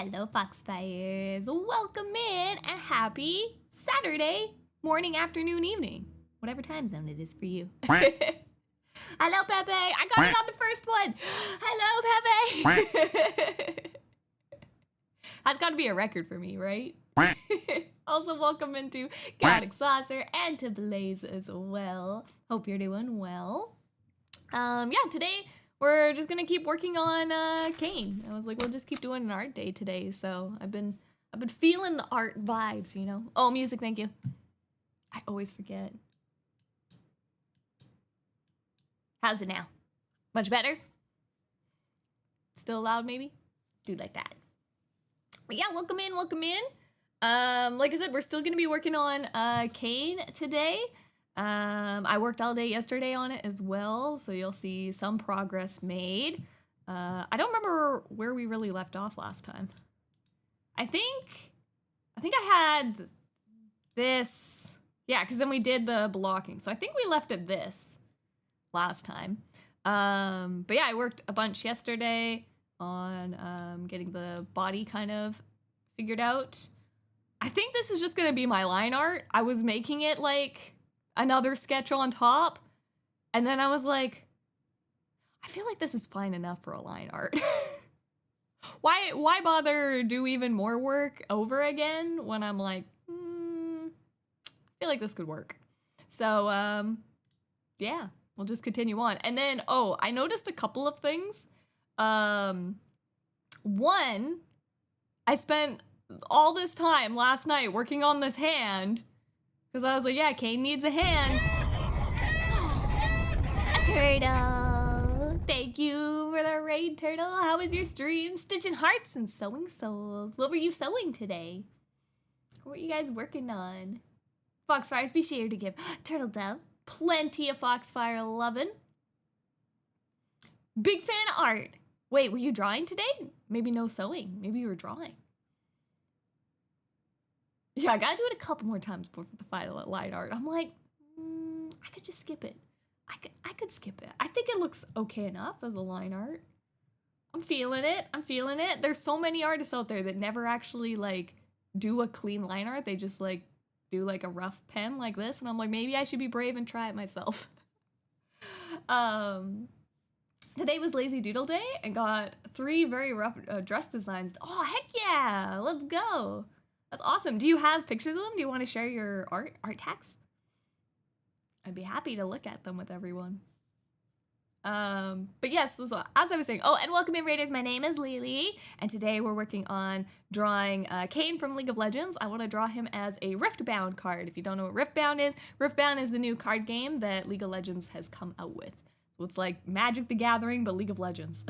Hello, Foxfires. Welcome in and happy Saturday morning, afternoon, evening, whatever time zone it is for you. Hello, Pepe. I got it on the first one. Hello, Pepe. That's got to be a record for me, right? Also, welcome into Chaotic Saucer and to Blaze as well. Hope you're doing well. Yeah, today we're just gonna keep working on Kayn. I was like, we'll just keep doing an art day today. So I've been feeling the art vibes, you know. Oh, music, thank you. I always forget. How's it now? Much better? Still loud, maybe? Do like that. But yeah, welcome in, welcome in. Like I said, we're still gonna be working on Kayn today. I worked all day yesterday on it as well, so you'll see some progress made. I don't remember where we really left off last time. I think I had this, yeah, because then we did the blocking. So I think we left at this last time. But yeah, I worked a bunch yesterday on getting the body kind of figured out. I think this is just gonna be my line art. I was making it like another sketch on top, and then I was like, I feel like this is fine enough for a line art. Why bother do even more work over again when I'm like, I feel like this could work. So yeah, we'll just continue on. And then, oh, I noticed a couple of things. One, I spent all this time last night working on this hand because I was like, yeah, Kayn needs a hand. A turtle. Thank you for the raid, turtle. How was your stream? Stitching hearts and sewing souls. What were you sewing today? What were you guys working on? Foxfires, be sure to give Turtle Dove plenty of Foxfire lovin'. Big fan of art. Wait, were you drawing today? Maybe no sewing. Maybe you were drawing. Yeah, I gotta do it a couple more times before the final line art. I'm like, I could just skip it. I could skip it. I think it looks okay enough as a line art. I'm feeling it. I'm feeling it. There's so many artists out there that never actually like do a clean line art. They just like do like a rough pen like this, and I'm like, maybe I should be brave and try it myself. Today was Lazy Doodle Day and got 3 very rough dress designs. Oh, heck yeah! Let's go. That's awesome. Do you have pictures of them? Do you want to share your art tags? I'd be happy to look at them with everyone. But yes, so as I was saying, oh, and welcome in, Raiders. My name is Lily, and today we're working on drawing Kayn from League of Legends. I want to draw him as a Riftbound card. If you don't know what Riftbound is the new card game that League of Legends has come out with. So it's like Magic the Gathering, but League of Legends.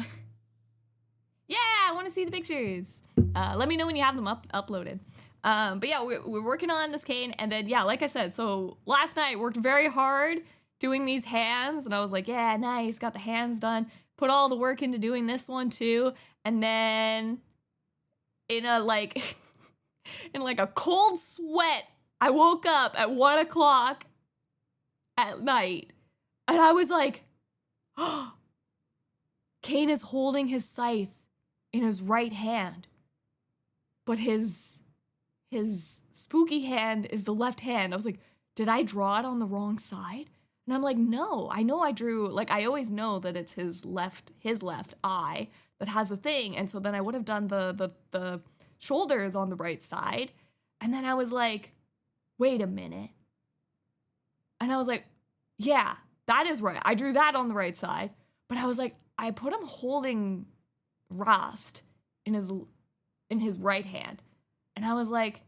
Yeah, I want to see the pictures. Let me know when you have them uploaded. But yeah, we're working on this Kayn, and then yeah, like I said, so last night worked very hard doing these hands, and I was like, yeah, nice, got the hands done, put all the work into doing this one too, and then in a like in like a cold sweat, I woke up at 1 o'clock at night, and I was like, oh, Kayn is holding his scythe in his right hand, but his spooky hand is the left hand. I was like, did I draw it on the wrong side? And I'm like, no, I know I drew, like, I always know that it's his left eye that has the thing. And so then I would have done the shoulders on the right side. And then I was like, wait a minute. And I was like, yeah, that is right. I drew that on the right side. But I was like, I put him holding Rast in his right hand. And I was like,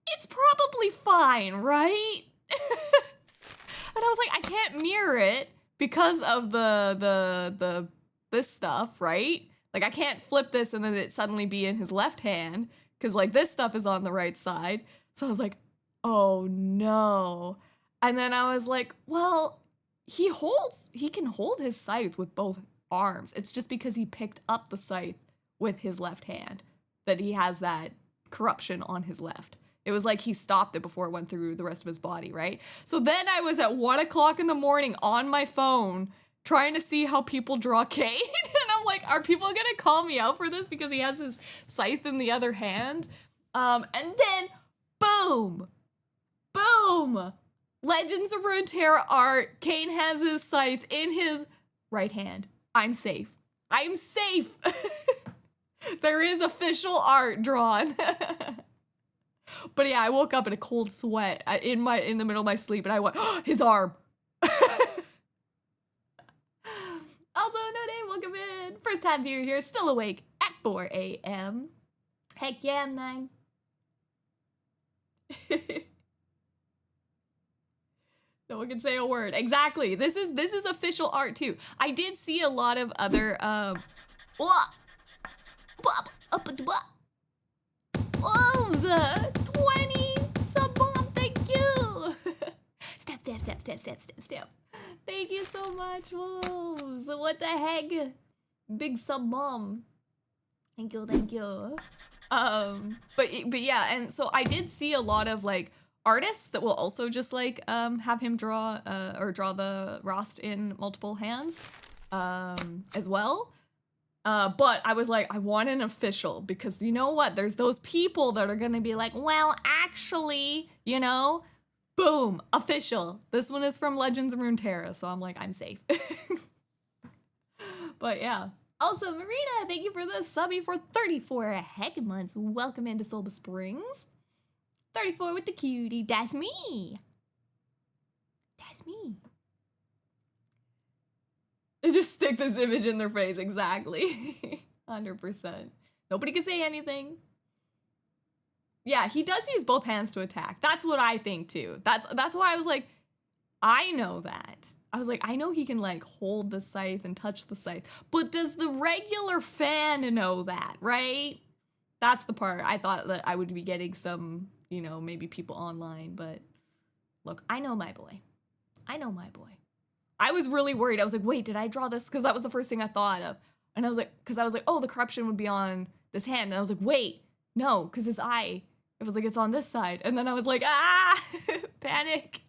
it's probably fine, right? And I was like, I can't mirror it because of this stuff, right? Like, I can't flip this and then it suddenly be in his left hand because like this stuff is on the right side. So I was like, oh no. And then I was like, well, he can hold his scythe with both arms. It's just because he picked up the scythe with his left hand that he has that corruption on his left. It was like he stopped it before it went through the rest of his body, right? So then I was at 1 o'clock in the morning on my phone trying to see how people draw Kayn. And I'm I'm like, are people gonna call me out for this because he has his scythe in the other hand? And then, boom! Boom! Legends of Runeterra art. Kayn has his scythe in his right hand. I'm safe. I'm safe! There is official art drawn. But yeah, I woke up in a cold sweat in the middle of my sleep, and I went, oh, his arm. Also, No, welcome in. First time viewer here, still awake at 4 a.m. Heck yeah, I'm 9. No one can say a word. Exactly. This is official art too. I did see a lot of other wolves, 20 sub bomb, thank you. Step. Thank you so much, wolves. What the heck? Big sub bomb. Thank you. But yeah, and so I did see a lot of like artists that will also just like have him draw the Rost in multiple hands as well. But I was like, I want an official, because you know what? There's those people that are gonna be like, well, actually, you know, boom, official. This one is from Legends of Runeterra, so I'm like, I'm safe. But yeah. Also, Marina, thank you for the subby for 34 heck months. Welcome into Silver Springs. 34 with the cutie. That's me. That's me. Just stick this image in their face. Exactly. 100%. Nobody can say anything. Yeah, he does use both hands to attack. That's what I think too. That's why I was like, I know that. I was like, I know he can like hold the scythe and touch the scythe, but does the regular fan know that, right? That's the part I thought that I would be getting some, you know, maybe people online, but look, I know my boy. I know my boy. I was really worried. I was like, wait, did I draw this? Because that was the first thing I thought of. And I was like, oh, the corruption would be on this hand. And I was like, wait, no, because his eye, it was like, it's on this side. And then I was like, panic.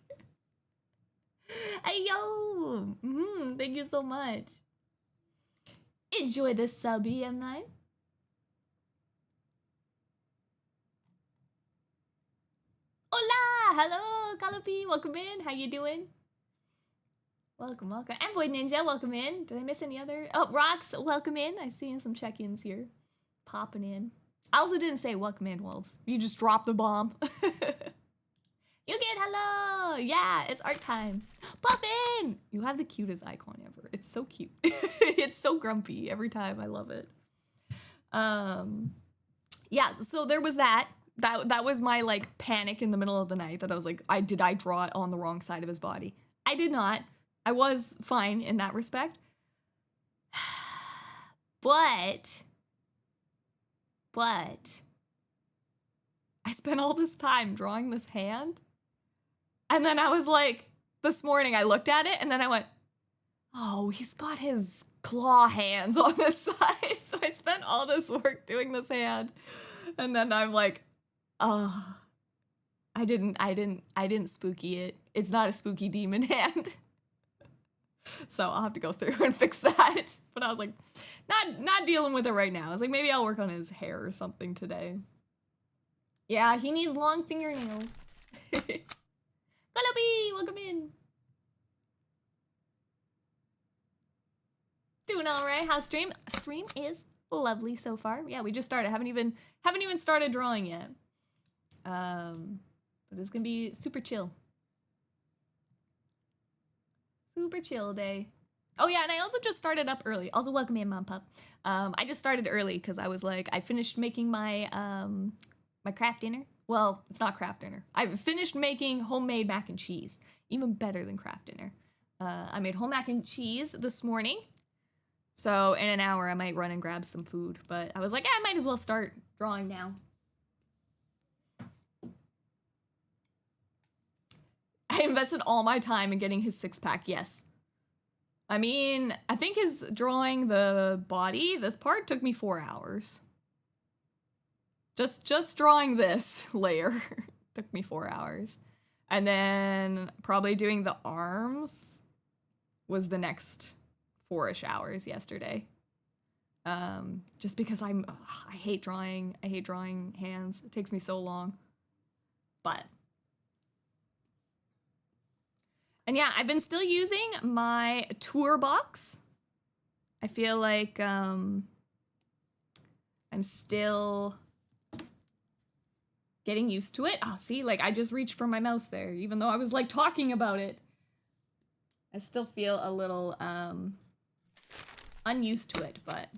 Hey, yo. Thank you so much. Enjoy this sub, EM9. Hola, hello, Calopi, welcome in. How you doing? Welcome. And Void Ninja, welcome in. Did I miss any other? Oh, Rox, welcome in. I see some check-ins here. Popping in. I also didn't say welcome in, wolves. You just dropped the bomb. You get hello. Yeah, it's art time. Puffin! You have the cutest icon ever. It's so cute. It's so grumpy every time. I love it. Yeah, so there was that. That was my like panic in the middle of the night that I was like, did I draw it on the wrong side of his body? I did not. I was fine in that respect. But I spent all this time drawing this hand. And then I was like, this morning I looked at it and then I went, oh, he's got his claw hands on this side. So I spent all this work doing this hand. And then I'm like, oh, I didn't spooky it. It's not a spooky demon hand. So I'll have to go through and fix that. But I was like, not dealing with it right now. I was like, maybe I'll work on his hair or something today. Yeah, he needs long fingernails. Galopi, welcome in. Doing all right. How's stream? Stream is lovely so far. Yeah, we just started. Haven't even started drawing yet. But it's gonna be super chill. Super chill day. Oh yeah, and I also just started up early. Also, welcome in, Mom Pup. I just started early because I was like, I finished making my my craft dinner. Well, it's not craft dinner. I finished making homemade mac and cheese. Even better than craft dinner. I made home mac and cheese this morning. So in an hour, I might run and grab some food. But I was like, I might as well start drawing now. I invested all my time in getting his 6-pack, yes. I mean, I think his drawing the body, this part, took me 4 hours. Just drawing this layer took me 4 hours. And then probably doing the arms was the next 4-ish hours yesterday. Just because I hate drawing. I hate drawing hands. It takes me so long. But. And yeah, I've been still using my tour box. I feel like I'm still getting used to it. Oh, see, like I just reached for my mouse there, even though I was like talking about it. I still feel a little unused to it, but.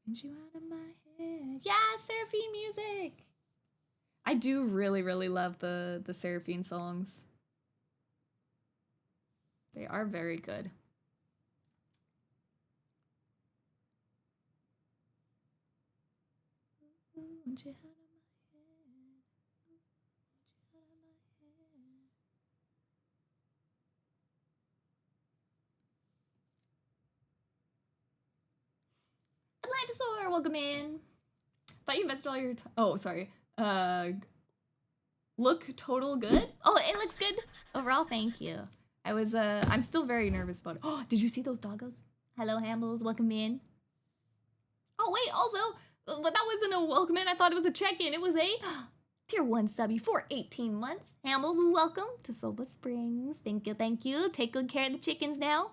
And you out of my head. Yeah, Seraphine music. I do really, really love the Seraphine songs. They are very good. Want you out of my head. Want you out of my head. Atlantosaur, welcome in. Thought you invested all your time. Oh, sorry. Look total good? Oh, it looks good. Overall, thank you. I'm still very nervous about it. Oh, did you see those doggos? Hello, Hambles, welcome in. Oh, wait, also, but that wasn't a welcome in. I thought it was a check-in. It was a tier 1 subby for 18 months. Hambles, welcome to Silver Springs. Thank you, thank you. Take good care of the chickens now.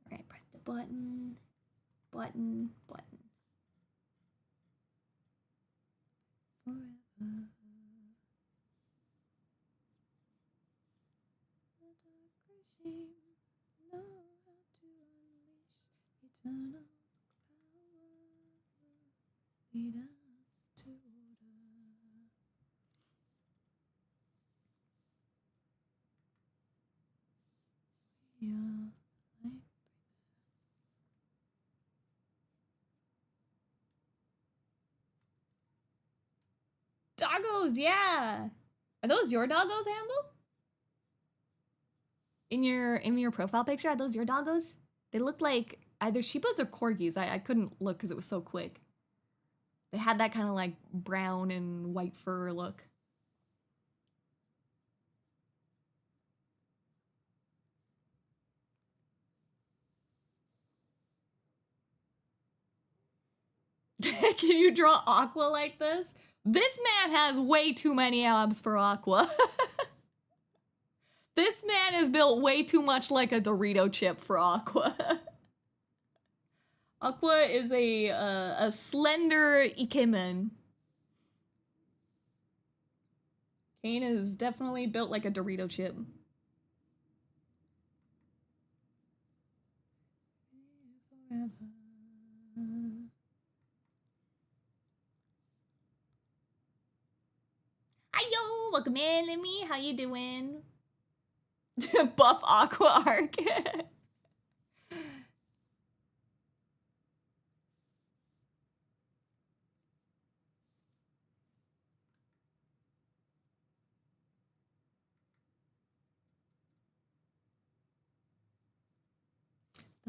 All right, press the button, button, button. Forever. The dark regime know how to unleash eternal power. Lead us to order. We are light. Doggos, yeah. Are those your doggos, Hamble? In your profile picture, are those your doggos? They looked like either Shibas or Corgis. I couldn't look because it was so quick. They had that kind of like brown and white fur look. Can you draw Aqua like this? This man has way too many abs for Aqua. This man is built way too much like a Dorito chip for Aqua. Aqua is a slender ikemen. Kayn is definitely built like a Dorito chip. Forever. Hiyo, welcome in, Lemmy. How you doing? Buff Aqua arc. The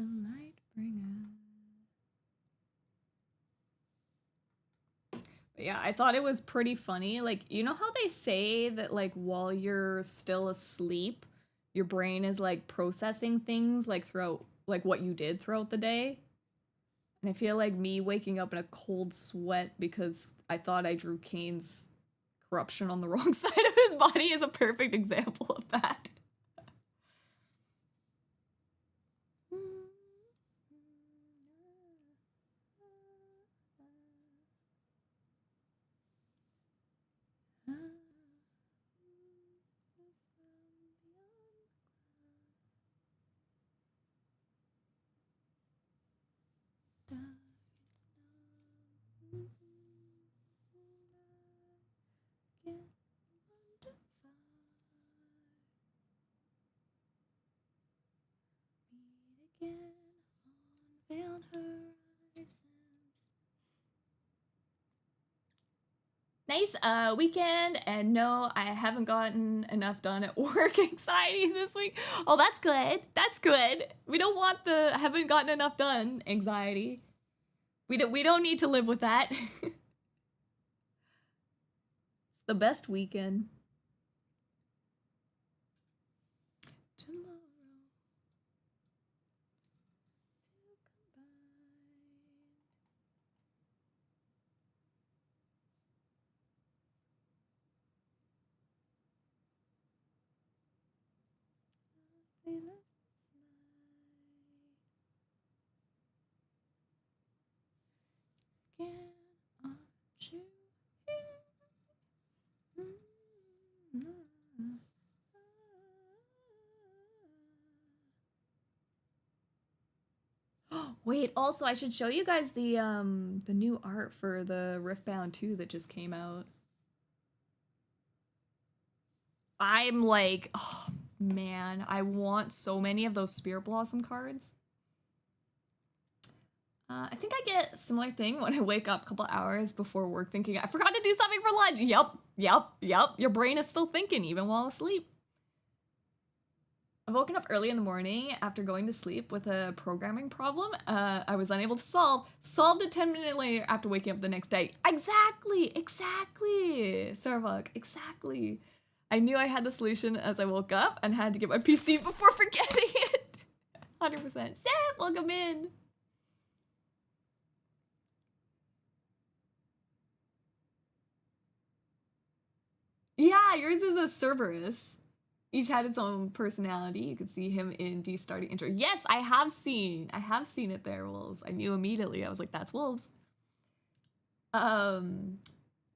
light bringer. But yeah, I thought it was pretty funny. Like, you know how they say that like while you're still asleep, your brain is like processing things like throughout like what you did throughout the day? And I feel like me waking up in a cold sweat because I thought I drew Kayn's corruption on the wrong side of his body is a perfect example of that. Nice weekend, and no, I haven't gotten enough done at work anxiety this week. Oh, that's good. That's good. We don't want the haven't gotten enough done anxiety. We don't need to live with that. It's the best weekend. Wait, also I should show you guys the new art for the Riftbound 2 that just came out. I'm like, oh man, I want so many of those Spirit Blossom cards. I think I get a similar thing when I wake up a couple hours before work thinking, I forgot to do something for lunch. Yep. Your brain is still thinking even while asleep. I've woken up early in the morning after going to sleep with a programming problem I was unable to solve. Solved it 10 minutes later after waking up the next day. Exactly. Sarvok, exactly. I knew I had the solution as I woke up and had to get my PC before forgetting it. 100%. Seth, welcome in. Yeah, yours is a Cerberus. Each had its own personality. You could see him in D starting intro. Yes, I have seen it there, Wolves. I knew immediately. I was like, that's Wolves. But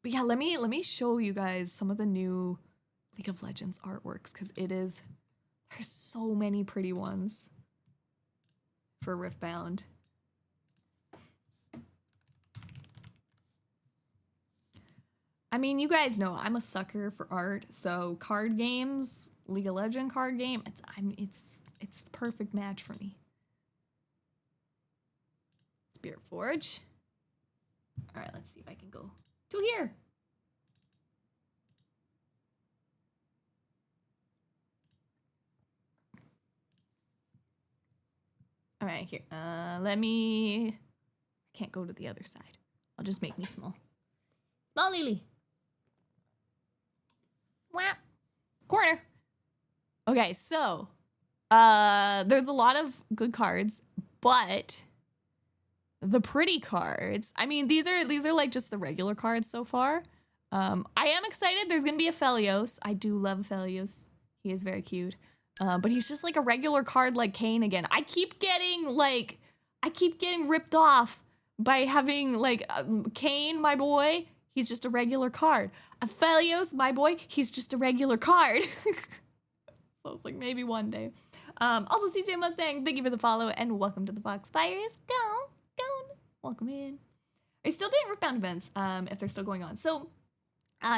yeah, let me show you guys some of the new League of Legends artworks, because there's so many pretty ones for Riftbound. I mean, you guys know I'm a sucker for art, so card games, League of Legends card game, it's the perfect match for me. Spirit Forge. All right, let's see if I can go to here. All right, here. I can't go to the other side. I'll just make me small. Small Lily. Whap. Corner. Okay, so there's a lot of good cards, but the pretty cards, I mean, these are like just the regular cards so far. I am excited. There's gonna be a Felios. I do love Felios. He is very cute. But he's just like a regular card like Kayn again. I keep getting ripped off by having like Kayn, my boy. He's just a regular card. Felios, my boy. He's just a regular card. So it's like maybe one day. Also, CJ Mustang, thank you for the follow and welcome to the Foxfires. Go. Welcome in. Are you still doing Riftbound events? If they're still going on. So,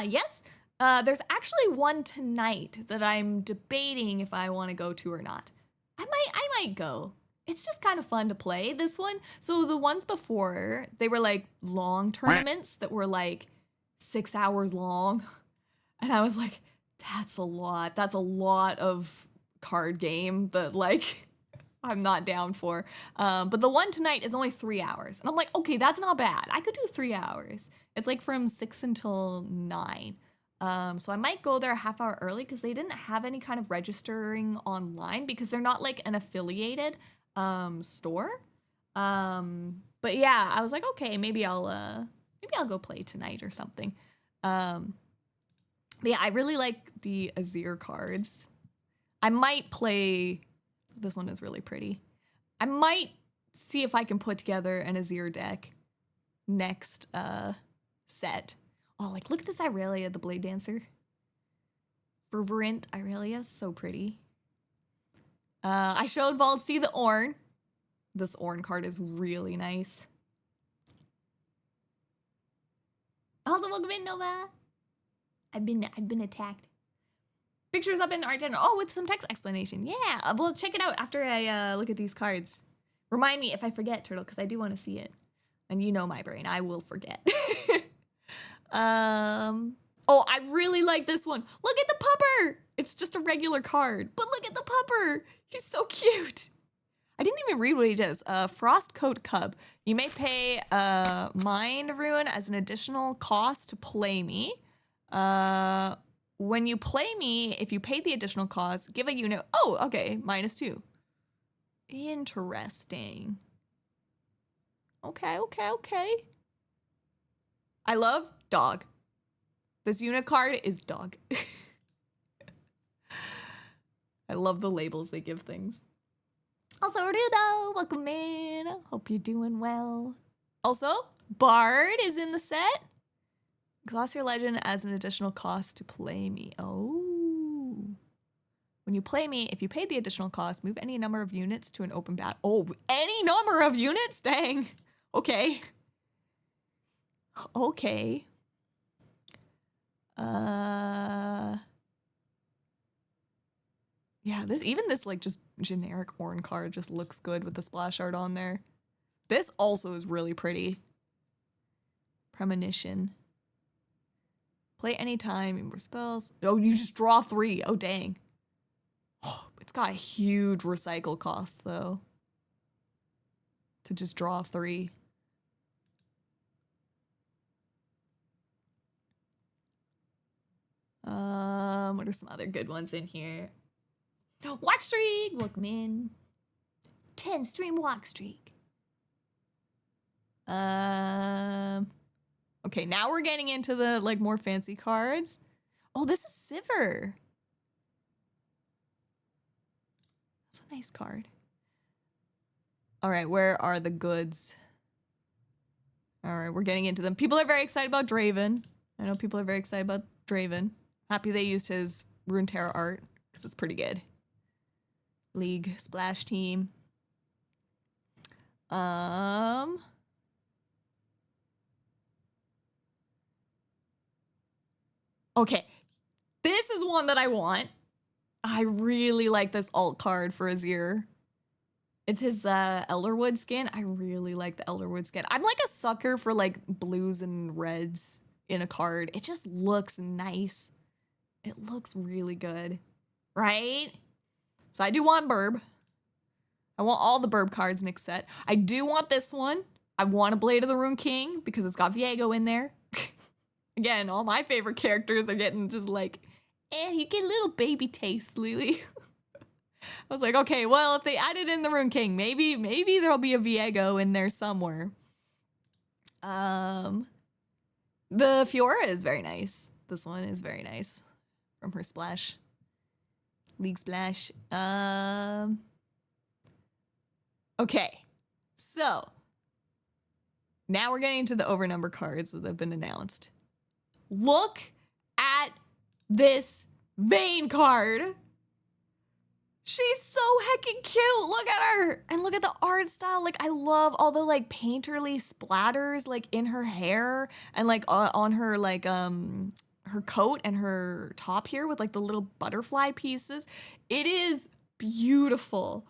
yes. There's actually one tonight that I'm debating if I want to go to or not. I might go. It's just kind of fun to play this one. So the ones before, they were like long tournaments that were like 6 hours long. And I was like, that's a lot. That's a lot of card game that like I'm not down for. But the one tonight is only 3 hours. And I'm like, okay, that's not bad. I could do 3 hours. It's like from 6 until 9. So I might go there a half hour early because they didn't have any kind of registering online because they're not like an affiliated store. But yeah, I was like, okay, maybe I'll go play tonight or something. But yeah, I really like the Azir cards. I might play, this one is really pretty. I might see if I can put together an Azir deck next set. Oh, like look at this Irelia, the Blade Dancer. Fervent Irelia, so pretty. I showed Valtzy the Ornn. This Ornn card is really nice. Also, welcome in, Nova. I've been attacked. Pictures up in art general. Oh, with some text explanation. Yeah, well, check it out after I look at these cards. Remind me if I forget, Turtle, because I do want to see it. And you know my brain, I will forget. Oh, I really like this one. Look at the pupper. It's just a regular card, but look at the pupper. He's so cute. I didn't even read what he does. Frostcoat Cub. You may pay Mind Ruin as an additional cost to play me. When you play me, if you paid the additional cost, give a unit. Oh, okay, -2. Interesting. Okay. I love dog. This unit card is dog. I love the labels they give things. Also, Rudo, welcome in. Hope you're doing well. Also, Bard is in the set. Glossier Legend as an additional cost to play me. Oh. When you play me, if you paid the additional cost, move any number of units to an open battle. Oh, any number of units? Dang. Okay. Okay. Yeah, this like just generic Ornn card just looks good with the splash art on there. This also is really pretty. Premonition. Play anytime, more spells. Oh, you just draw 3. Oh, dang. Oh, it's got a huge recycle cost, though. To just draw 3. What are some other good ones in here? Watch streak! Welcome in. 10 stream walk streak. Okay, now we're getting into the like more fancy cards. Oh, this is Sivir. That's a nice card. All right, where are the goods? All right, we're getting into them. People are very excited about Draven. I know people are very excited about Draven. Happy they used his Runeterra art because it's pretty good. League splash team. Okay, this is one that I want. I really like this alt card for Azir. It's his Elderwood skin. I really like the Elderwood skin. I'm like a sucker for like blues and reds in a card. It just looks nice. It looks really good, right? So I do want Burb. I want all the Burb cards next set. I do want this one. I want a Blade of the Rune King because it's got Viego in there. Again, all my favorite characters are getting just like, you get a little baby taste, Lily. I was like, okay, well, if they added in the Rune King, maybe there'll be a Viego in there somewhere. The Fiora is very nice. This one is very nice from her splash. League splash. Okay, so now we're getting to the overnumber cards that have been announced. Look at this Vayne card. She's so heckin' cute. Look at her. And look at the art style. Like, I love all the like painterly splatters like in her hair and like on her like her coat and her top here with like the little butterfly pieces. It is beautiful.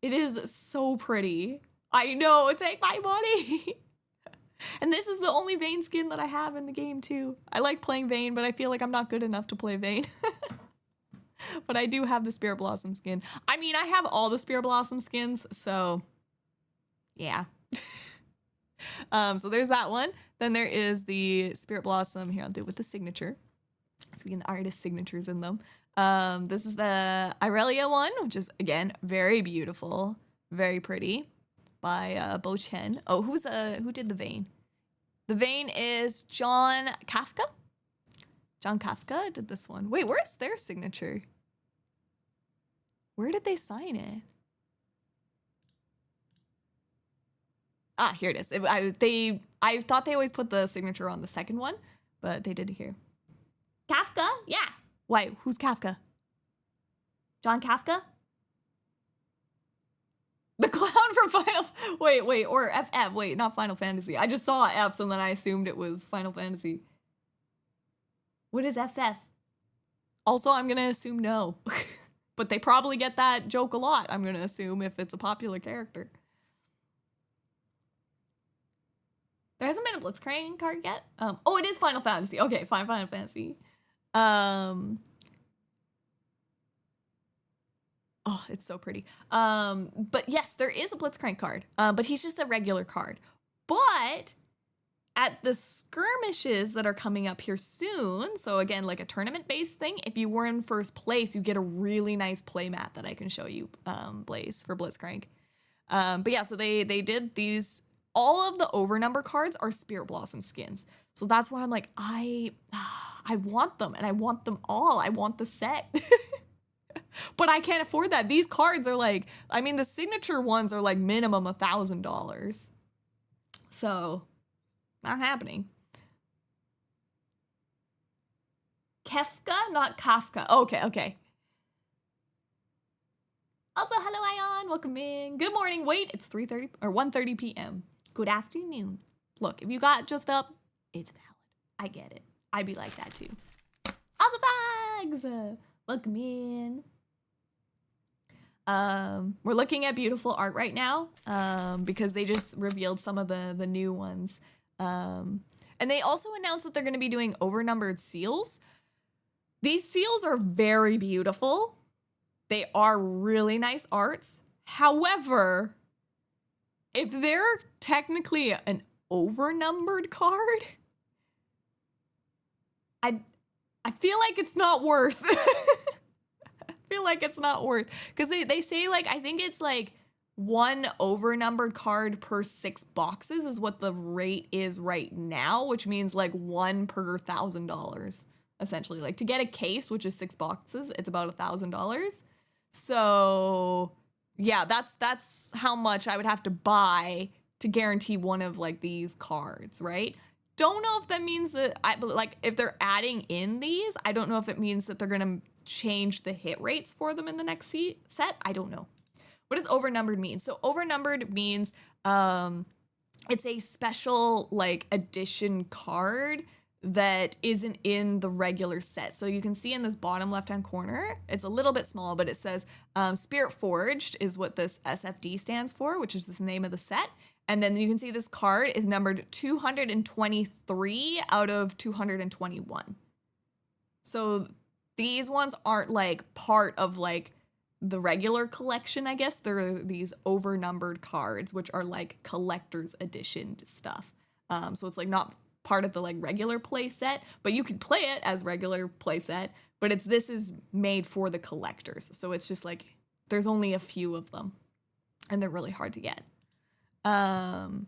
It is so pretty. I know, take my money. And this is the only Vayne skin that I have in the game too. I like playing Vayne, but I feel like I'm not good enough to play Vayne. But I do have the Spirit Blossom skin. I mean, I have all the Spirit Blossom skins, so yeah. So there's that one. Then there is the Spirit Blossom. Here, I'll do it with the signature. So we get the artist signatures in them. This is the Irelia one, which is, again, very beautiful. Very pretty. By Bo Chen. Oh, who did the Vayne? The Vayne is John Kafka. John Kafka did this one. Wait, where's their signature? Where did they sign it? Ah, here it is. I thought they always put the signature on the second one, but they did it here. Kafka? Yeah. Why? Who's Kafka? John Kafka? The clown from Final... Wait, or FF. Wait, not Final Fantasy. I just saw F's and then I assumed it was Final Fantasy. What is FF? Also, I'm gonna assume no. But they probably get that joke a lot, I'm gonna assume, if it's a popular character. There hasn't been a Blitzcrank card yet? Oh, it is Final Fantasy. Okay, fine, Final Fantasy. Oh, it's so pretty. But yes, there is a Blitzcrank card. But he's just a regular card. But at the skirmishes that are coming up here soon, so again, like a tournament-based thing, if you were in first place, you get a really nice playmat that I can show you, Blaze, for Blitzcrank. But yeah, so they did these. All of the overnumber cards are Spirit Blossom skins. So that's why I'm like, I want them, and I want them all. I want the set. But I can't afford that. These cards are like, I mean, the signature ones are like minimum $1,000. So, not happening. Kefka, not Kafka. Okay. Also, hello, Ion. Welcome in. Good morning. Wait, it's 3:30 or 1:30 p.m. Good afternoon. Look, if you got just up, it's valid. I get it. I'd be like that too. Also, Bags. Welcome in. We're looking at beautiful art right now because they just revealed some of the new ones. And they also announced that they're going to be doing overnumbered seals. These seals are very beautiful. They are really nice arts. However, if they're technically an overnumbered card, I feel like it's not worth. I feel like it's not worth, because they say, like, I think it's like 1 overnumbered card per 6 boxes is what the rate is right now, which means like 1 per $1,000 essentially. Like, to get a case, which is 6 boxes, it's about $1,000. So yeah, that's how much I would have to buy to guarantee one of like these cards, right? Don't know if that means that like if they're adding in these, I don't know if it means that they're gonna change the hit rates for them in the next set. I don't know. What does overnumbered mean? So overnumbered means it's a special like edition card that isn't in the regular set. So you can see in this bottom left-hand corner, it's a little bit small, but it says Spirit Forged is what this SFD stands for, which is the name of the set. And then you can see this card is numbered 223 out of 221. So these ones aren't like part of like the regular collection, I guess. They're these overnumbered cards, which are like collector's edition stuff. So it's like not part of the like regular play set, but you could play it as regular play set, but this is made for the collectors. So it's just like there's only a few of them and they're really hard to get. So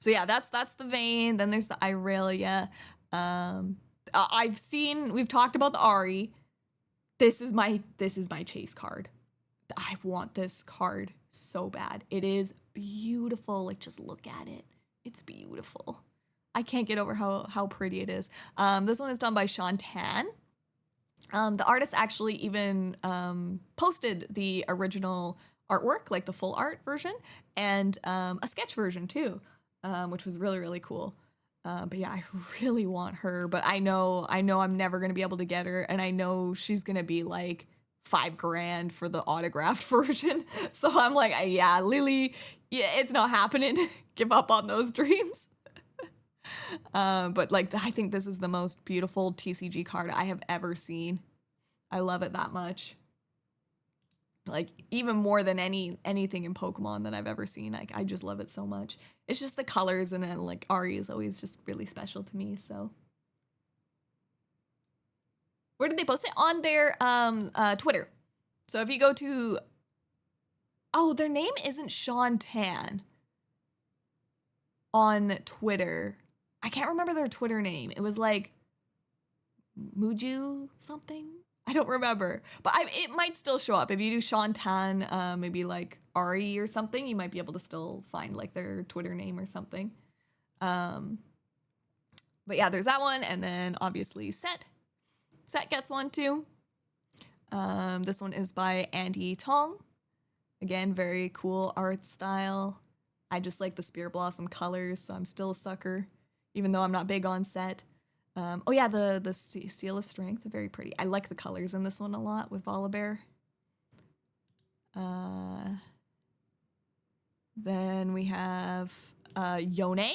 yeah, that's the vein. Then there's the Irelia. We've talked about the Ari. This is my chase card. I want this card so bad. It is beautiful. Like, just look at it. It's beautiful. I can't get over how pretty it is. This one is done by Sean Tan. The artist actually even posted the original artwork, like the full art version, and a sketch version too, which was really, really cool. But yeah, I really want her, but I know I'm never gonna be able to get her, and I know she's gonna be like $5,000 for the autographed version. So I'm like, yeah, Lily, yeah, it's not happening. Give up on those dreams. But like, I think this is the most beautiful TCG card I have ever seen. I love it that much. Like, even more than anything in Pokemon that I've ever seen. Like, I just love it so much. It's just the colors, and then like Ari is always just really special to me. So where did they post it? On their Twitter. So if you go to, oh, their name isn't Sean Tan on Twitter. I can't remember their Twitter name. It was like Muju something. I don't remember, but it might still show up. If you do Sean Tan, maybe like Ari or something, you might be able to still find like their Twitter name or something. But yeah, there's that one. And then obviously Set gets one too. This one is by Andy Tong. Again, very cool art style. I just like the Spirit Blossom colors, so I'm still a sucker, even though I'm not big on Set. Oh yeah, the Seal of Strength, very pretty. I like the colors in this one a lot with Volibear. Then we have Yone.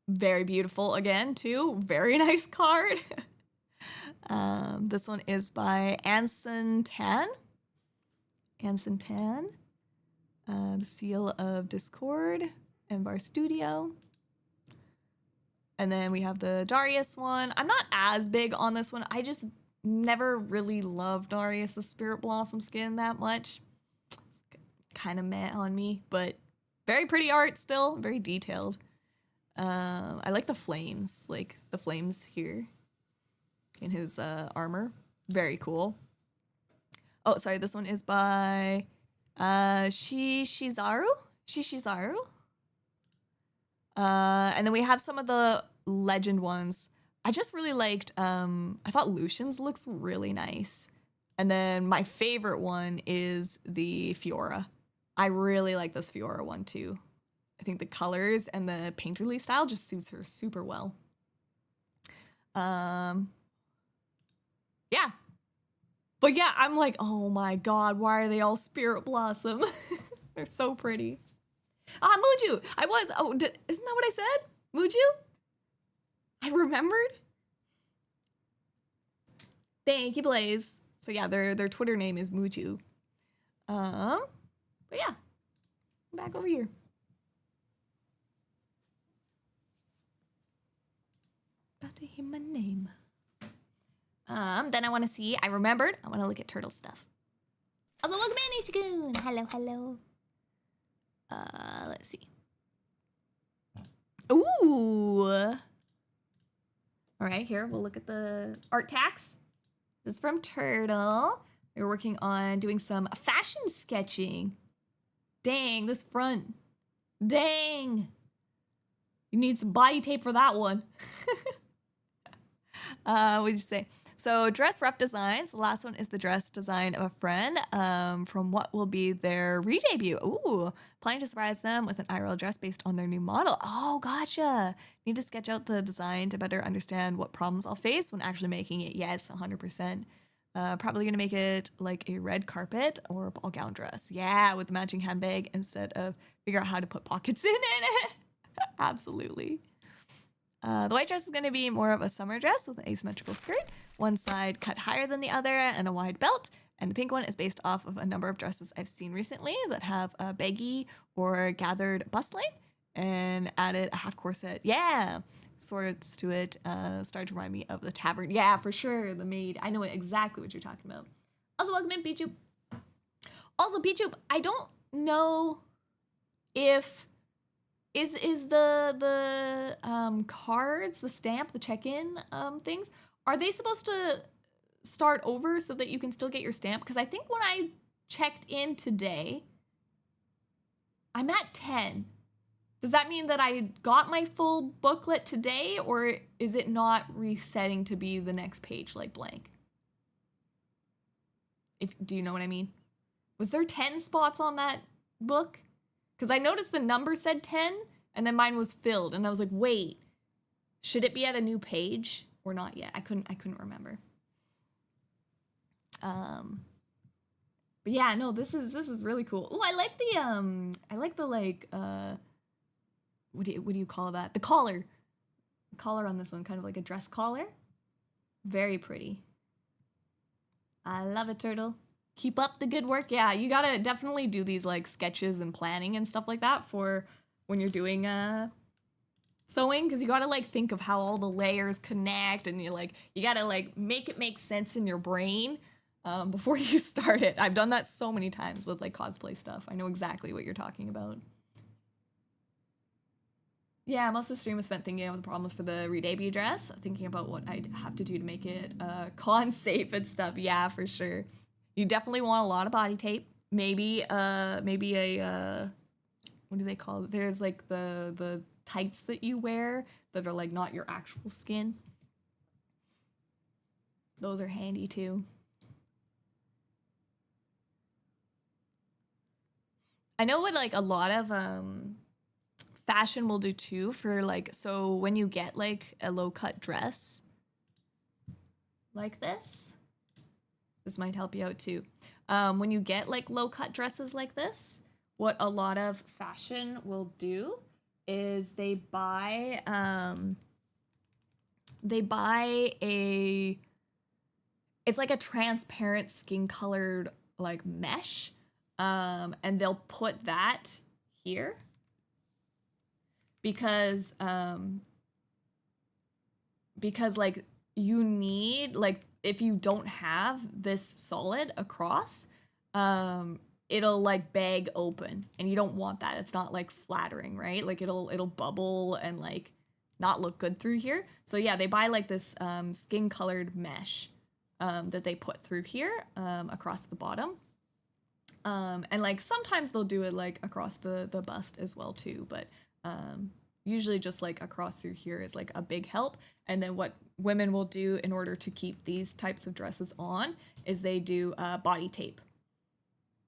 Very beautiful again too. Very nice card. This one is by Anson Tan. The Seal of Discord, Envar Studio. And then we have the Darius one. I'm not as big on this one. I just never really loved Darius' Spirit Blossom skin that much. It's kind of meh on me, but very pretty art still, very detailed. I like the flames, here in his armor. Very cool. Oh, sorry, this one is by Shishizaru? And then we have some of the legend ones. I just really liked, I thought Lucian's looks really nice. And then my favorite one is the Fiora. I really like this Fiora one too. I think the colors and the painterly style just suits her super well. Yeah. But yeah, I'm like, oh my god, why are they all Spirit Blossom? They're so pretty. Ah, Muju! Isn't that what I said? Muju? I remembered? Thank you, Blaze. So yeah, their Twitter name is Muju. But yeah, back over here. About to hear my name. Then I want to see, I remembered, I want to look at turtle stuff. Also, look, Manishigun! Hello, hello. Let's see. Ooh! All right, here, we'll look at the art tax. This is from Turtle. We're working on doing some fashion sketching. Dang, this front. Dang! You need some body tape for that one. What did you say? So dress rough designs. The last one is the dress design of a friend from what will be their re-debut. Ooh, planning to surprise them with an IRL dress based on their new model. Oh, gotcha. Need to sketch out the design to better understand what problems I'll face when actually making it. Yes, 100%. Probably gonna make it like a red carpet or a ball gown dress. Yeah, with the matching handbag instead of figure out how to put pockets in it. Absolutely. The white dress is going to be more of a summer dress with an asymmetrical skirt, one side cut higher than the other and a wide belt. And the pink one is based off of a number of dresses I've seen recently that have a baggy or gathered bust line and added a half corset. Yeah, sorts to it. Started to remind me of the tavern. Yeah, for sure, the maid. I know exactly what you're talking about. Also, welcome in, Pichu. Also, Pichu, I don't know if... Is the cards, the stamp, the check-in things, are they supposed to start over so that you can still get your stamp? Because I think when I checked in today, I'm at 10. Does that mean that I got my full booklet today, or is it not resetting to be the next page like blank? Do you know what I mean? Was there 10 spots on that book? Because I noticed the number said 10, and then mine was filled, and I was like, wait, should it be at a new page or not yet? I couldn't remember. But yeah, no, this is really cool. Oh, I like the what do you call that? The collar. The collar on this one, kind of like a dress collar. Very pretty. I love it, Turtle. Keep up the good work. Yeah, you gotta definitely do these like sketches and planning and stuff like that for when you're doing sewing, because you gotta like think of how all the layers connect, and you gotta like make it make sense in your brain before you start it. I've done that so many times with like cosplay stuff. I know exactly what you're talking about. Yeah, most of the stream was spent thinking of the problems for the re-debut dress, thinking about what I'd have to do to make it con safe and stuff. Yeah, for sure. You definitely want a lot of body tape. Maybe a what do they call it? There's like the tights that you wear that are like not your actual skin. Those are handy too. I know what like a lot of fashion will do too for like, so when you get like a low cut dress like this might help you out too. When you get like low cut dresses like this, what a lot of fashion will do is they buy it's like a transparent skin colored like mesh, and they'll put that here because like you need like, if you don't have this solid across, it'll like bag open, and you don't want that. It's not like flattering, right? Like it'll bubble and like not look good through here. So yeah, they buy like this skin colored mesh that they put through here across the bottom. And like sometimes they'll do it like across the bust as well too, but usually just like across through here is like a big help. And then what women will do in order to keep these types of dresses on is they do body tape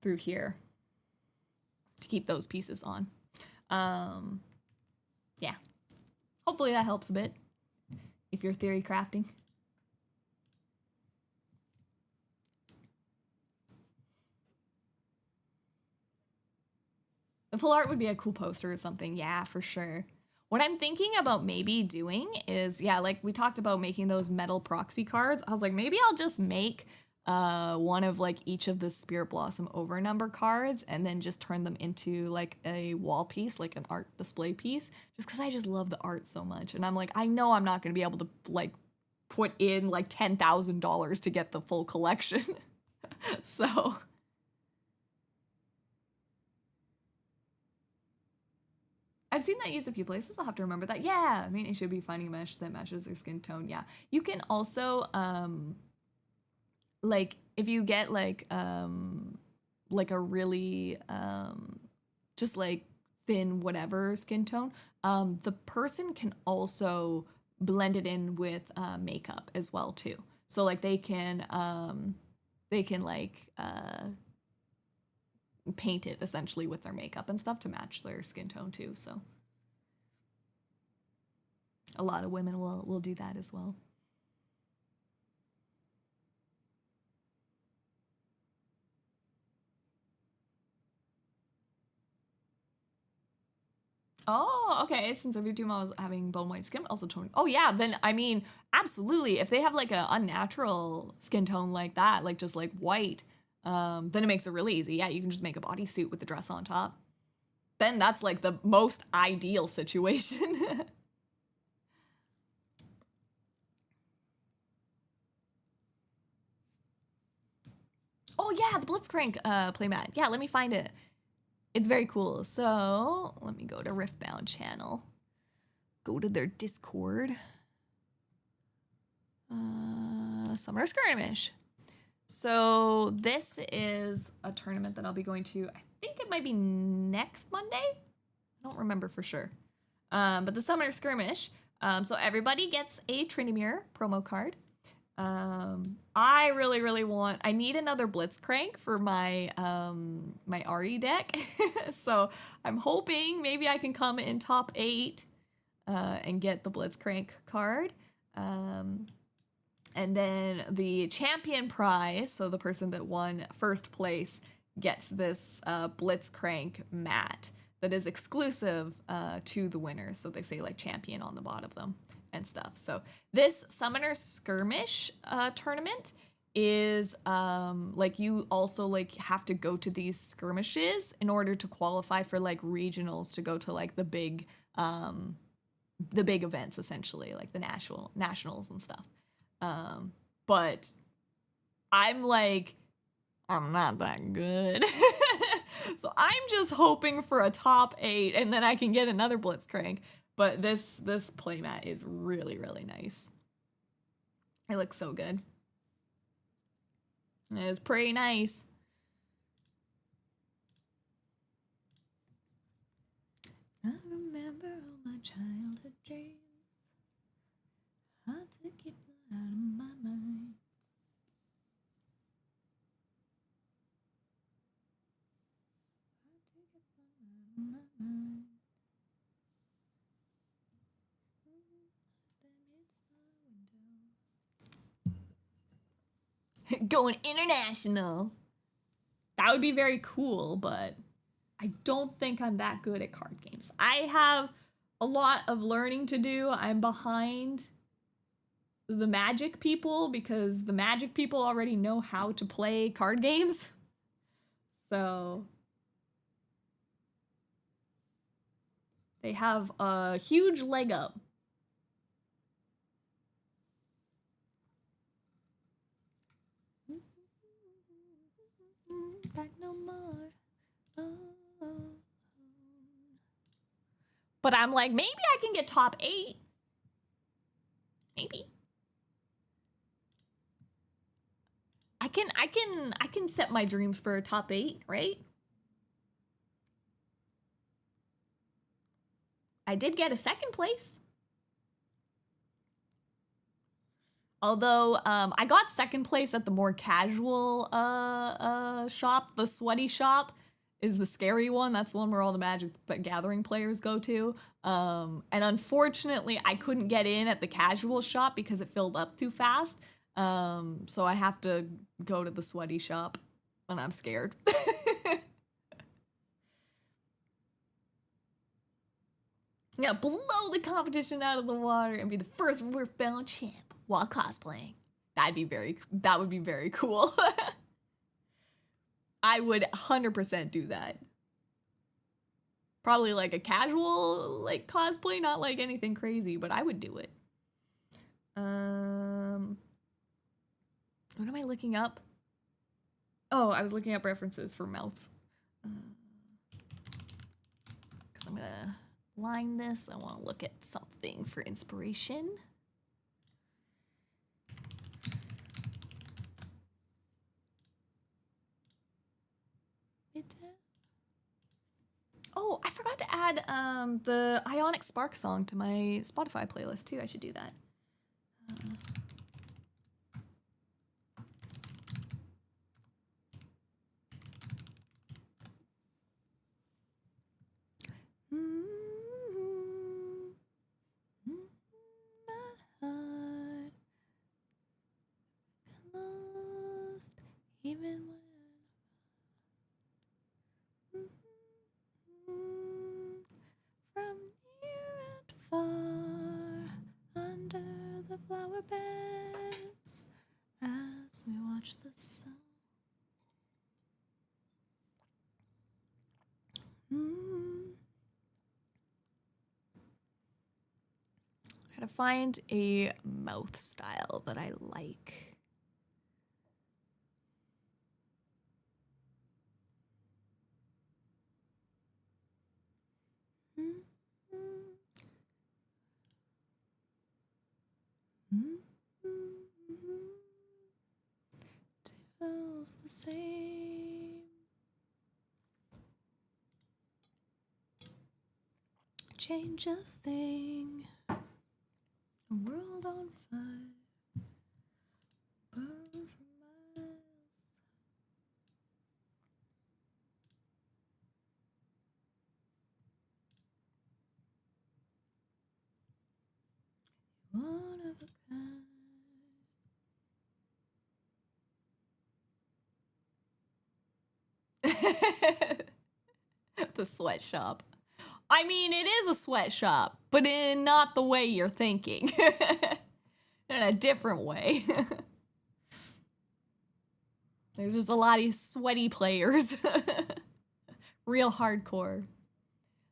through here to keep those pieces on. Yeah, hopefully that helps a bit if you're theory crafting. The full art would be a cool poster or something. Yeah, for sure. What I'm thinking about maybe doing is, yeah, like we talked about making those metal proxy cards. I was like, maybe I'll just make one of like each of the Spirit Blossom overnumber cards and then just turn them into like a wall piece, like an art display piece, just because I just love the art so much. And I'm like, I know I'm not going to be able to like put in like $10,000 to get the full collection. So... I've seen that used a few places. I'll have to remember that. Yeah, I mean, it should be finding a mesh that matches their skin tone. Yeah. You can also, like, if you get, like a really, just, like, thin whatever skin tone, the person can also blend it in with makeup as well, too. So, like, they can like, paint it essentially with their makeup and stuff to match their skin tone too. So a lot of women will do that as well. Oh, okay. Since every two models having bone white skin, also tone. Oh yeah, then I mean, absolutely. If they have like a unnatural skin tone like that, like just like white, then it makes it really easy. Yeah, you can just make a bodysuit with the dress on top. Then that's like the most ideal situation. Oh yeah, the Blitzcrank playmat. Yeah, let me find it. It's very cool. So let me go to Riftbound channel. Go to their Discord. Summer Skirmish. So this is a tournament that I'll be going to. I think it might be next Monday. I don't remember for sure. But the Summer Skirmish. So everybody gets a Trinimir promo card. I really want, I need another Blitzcrank for my my Ari deck. So I'm hoping maybe I can come in top 8 and get the Blitzcrank card. And then the champion prize, so the person that won first place gets this Blitzcrank mat that is exclusive to the winners. So they say like champion on the bottom of them and stuff. So this Summoner Skirmish tournament is like you also like have to go to these skirmishes in order to qualify for like regionals to go to like the big events essentially, like the nationals and stuff. But I'm like, I'm not that good. So I'm just hoping for a top 8 and then I can get another Blitzcrank. But this playmat is really nice. It looks so good. It's pretty nice. I remember all my childhood dreams. Hard to keep them out of my mind. Hard to get them out of my mind. Going international. That would be very cool, but I don't think I'm that good at card games. I have a lot of learning to do. I'm behind the Magic people because the Magic people already know how to play card games. So they have a huge leg up. Back no more. Oh. But I'm like, maybe I can get top 8. Maybe. I can set my dreams for a top 8, right? I did get a 2nd place. Although I got 2nd place at the more casual shop. The sweaty shop is the scary one. That's the one where all the Magic the Gathering players go to. And unfortunately, I couldn't get in at the casual shop because it filled up too fast. So I have to go to the sweaty shop, and I'm scared. Yeah, blow the competition out of the water and be the first Riftbound champ while cosplaying. That would be very cool. I would 100% do that. Probably like a casual like cosplay, not like anything crazy, but I would do it. What am I looking up? Oh, I was looking up references for mouths. Because I'm gonna line this. I want to look at something for inspiration. Oh, I forgot to add the Ionic Spark song to my Spotify playlist too. I should do that. Even when from near and far under the flower beds as we watch the sun. I gotta find a mouth style that I like. Feels the same. Change a thing. A world on fire. Burn for miles. One of a kind. The sweatshop. I mean, it is a sweatshop, but in not the way you're thinking. In a different way. There's just a lot of sweaty players. Real hardcore.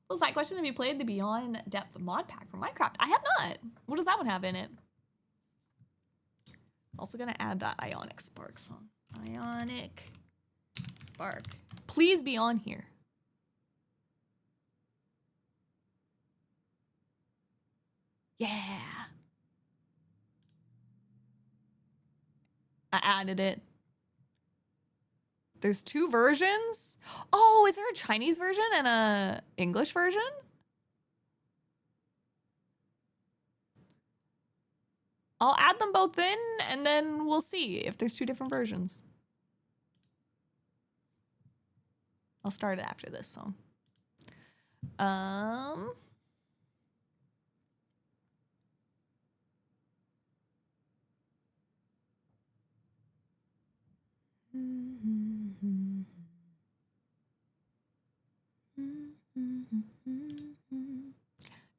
Was that question? Have you played the Beyond Depth mod pack for Minecraft? I have not. What does that one have in it? Also gonna add that Ionic Spark song. Ionic Spark. Please be on here. Yeah. I added it. There's 2 versions? Oh, is there a Chinese version and a English version? I'll add them both in and then we'll see if there's 2 different versions. I'll start it after this song. I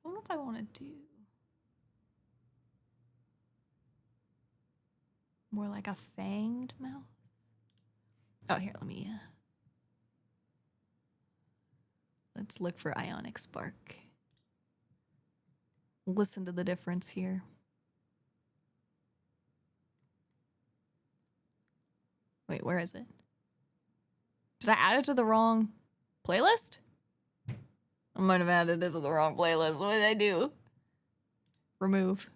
don't know if I want to do more like a fanged mouth. Oh, here, let's look for Ionic Spark. Listen to the difference here. Wait, where is it? Did I add it to the wrong playlist? I might have added it to the wrong playlist. What did I do? Remove.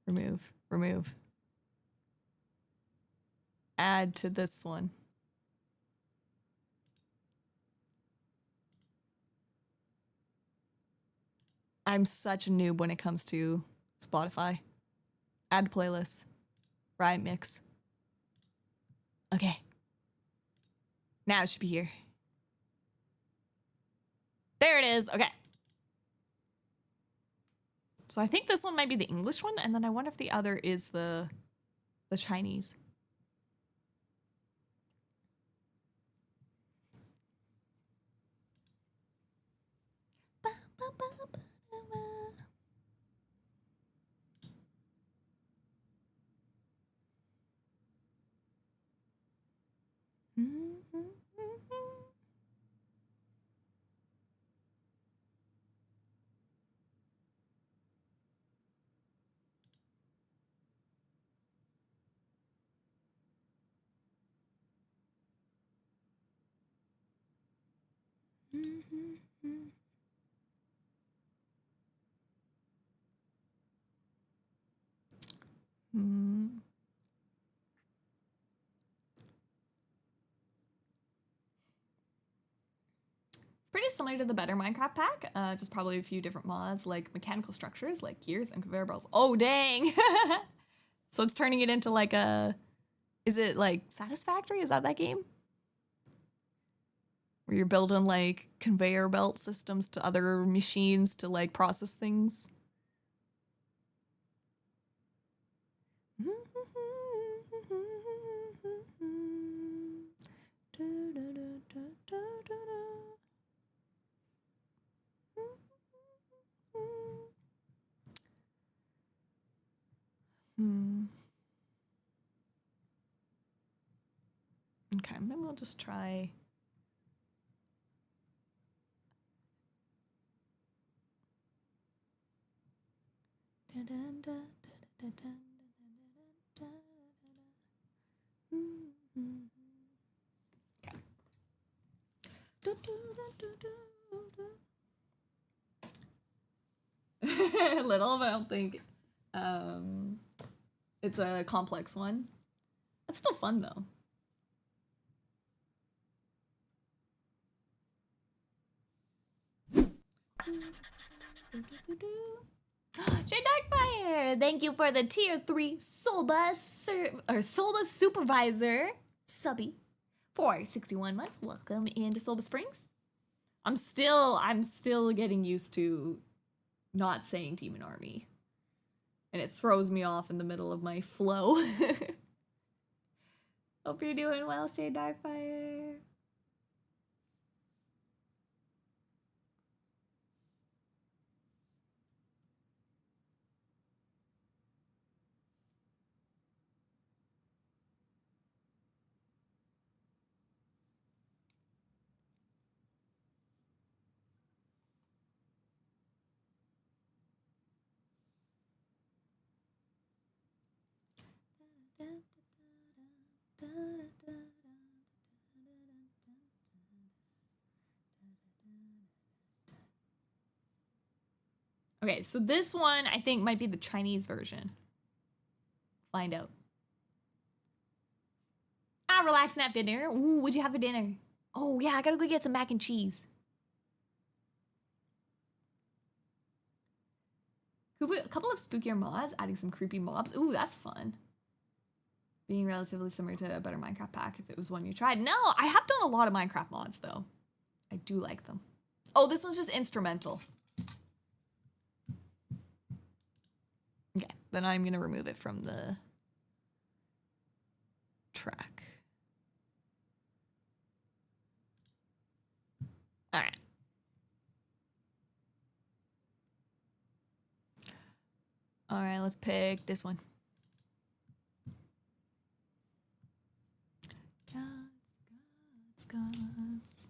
Remove. Remove. Add to this one. I'm such a noob when it comes to Spotify. Add playlist. Right mix. Okay. Now it should be here. There it is. Okay. So I think this one might be the English one, and then I wonder if the other is the Chinese. It's pretty similar to the Better Minecraft pack, just probably a few different mods like mechanical structures like gears and conveyor belts. Oh, dang! So it's turning it into like a... Is it like Satisfactory? Is that game? Where you're building like conveyor belt systems to other machines to like process things. Okay, maybe we'll just try... Little, but I don't think it's a complex one. It's still fun though. Jay Darkfire, thank you for the tier 3 Solba Supervisor subby for 61 months. Welcome into Solba Springs. I'm still getting used to not saying Team and Army. And it throws me off in the middle of my flow. Hope you're doing well, Shade Darkfire. Okay, so this one I think might be the Chinese version. Find out. Ah, relax and have dinner. Ooh, what'd you have for dinner? Oh yeah, I gotta go get some mac and cheese. A couple of spookier mods, adding some creepy mobs. Ooh, that's fun. Being relatively similar to a Better Minecraft pack if it was one you tried. No, I have done a lot of Minecraft mods though. I do like them. Oh, this one's just instrumental. Okay, then I'm gonna remove it from the track. All right. All right, let's pick this one. Gods.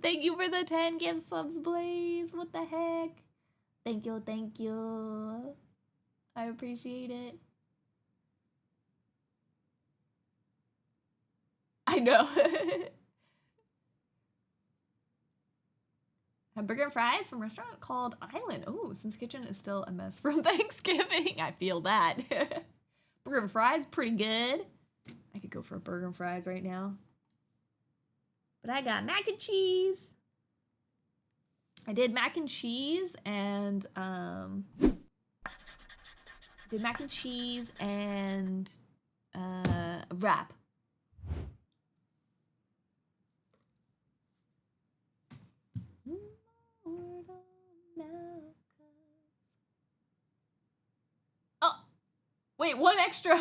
Thank you for the 10 gift subs, Blaze. What the heck? Thank you, thank you. I appreciate it. I know. Hamburger and fries from a restaurant called Island. Oh, since kitchen is still a mess from Thanksgiving. I feel that. Burger and fries, pretty good. I could go for a burger and fries right now. But I got mac and cheese. I did mac and cheese and wrap. Oh, wait, one extra.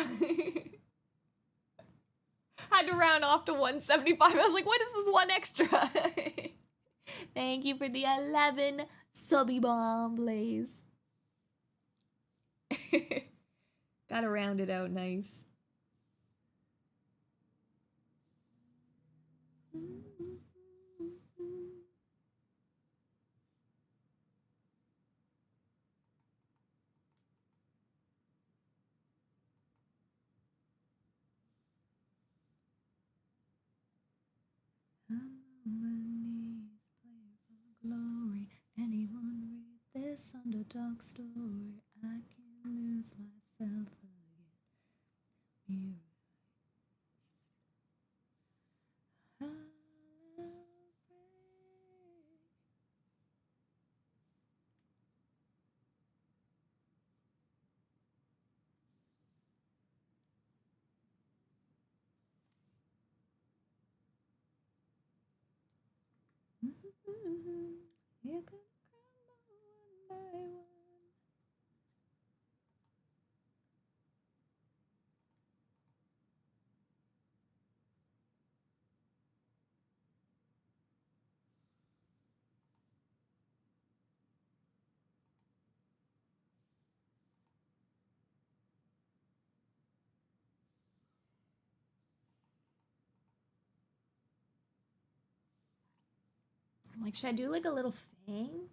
Had to round off to 175. I was like, what is this one extra? Thank you for the 11 subby bomb, Blaze. Gotta round it out nice. Glory. Anyone read this underdog story? I can't lose myself again. You can crumble one by one. I'm like, should I do like a little fang?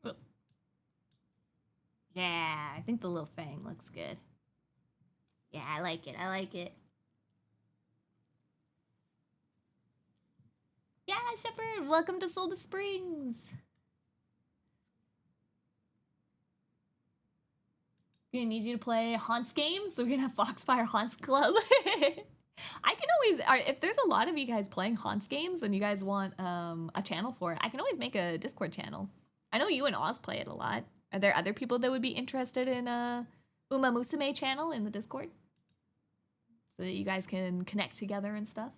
Oh. Yeah, I think the little fang looks good. Yeah, I like it. I like it. Yeah, Shepard, welcome to Silver Springs. Gonna need you to play Haunts games, so we're gonna have Foxfire Haunts Club. I can always, if there's a lot of you guys playing Haunts games and you guys want a channel for it, I can always make a Discord channel. I know you and Oz play it a lot. Are there other people that would be interested in a Uma Musume channel in the Discord? So that you guys can connect together and stuff.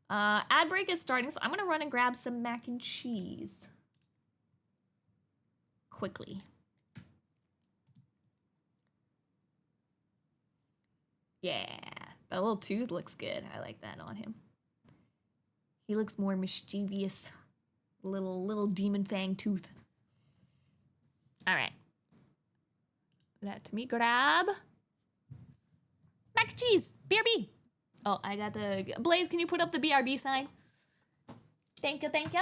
Ad break is starting, so I'm gonna run and grab some mac and cheese. Quickly. Yeah, that little tooth looks good. I like that on him. He looks more mischievous. Little demon fang tooth. All right. Let me grab mac and cheese. BRB. Oh, I got the Blaze. Can you put up the BRB sign? Thank you. Thank you.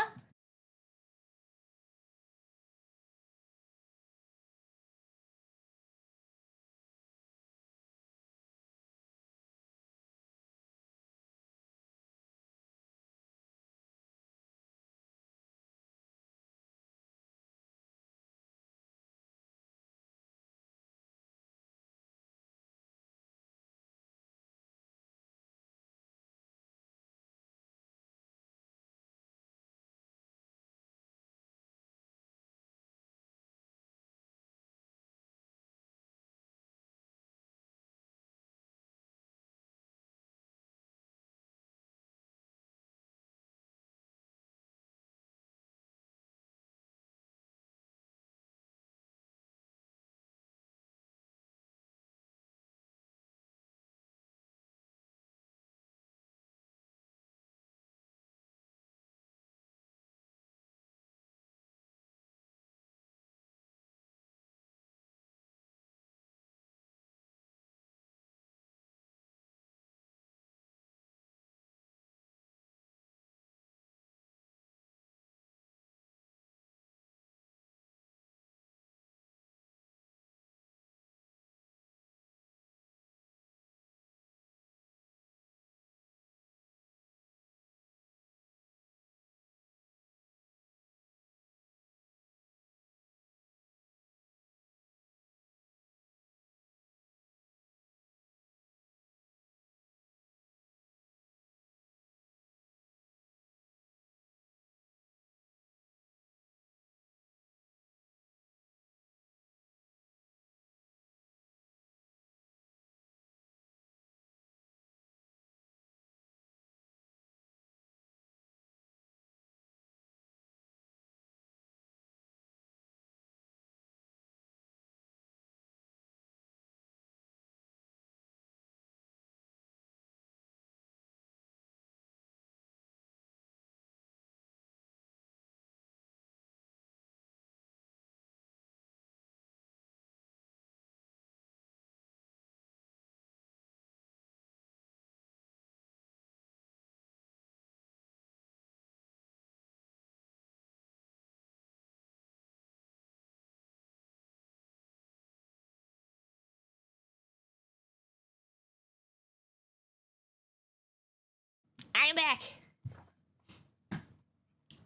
am back.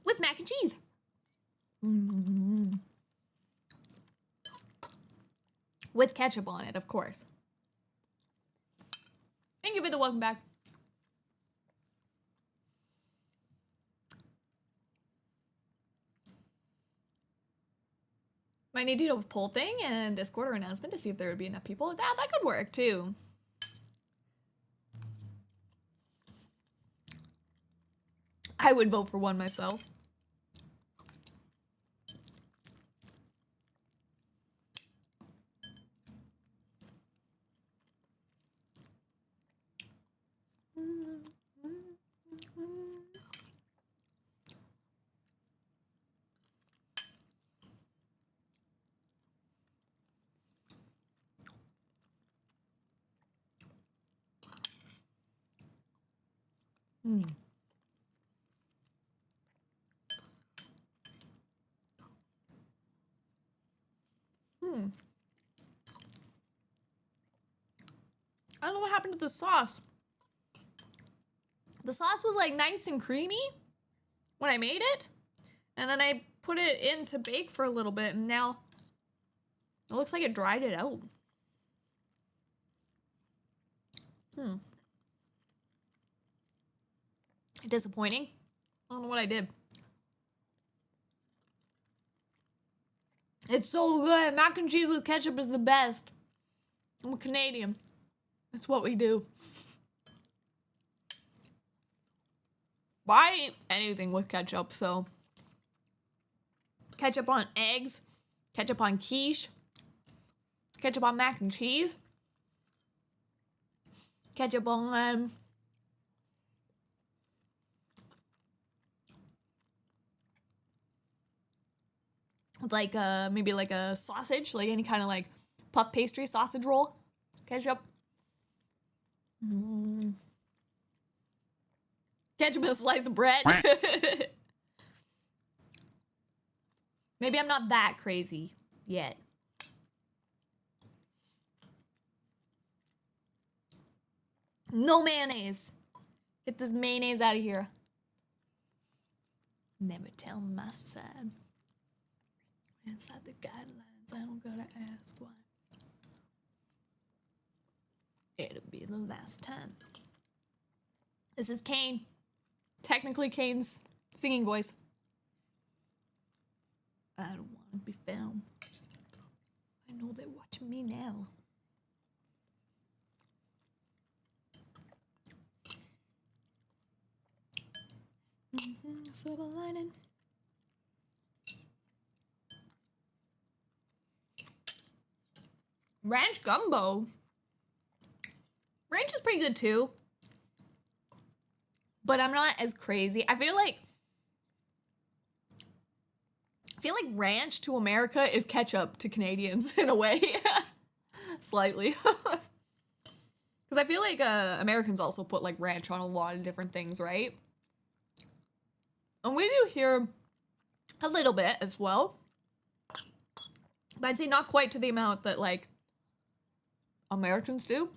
With mac and cheese. With ketchup on it, of course. Thank you for the welcome back. Might need to do a poll thing and Discord or announcement to see if there would be enough people. That could work too. I would vote for one myself. I don't know what happened to the sauce. The sauce was like nice and creamy when I made it. And then I put it in to bake for a little bit and now it looks like it dried it out. Disappointing. I don't know what I did. It's so good. Mac and cheese with ketchup is the best. I'm a Canadian. That's what we do. But I eat anything with ketchup, so. Ketchup on eggs. Ketchup on quiche. Ketchup on mac and cheese. Ketchup on like maybe like a sausage, like any kind of like puff pastry sausage roll. Ketchup. Ketchup and a slice of bread. Maybe I'm not that crazy yet. No mayonnaise. Get this mayonnaise out of here. Never tell my side. Inside the guidelines, I don't gotta ask why. It'll be the last time. This is Kayn. Technically Kayn's singing voice. I don't want to be found. I know they're watching me now. Silver lining. Ranch gumbo. Ranch is pretty good too. But I'm not as crazy. I feel like ranch to America is ketchup to Canadians in a way. Slightly. Because I feel like Americans also put like ranch on a lot of different things, right? And we do here a little bit as well. But I'd say not quite to the amount that like Americans do.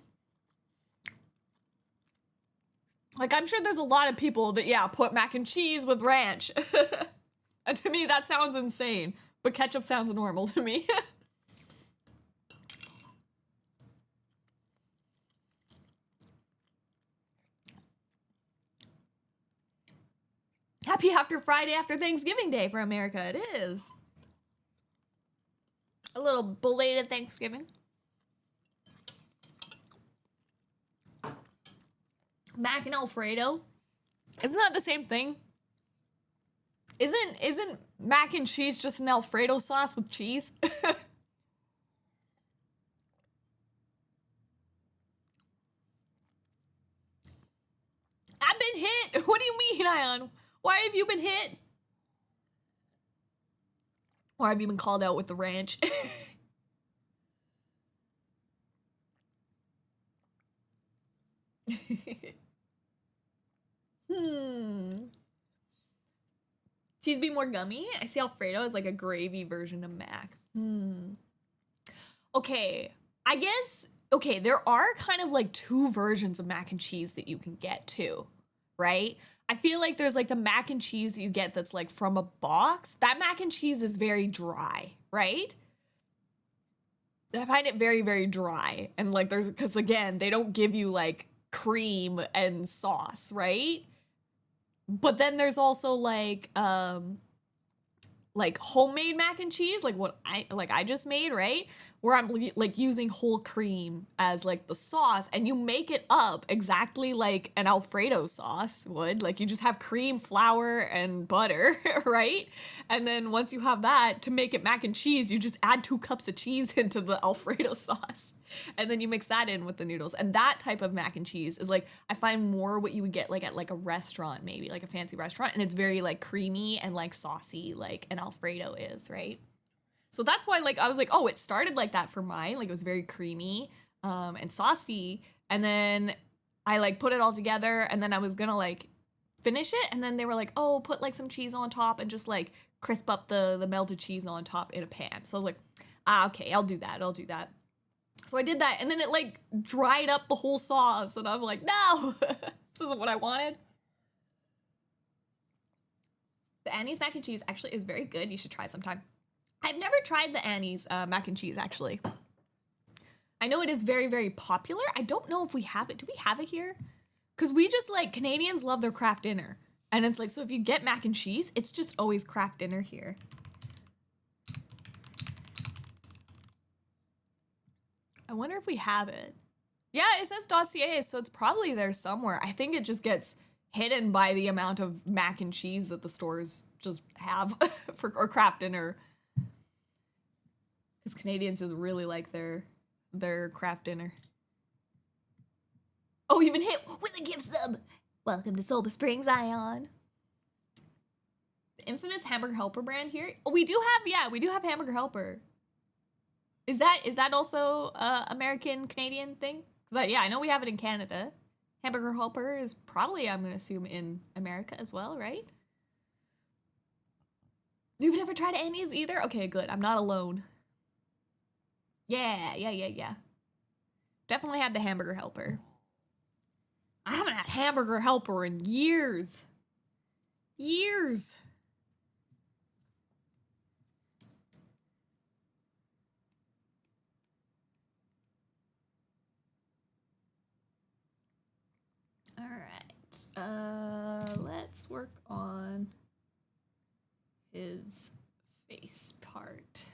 Like, I'm sure there's a lot of people that, yeah, put mac and cheese with ranch. And to me, that sounds insane. But ketchup sounds normal to me. Happy after Friday after Thanksgiving Day for America. It is. A little belated Thanksgiving. Mac and Alfredo. Isn't that the same thing? Isn't mac and cheese just an Alfredo sauce with cheese? I've been hit. What do you mean, Ion? Why have you been hit? Or have you been called out with the ranch? Cheese be more gummy? I see Alfredo as like a gravy version of mac. Okay, I guess, okay, there are kind of like two versions of mac and cheese that you can get too, right? I feel like there's like the mac and cheese you get that's like from a box. That mac and cheese is very dry, right? I find it very, very dry. And like there's, because again, they don't give you like cream and sauce, right? But then there's also like homemade mac and cheese, like what I just made, right? Where I'm like using whole cream as like the sauce, and you make it up exactly like an Alfredo sauce would. Like you just have cream, flour, and butter, right? And then once you have that, to make it mac and cheese, you just add 2 cups of cheese into the Alfredo sauce. And then you mix that in with the noodles. And that type of mac and cheese is like, I find more what you would get like at like a restaurant, maybe like a fancy restaurant. And it's very like creamy and like saucy, like an Alfredo is, right? So that's why like I was like, oh, it started like that for mine. Like it was very creamy and saucy. And then I like put it all together, and then I was gonna like finish it. And then they were like, oh, put like some cheese on top and just like crisp up the melted cheese on top in a pan. So I was like, okay, I'll do that. So I did that, and then it like dried up the whole sauce, and I'm like, no, this isn't what I wanted. The Annie's mac and cheese actually is very good. You should try sometime. I've never tried the Annie's mac and cheese, actually. I know it is very, very popular. I don't know if we have it. Do we have it here? Because we just like, Canadians love their craft dinner. And it's like, so if you get mac and cheese, it's just always craft dinner here. I wonder if we have it. Yeah, it says dossier, so it's probably there somewhere. I think it just gets hidden by the amount of mac and cheese that the stores just have or craft dinner. Because Canadians just really like their craft dinner. Oh, you've been hit with a gift sub. Welcome to Silver Springs, Ion. The infamous Hamburger Helper brand here. Oh, we do have Hamburger Helper. Is that also American Canadian thing? Because I know we have it in Canada. Hamburger Helper is probably, I'm gonna assume, in America as well, right? You've never tried Annie's either? Okay, good. I'm not alone. Yeah. Definitely had the Hamburger Helper. I haven't had Hamburger Helper in years. Years. All right. Let's work on his face part.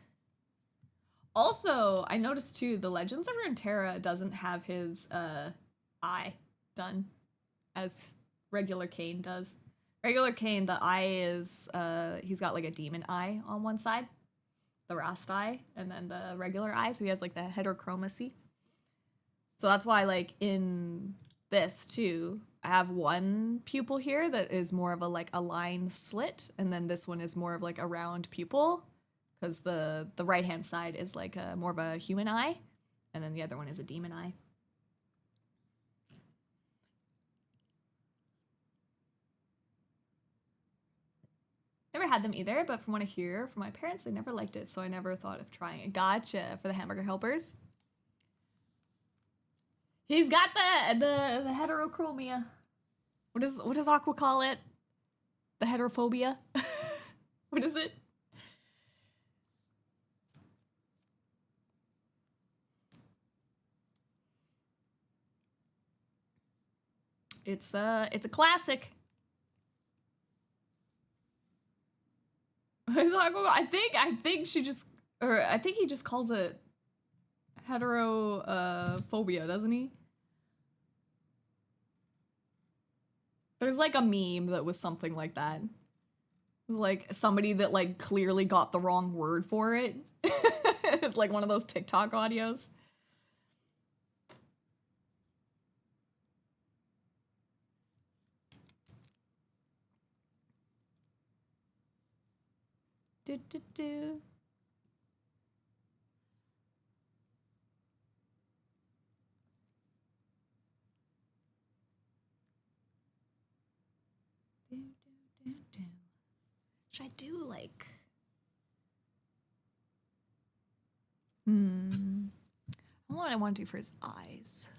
Also, I noticed too, the Legends of Runeterra doesn't have his eye done as regular Kayn does. Regular Kayn, the eye is, he's got like a demon eye on one side, the Rast eye, and then the regular eye, so he has like the heterochromacy. So that's why like in this too, I have one pupil here that is more of a like a line slit, and then this one is more of like a round pupil, because the right hand side is like a more of a human eye, and then the other one is a demon eye. Never had them either, but from what I hear from my parents, they never liked it, so I never thought of trying it. Gotcha, for the Hamburger Helpers. He's got the heterochromia. What does Aqua call it? The heterophobia? What is it? It's a classic. I think she just, or I think he just calls it heterophobia, doesn't he? There's like a meme that was something like that. Like somebody that like clearly got the wrong word for it. It's like one of those TikTok audios. Do, do, do. Should I do like... What do I want to do for his eyes?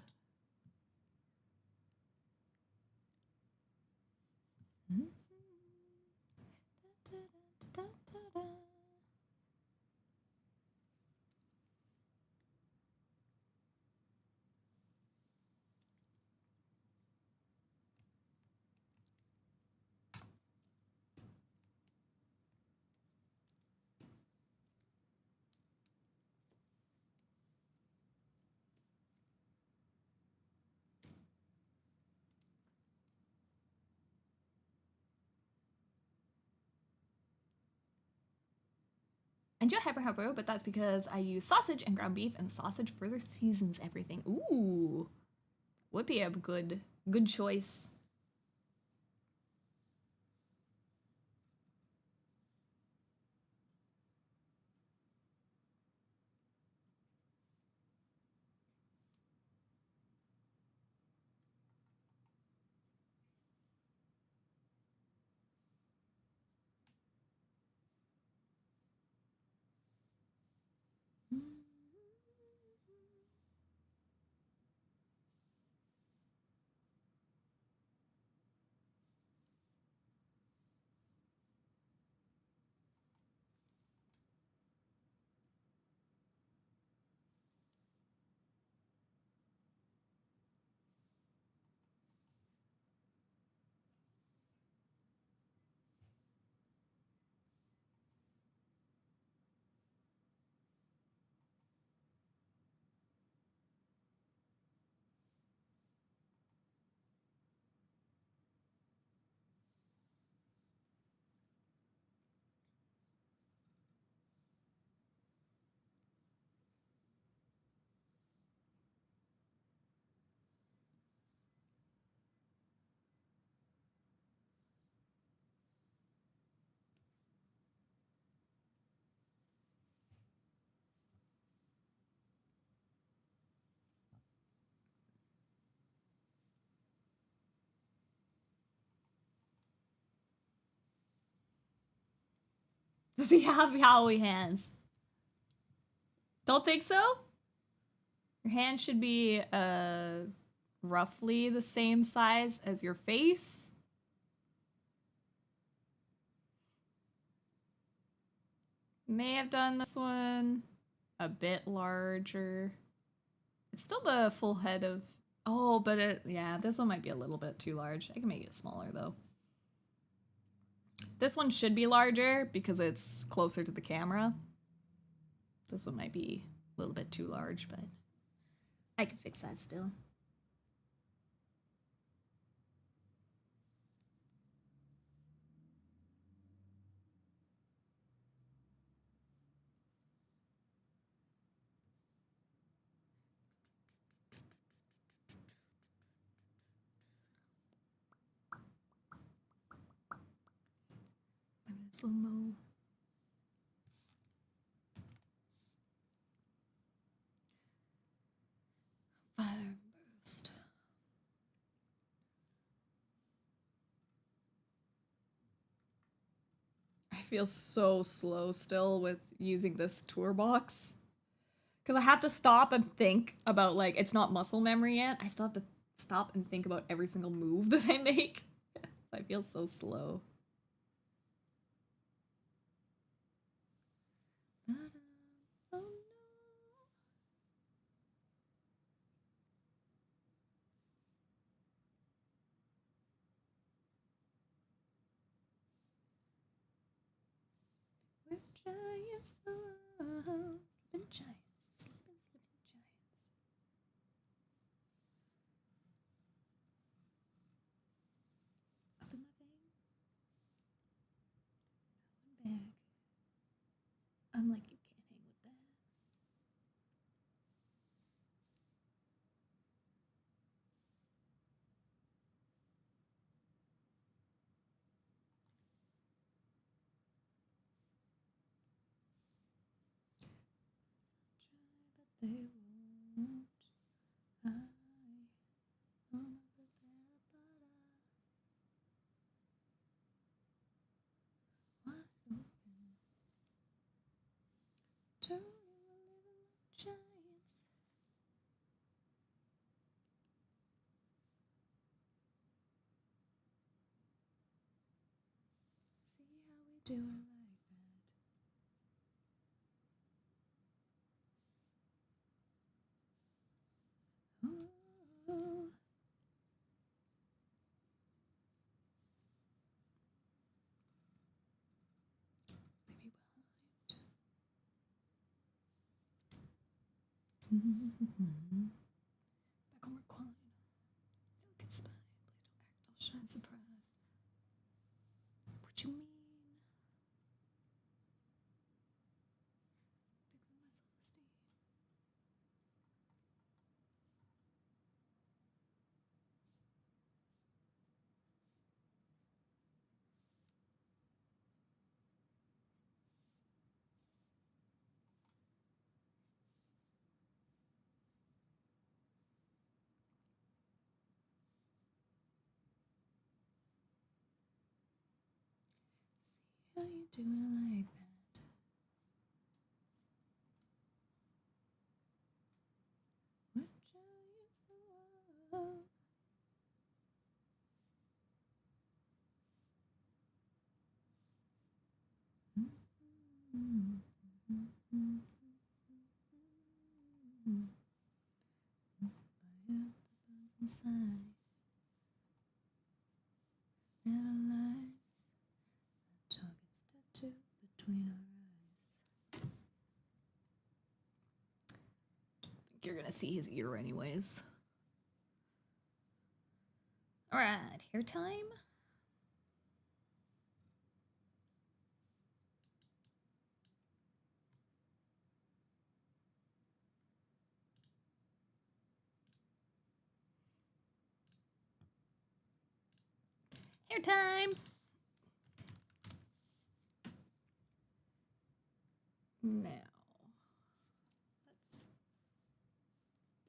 do hyper, but that's because I use sausage and ground beef, and the sausage further seasons everything. Ooh, would be a good choice. Does he have Yowie hands? Don't think so? Your hand should be roughly the same size as your face. May have done this one a bit larger. It's still the full head of... Oh, but yeah, this one might be a little bit too large. I can make it smaller though. This one should be larger because it's closer to the camera. This one might be a little bit too large, but I can fix that still. I'm gonna slow-mo. Fire burst. I feel so slow still with using this tour box. Because I have to stop and think about, like, it's not muscle memory yet. I still have to stop and think about every single move that I make. I feel so slow. Oh no. We're giants, slipping giants, slipping giants. Up in my vein, one bag. I'm like, you can't hang with that. Try, but they won't. I wanna put their butter wide open. Turning a little like giants. See how we do it like that. Oh, leave me behind. Back on recline. Delicate spine. Please don't act all shy and surprised. What you mean? How you doing like that? What you so inside never lies. That target's tattooed between our eyes. I think you're gonna see his ear anyways. All right, hair time. Hair time. Now, let's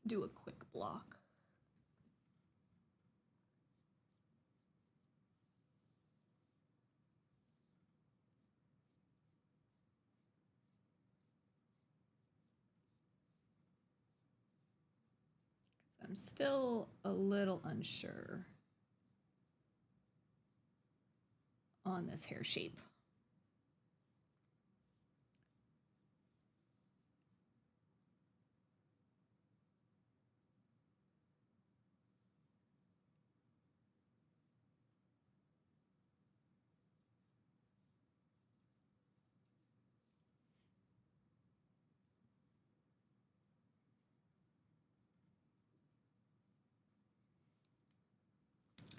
do a quick block. I'm still a little unsure on this hair shape.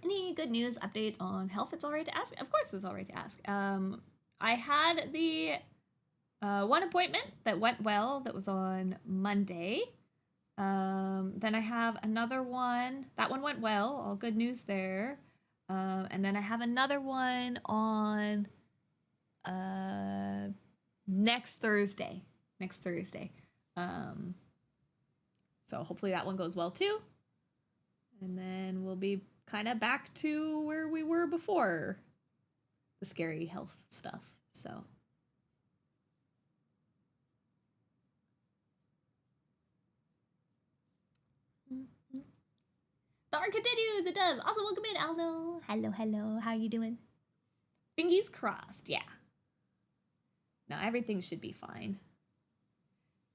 Any good news update on health? It's all right to ask. Of course, it's all right to ask. I had the one appointment that went well. That was on Monday. Then I have another one. That one went well. All good news there. And then I have another one on next Thursday. So hopefully that one goes well too. And then we'll be kind of back to where we were before the scary health stuff. So the art continues. It does. Also, welcome in, Aldo. Hello. How you doing? Fingers crossed. Yeah. No, everything should be fine.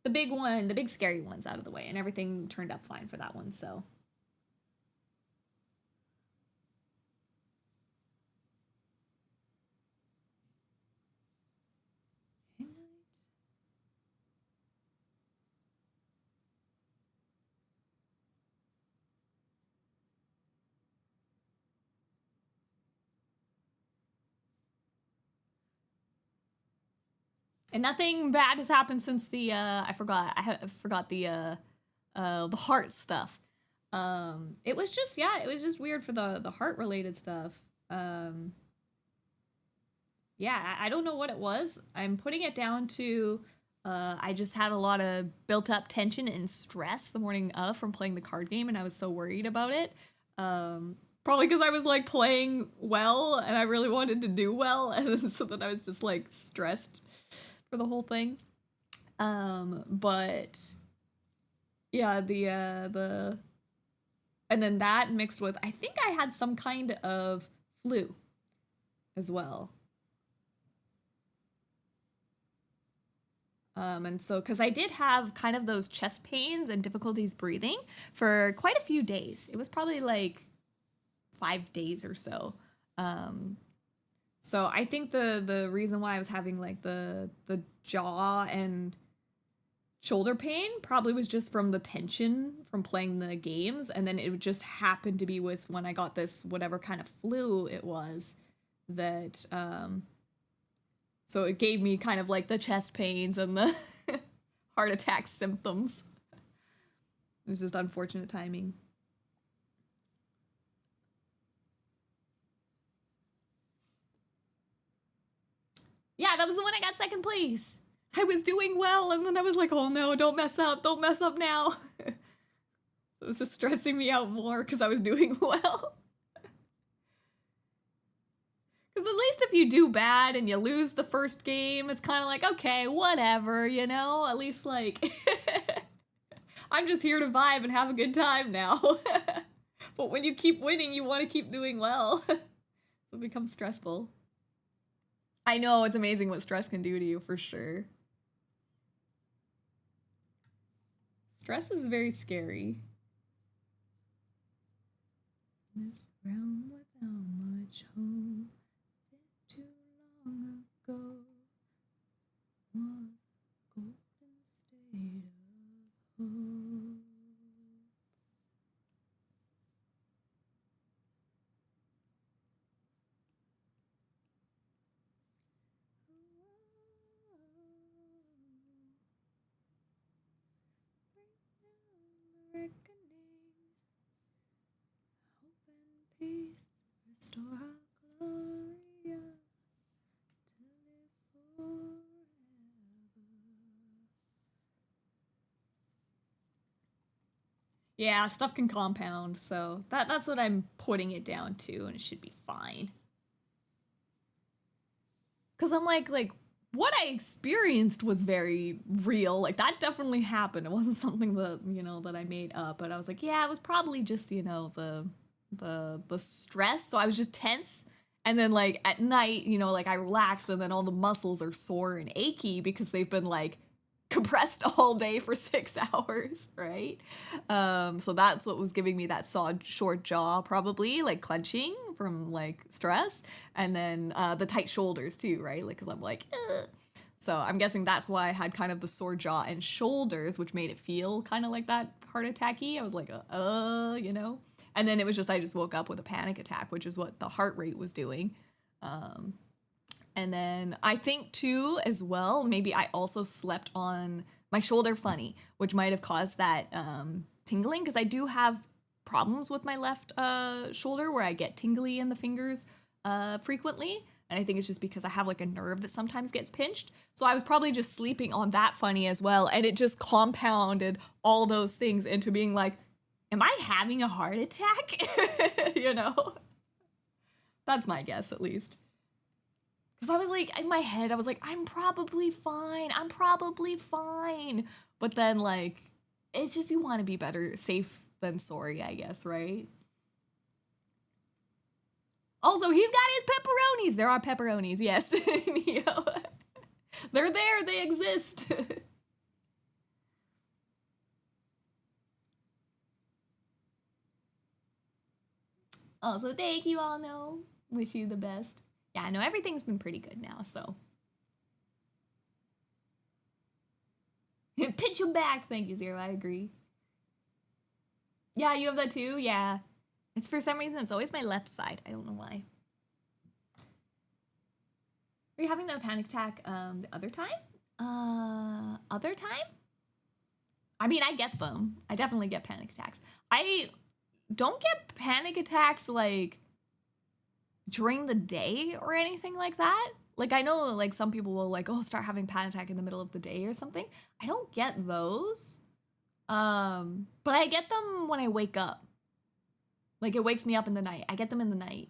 The big scary one's out of the way, and everything turned up fine for that one. So. And nothing bad has happened since the I forgot the heart stuff. It was just weird for the heart related stuff. Yeah, I don't know what it was. I'm putting it down to I just had a lot of built up tension and stress the morning of from playing the card game, and I was so worried about it. Probably because I was like playing well and I really wanted to do well, and so that I was just like stressed for the whole thing. But yeah, the and then that mixed with I think I had some kind of flu as well. And so, because I did have kind of those chest pains and difficulties breathing for quite a few days. It was probably like 5 days or so. So I think the reason why I was having like the jaw and shoulder pain probably was just from the tension from playing the games, and then it just happened to be with when I got this whatever kind of flu it was that so it gave me kind of like the chest pains and the heart attack symptoms. It was just unfortunate timing. Yeah, that was the one I got second place. I was doing well, and then I was like, oh no, don't mess up now. So it was just stressing me out more because I was doing well. Because Because at least if you do bad and you lose the first game, it's kind of like, okay, whatever, you know? At least, like, I'm just here to vibe and have a good time now. But when you keep winning, you want to keep doing well. So it becomes stressful. I know, it's amazing what stress can do to you, for sure. Stress is very scary. This realm without much hope, too long ago, was a golden state of hope. Peace, restore our gloria to live forever. Yeah, stuff can compound, so that's what I'm putting it down to, and it should be fine. Cause I'm like what I experienced was very real. Like that definitely happened. It wasn't something that, you know, that I made up, but I was like, yeah, it was probably just, you know, the stress. So I was just tense. And then like at night, you know, like I relaxed and then all the muscles are sore and achy because they've been like compressed all day for 6 hours, right? So that's what was giving me that short jaw, probably like clenching from like stress, and then the tight shoulders too, right? Like, cause I'm like, ugh. So I'm guessing that's why I had kind of the sore jaw and shoulders, which made it feel kind of like that heart attacky. I was like, you know? And then it was just, I just woke up with a panic attack, which is what the heart rate was doing. And then I think too, as well, maybe I also slept on my shoulder funny, which might have caused that tingling, because I do have problems with my left shoulder where I get tingly in the fingers frequently. And I think it's just because I have like a nerve that sometimes gets pinched. So I was probably just sleeping on that funny as well. And it just compounded all those things into being like, am I having a heart attack? You know? That's my guess, at least. Because I was like, in my head, I was like, I'm probably fine. But then, like, it's just you want to be better safe than sorry, I guess, right? Also, he's got his pepperonis. There are pepperonis, yes. You know, they're there. They exist. Also, thank you all, know. Wish you the best. Yeah, I know everything's been pretty good now, so. Pitch him back. Thank you, Zero. I agree. Yeah, you have that too? Yeah. It's for some reason, it's always my left side. I don't know why. Were you having that panic attack the other time? Other time? I mean, I get them. I definitely get panic attacks. I don't get panic attacks like during the day or anything like that. Like I know like some people will like, oh, start having panic attack in the middle of the day or something. I don't get those. But I get them when I wake up. Like it wakes me up in the night. I get them in the night.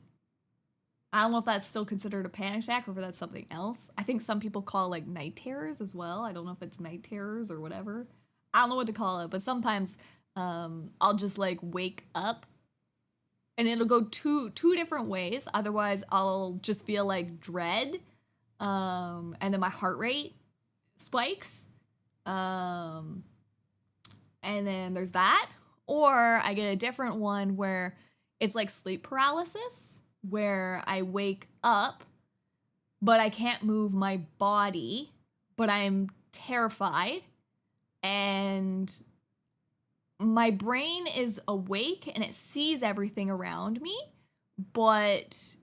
I don't know if that's still considered a panic attack or if that's something else. I think some people call like night terrors as well. I don't know if it's night terrors or whatever. I don't know what to call it, but sometimes I'll just like wake up and it'll go two different ways. Otherwise, I'll just feel like dread, and then my heart rate spikes, and then there's that. Or I get a different one where it's like sleep paralysis, where I wake up, but I can't move my body, but I'm terrified, and my brain is awake and it sees everything around me, but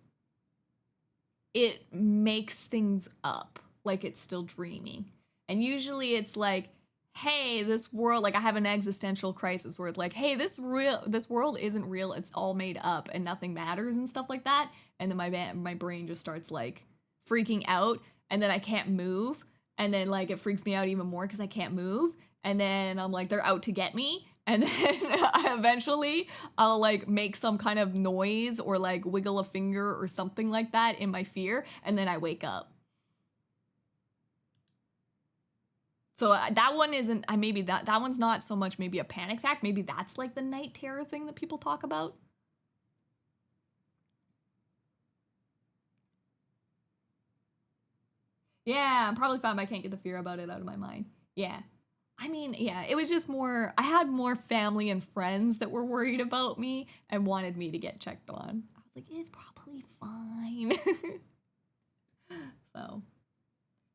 it makes things up like it's still dreaming. And usually it's like, hey, this world, like I have an existential crisis where it's like, hey, this world isn't real, it's all made up and nothing matters and stuff like that. And then my brain just starts like freaking out, and then I can't move, and then like it freaks me out even more because I can't move, and then I'm like, they're out to get me. And then eventually I'll like make some kind of noise or like wiggle a finger or something like that in my fear, and then I wake up. So that one isn't, maybe that one's not so much maybe a panic attack. Maybe that's like the night terror thing that people talk about. Yeah, I'm probably fine, but I can't get the fear about it out of my mind. Yeah. I mean, yeah, it was just more, I had more family and friends that were worried about me and wanted me to get checked on. I was like, it's probably fine. So,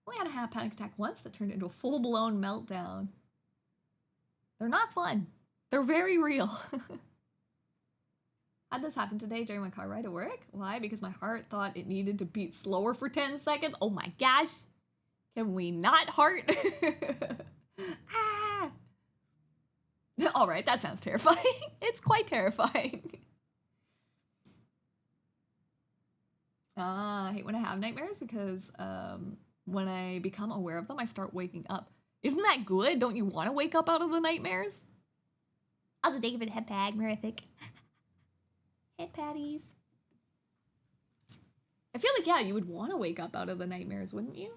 I only had a panic attack once that turned into a full-blown meltdown. They're not fun. They're very real. Had this happen today during my car ride to work. Why? Because my heart thought it needed to beat slower for 10 seconds. Oh my gosh. Can we not heart? Ah. All right, that sounds terrifying. It's quite terrifying. I hate when I have nightmares because when I become aware of them, I start waking up. Isn't that good? Don't you want to wake up out of the nightmares? Also, thank you for the head pad, Mirific. Head patties. I feel like, yeah, you would want to wake up out of the nightmares, wouldn't you?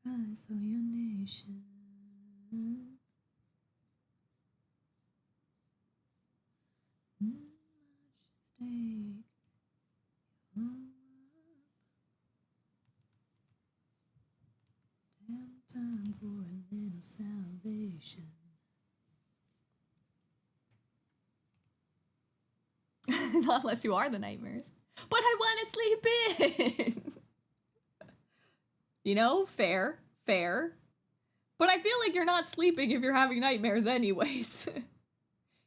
Rise for your nation. Stake. Damn time for a little salvation. Not unless you are the nightmares. But I want to sleep in. You know, fair. But I feel like you're not sleeping if you're having nightmares anyways.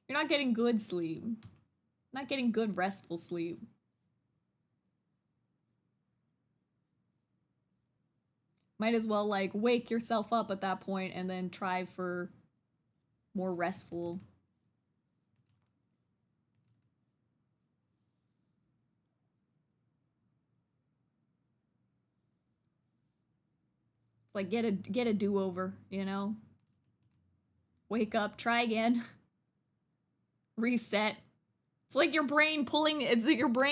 You're not getting good sleep. Not getting good restful sleep. Might as well like wake yourself up at that point and then try for more restful. It's like get a do-over, you know? Wake up, try again. Reset. It's like your brain pulling the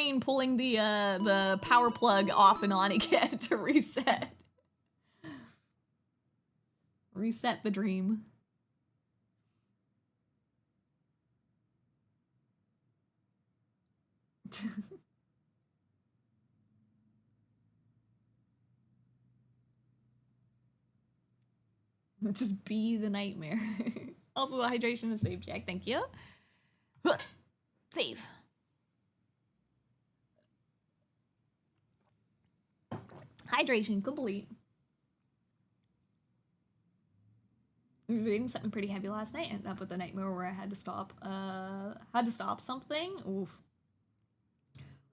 power plug off and on again to reset. Reset the dream. Just be the nightmare. Also, the hydration is saved, Jack. Thank you. Save. Hydration complete. Reading something pretty heavy last night. Ended up with a nightmare where I had to stop. Something. Oof.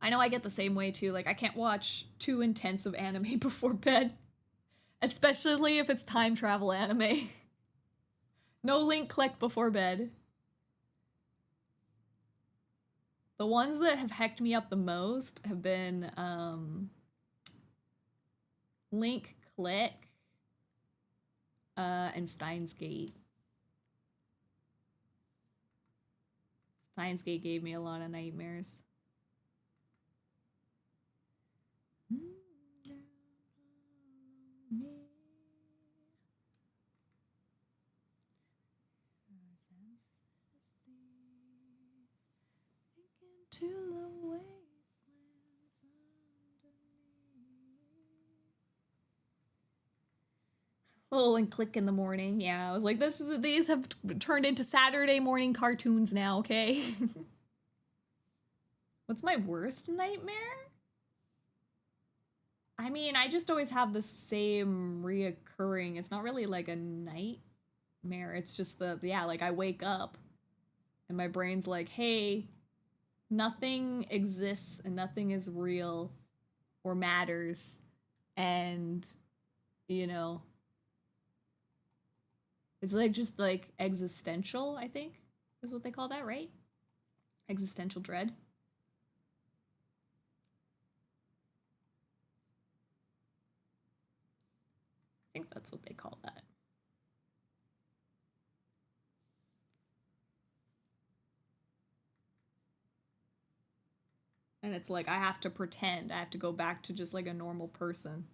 I know I get the same way too. Like I can't watch too intense of anime before bed, especially if it's time travel anime. No link click before bed. The ones that have hecked me up the most have been Link Click and Steins Gate. Steins Gate gave me a lot of nightmares. To the wastelands underneath. Oh, and Click in the morning. Yeah, I was like, these have turned into Saturday morning cartoons now, okay? What's my worst nightmare? I mean, I just always have the same reoccurring. It's not really like a nightmare. It's just like I wake up and my brain's like, hey, nothing exists and nothing is real or matters. And, you know, It's like just like existential, I think, is what they call that, right? Existential dread. I think that's what they call that. And it's like I have to pretend. I have to go back to just like a normal person.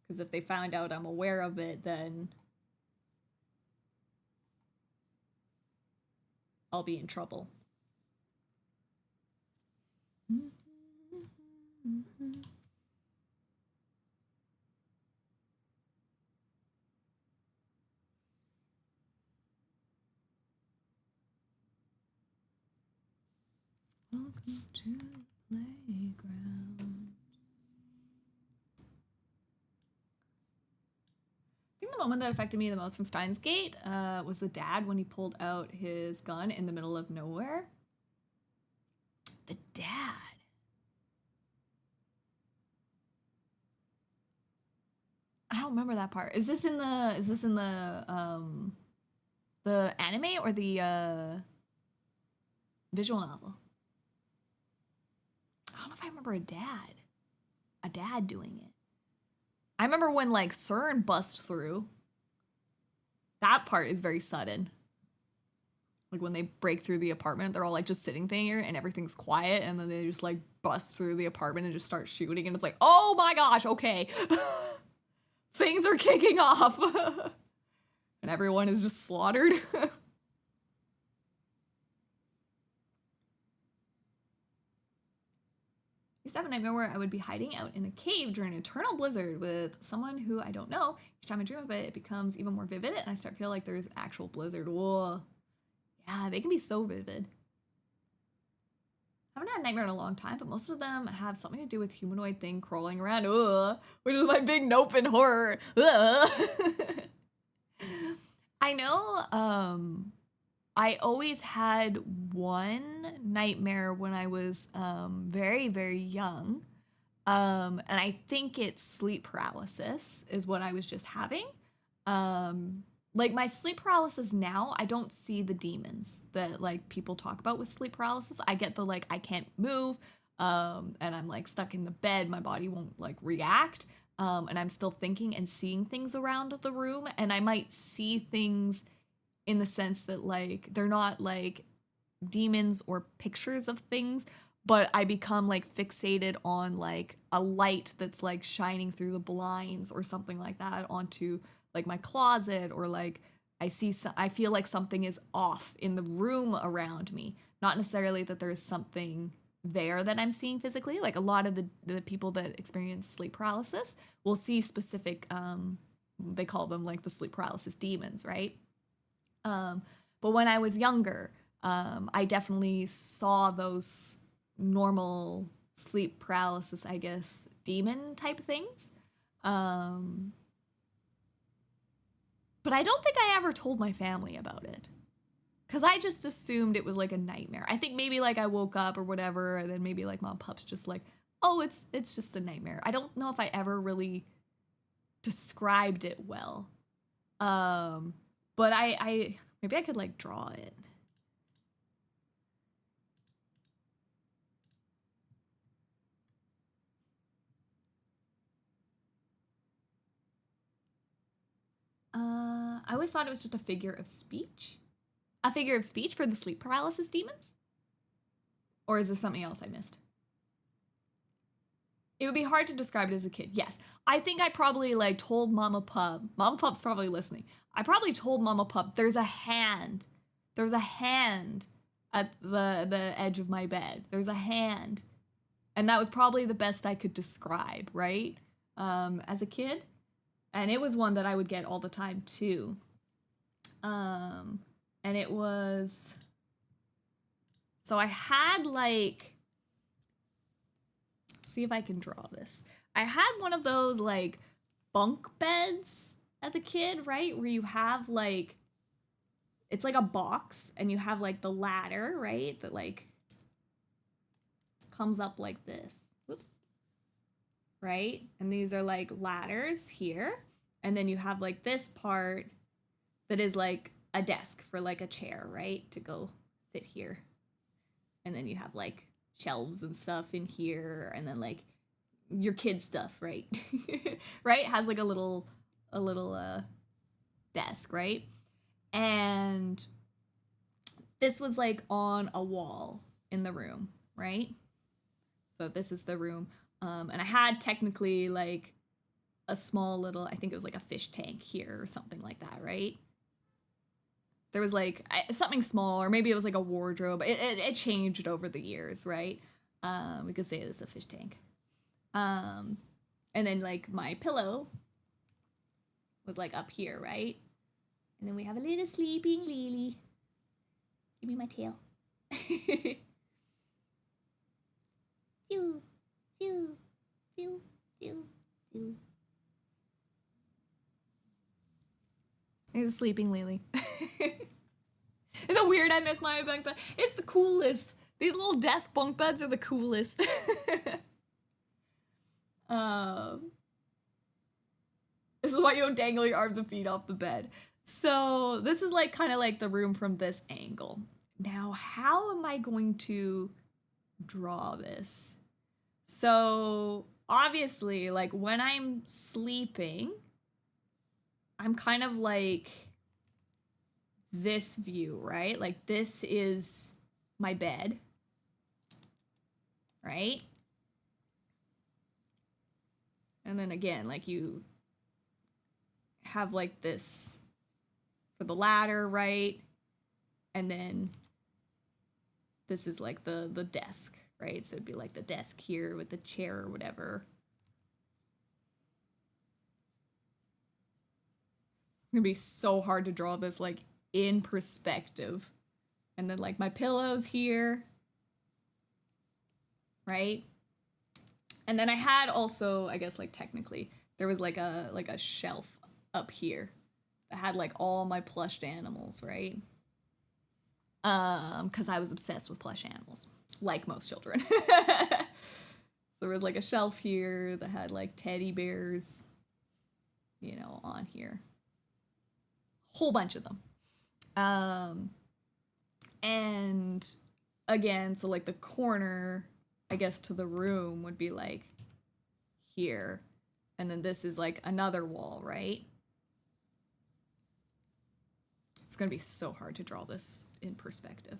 Because if they find out I'm aware of it, then I'll be in trouble. Welcome to the playground. I think the moment that affected me the most from Steins Gate was the dad when he pulled out his gun in the middle of nowhere. The dad. I don't remember that part. Is this in the anime or the visual novel? I don't know if I remember a dad doing it. I remember when like CERN busts through. That part is very sudden. Like when they break through the apartment, they're all like just sitting there and everything's quiet, and then they just like bust through the apartment and just start shooting, and it's like, oh my gosh, okay. Things are kicking off. And everyone is just slaughtered. I used to have a nightmare where I would be hiding out in a cave during an eternal blizzard with someone who I don't know. Each time I dream of it, it becomes even more vivid, and I start to feel like there's actual blizzard. Whoa. Yeah, they can be so vivid. I haven't had a nightmare in a long time, but most of them have something to do with humanoid thing crawling around, which is my big nope in horror. I know, I always had one nightmare when I was very, very young. And I think it's sleep paralysis is what I was just having. Like my sleep paralysis now, I don't see the demons that like people talk about with sleep paralysis. I get the like I can't move, and I'm like stuck in the bed, my body won't like react. And I'm still thinking and seeing things around the room, and I might see things in the sense that like they're not like demons or pictures of things, but I become like fixated on like a light that's like shining through the blinds or something like that onto like my closet, or like I feel like something is off in the room around me. Not necessarily that there's something there that I'm seeing physically. Like a lot of the people that experience sleep paralysis will see specific they call them like the sleep paralysis demons, right? But when I was younger, I definitely saw those normal sleep paralysis, I guess, demon type things. But I don't think I ever told my family about it. Because I just assumed it was like a nightmare. I think maybe like I woke up or whatever, and then maybe like Mom Pup's just like, oh, it's just a nightmare. I don't know if I ever really described it well. But I maybe I could like draw it. I always thought it was just a figure of speech. A figure of speech for the sleep paralysis demons? Or is there something else I missed? It would be hard to describe it as a kid. Yes. I think I probably like told Mama Pup. Mama Pup's probably listening. I probably told Mama Pup there's a hand. There's a hand at the edge of my bed. There's a hand. And that was probably the best I could describe, right? As a kid. And it was one that I would get all the time too. And it was, so I had like, see if I can draw this. I had one of those like bunk beds as a kid, right? Where you have like, it's like a box and you have like the ladder, right? That like comes up like this. Whoops. Right? And these are like ladders here. And then you have like this part that is like a desk for like a chair, right? To go sit here. And then you have like shelves and stuff in here, and then like your kid stuff, right? Right? It has like a little desk, right? And this was like on a wall in the room, right? So this is the room. And I had technically like a small little, I think it was like a fish tank here or something like that, right? There was like something small, or maybe it was like a wardrobe. It changed over the years, right? We could say this is a fish tank. And then like my pillow was like up here, right? And then we have a little sleeping Lily. Give me my tail. Pew, pew, pew, pew, pew. It's a sleeping Lily. It's a weird I miss my bunk bed. It's the coolest. These little desk bunk beds are the coolest. This is why you don't dangle your arms and feet off the bed. So this is like kind of like the room from this angle. Now, how am I going to draw this? So obviously, like when I'm sleeping, I'm kind of like this view, right? Like this is my bed, right? And then again, like you have like this for the ladder, right? And then this is like the desk, right? So it'd be like the desk here with the chair or whatever. It's gonna be so hard to draw this like in perspective. And then like my pillows here, right? And then I had also, I guess like technically, there was like a shelf up here that had like all my plushed animals, right? Because I was obsessed with plush animals, like most children. There was like a shelf here that had like teddy bears, you know, on here. Whole bunch of them. And again, so like the corner, I guess, to the room would be like here. And then this is like another wall, right? It's gonna be so hard to draw this in perspective.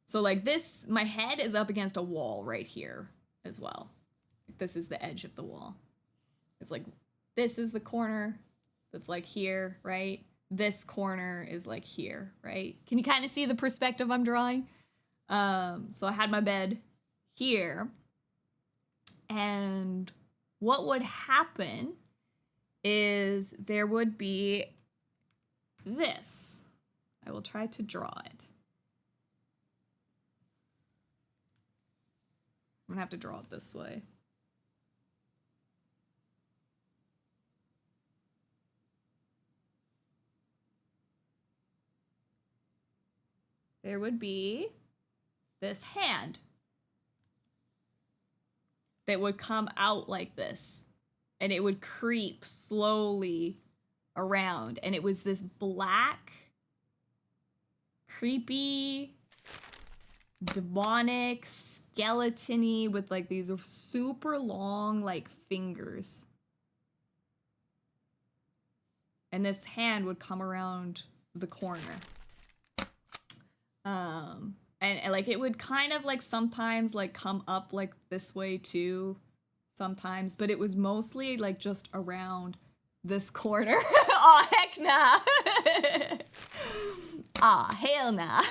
So like this, my head is up against a wall right here as well. This is the edge of the wall. It's like, this is the corner that's like here, right? This corner is like here, right? Can you kind of see the perspective I'm drawing? So I had my bed here, and what would happen is there would be this. I will try to draw it. I'm gonna have to draw it this way. There would be this hand that would come out like this, and it would creep slowly around, and it was this black, creepy, demonic, skeleton-y with like these super long like fingers. And this hand would come around the corner. And like it would kind of like sometimes like come up like this way too, sometimes, but it was mostly like just around this corner. Aw, heck nah. Ah, hell nah.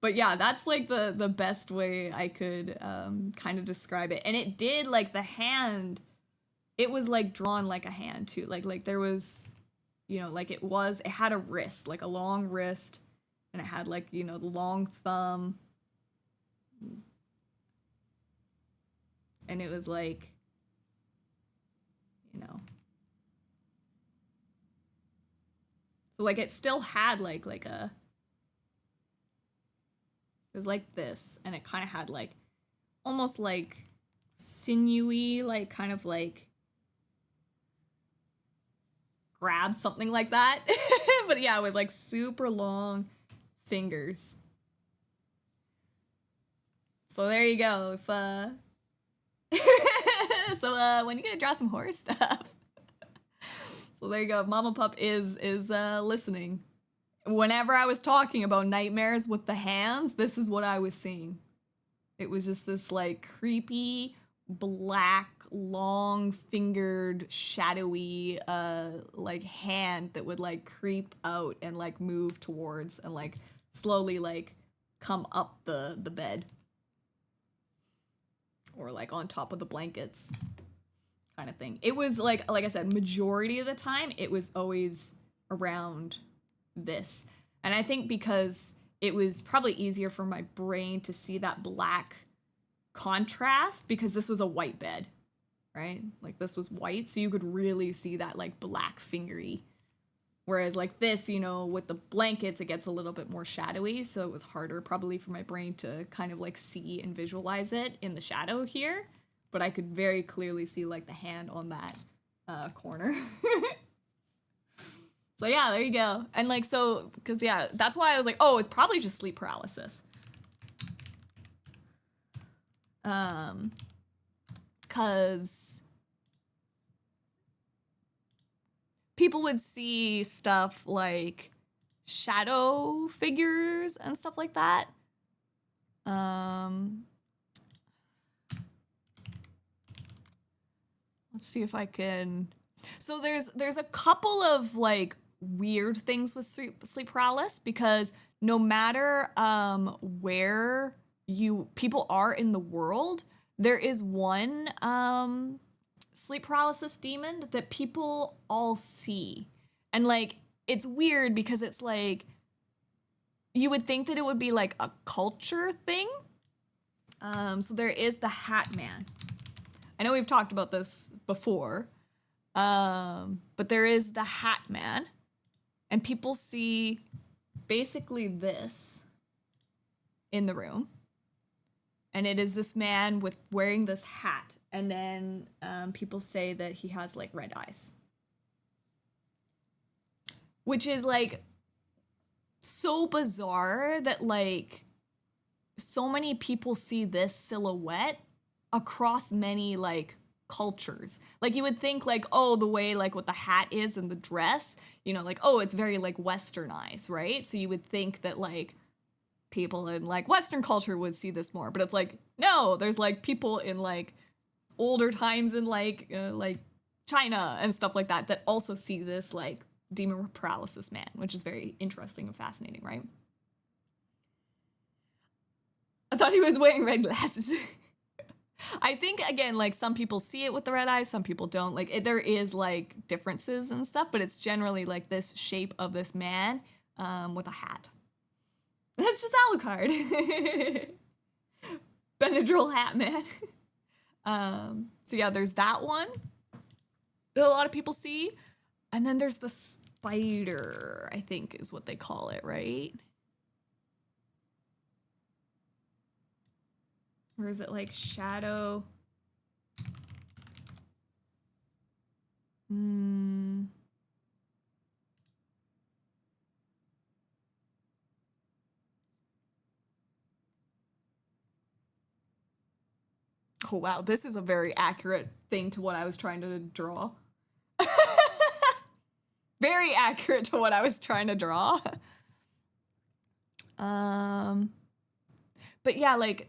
But yeah, that's like the best way I could kind of describe it. And it did, like, the hand, it was like drawn like a hand too. Like there was, you know, like it had a wrist, like a long wrist, and it had like, you know, the long thumb. And it was like, you know. So like it still had like a, it was like this, and it kind of had like almost like sinewy, like kind of like grab something like that. But yeah, with like super long fingers. So there you go. If so when you gonna draw some horror stuff? So there you go. Mama Pup is listening. Whenever I was talking about nightmares with the hands, this is what I was seeing. It was just this like creepy, black, long-fingered, shadowy, like hand that would like creep out and like move towards and like slowly like come up the bed. Or like on top of the blankets kind of thing. It was like I said, majority of the time, it was always around this. And I think because it was probably easier for my brain to see that black contrast because this was a white bed, right? Like this was white, so you could really see that like black fingery. Whereas like this, you know, with the blankets, it gets a little bit more shadowy, so it was harder probably for my brain to kind of like see and visualize it in the shadow here. But I could very clearly see like the hand on that corner. So yeah, there you go. And like, so, because yeah, that's why I was like, oh, it's probably just sleep paralysis. Because people would see stuff like shadow figures and stuff like that. Let's see if I can. So there's a couple of like weird things with sleep paralysis because no matter where people are in the world, there is one sleep paralysis demon that people all see. And like it's weird because it's like you would think that it would be like a culture thing. So there is the Hat Man. I know we've talked about this before. But there is the Hat Man, and people see basically this in the room. And it is this man with wearing this hat, and then people say that he has like red eyes. Which is like so bizarre that like so many people see this silhouette across many like cultures. Like you would think like, oh, the way like what the hat is and the dress, you know, like, oh, it's very like westernized, right? So you would think that like people in like Western culture would see this more, but it's like, no, there's like people in like older times in like China and stuff like that that also see this like demon paralysis man, which is very interesting and fascinating, right? I thought he was wearing red glasses. I think, again, like, some people see it with the red eyes, some people don't. Like, there is, like, differences and stuff, but it's generally, like, this shape of this man with a hat. That's just Alucard. Benadryl Hat Man. So, yeah, there's that one that a lot of people see. And then there's the spider, I think is what they call it, right? Or is it like shadow? Oh, wow. This is a very accurate thing to what I was trying to draw. Very accurate to what I was trying to draw. But yeah, like,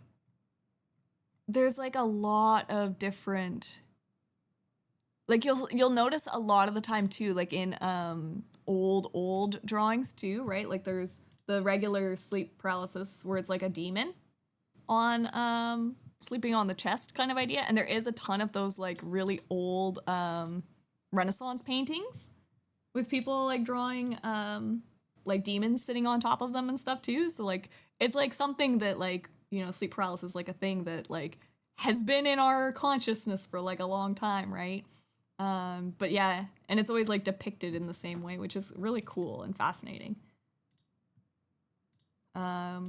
there's like a lot of different, like you'll notice a lot of the time too, like in old drawings too, right? Like there's the regular sleep paralysis where it's like a demon on sleeping on the chest kind of idea, and there is a ton of those like really old Renaissance paintings with people like drawing like demons sitting on top of them and stuff too. So like it's like something that like, you know, sleep paralysis is like a thing that like has been in our consciousness for like a long time, right? But yeah, and it's always like depicted in the same way, which is really cool and fascinating. But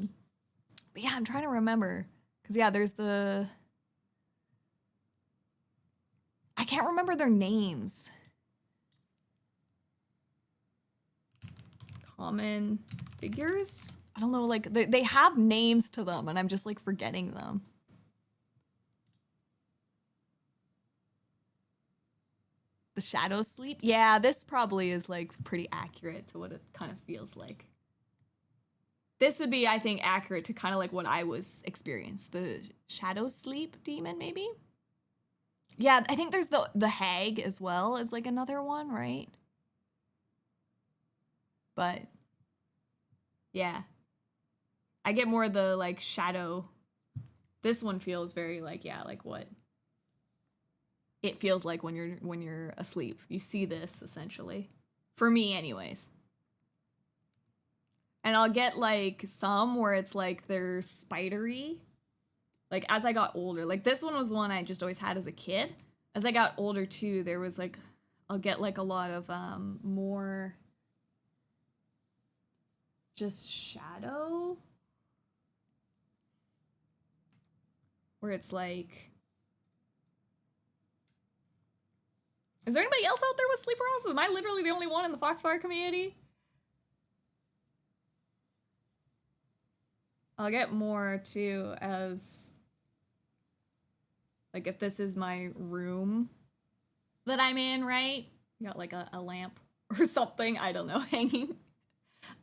yeah, I'm trying to remember, because yeah, there's I can't remember their names. common figures. I don't know, like they have names to them and I'm just like forgetting them. The shadows sleep? Yeah, this probably is like pretty accurate to what it kind of feels like. This would be, I think, accurate to kind of like what I was experienced. The shadow sleep demon, maybe? Yeah, I think there's the hag as well as like another one, right? But yeah. I get more the like shadow. This one feels very like, yeah, like what it feels like when you're asleep. You see this essentially. For me anyways. And I'll get like some where it's like they're spidery. Like as I got older, like this one was the one I just always had as a kid. As I got older too, there was like, I'll get like a lot of more just shadow. Where it's like, is there anybody else out there with sleep paralysis? Am I literally the only one in the Foxfire community? I'll get more too as, like if this is my room that I'm in, right? You got like a lamp or something, I don't know, hanging.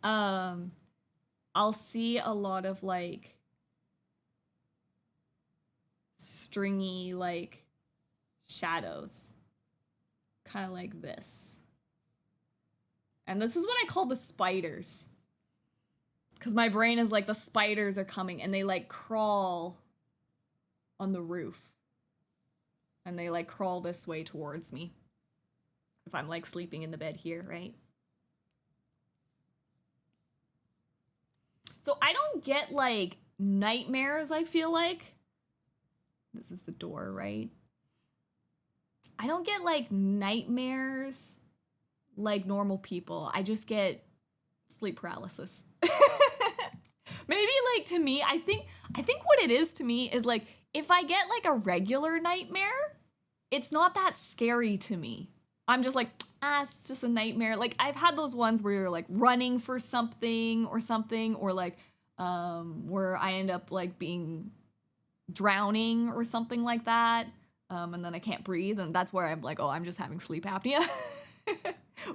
I'll see a lot of like stringy like shadows. Kind of like this. And this is what I call the spiders. Because my brain is like the spiders are coming and they like crawl on the roof. And they like crawl this way towards me. If I'm like sleeping in the bed here, right? So I don't get like nightmares, I feel like. This is the door, right? I don't get like nightmares like normal people. I just get sleep paralysis. Maybe like to me, I think what it is to me is like if I get like a regular nightmare, it's not that scary to me. I'm just like, it's just a nightmare. Like I've had those ones where you're like running for something, or like where I end up like being drowning or something like that. And then I can't breathe, and that's where I'm like, oh, I'm just having sleep apnea.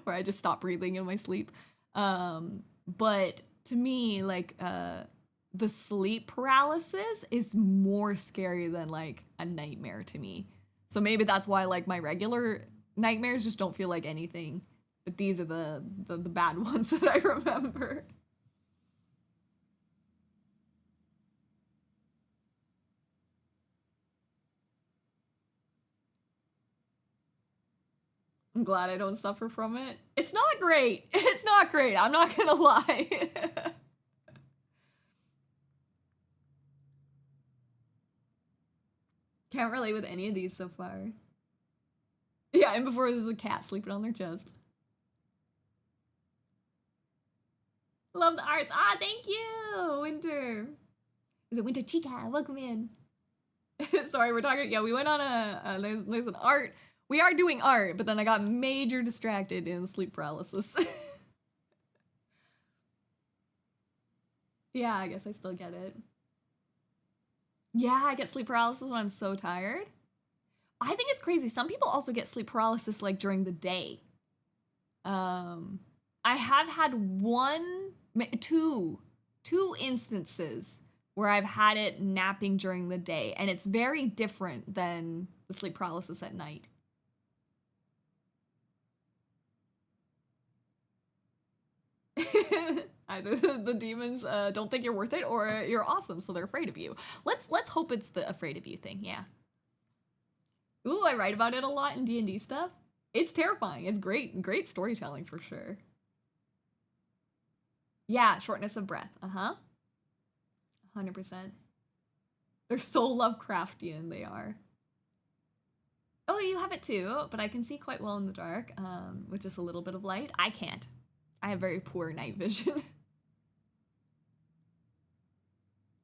Where I just stop breathing in my sleep. But to me, like, the sleep paralysis is more scary than, like, a nightmare to me. So maybe that's why, like, my regular nightmares just don't feel like anything. But these are the bad ones that I remember. I'm glad I don't suffer from it. It's not great. It's not great. I'm not gonna lie. Can't relate with any of these so far. Yeah, and before it was a cat sleeping on their chest. Love the arts. Ah, thank you, Winter. Is it Winter Chica? Welcome in. Sorry, we're talking. Yeah, we went on there's an art. We are doing art, but then I got major distracted in sleep paralysis. Yeah, I guess I still get it. Yeah, I get sleep paralysis when I'm so tired. I think it's crazy. Some people also get sleep paralysis like during the day. I have had two instances where I've had it napping during the day, and it's very different than the sleep paralysis at night. Either the demons don't think you're worth it, or you're awesome, so they're afraid of you. Let's hope it's the afraid of you thing. Yeah. Ooh, I write about it a lot in D&D stuff. It's terrifying. It's great storytelling for sure. Yeah, shortness of breath. 100%. They're so Lovecraftian, they are. Oh, you have it too, but I can see quite well in the dark, with just a little bit of light. I can't. I have very poor night vision.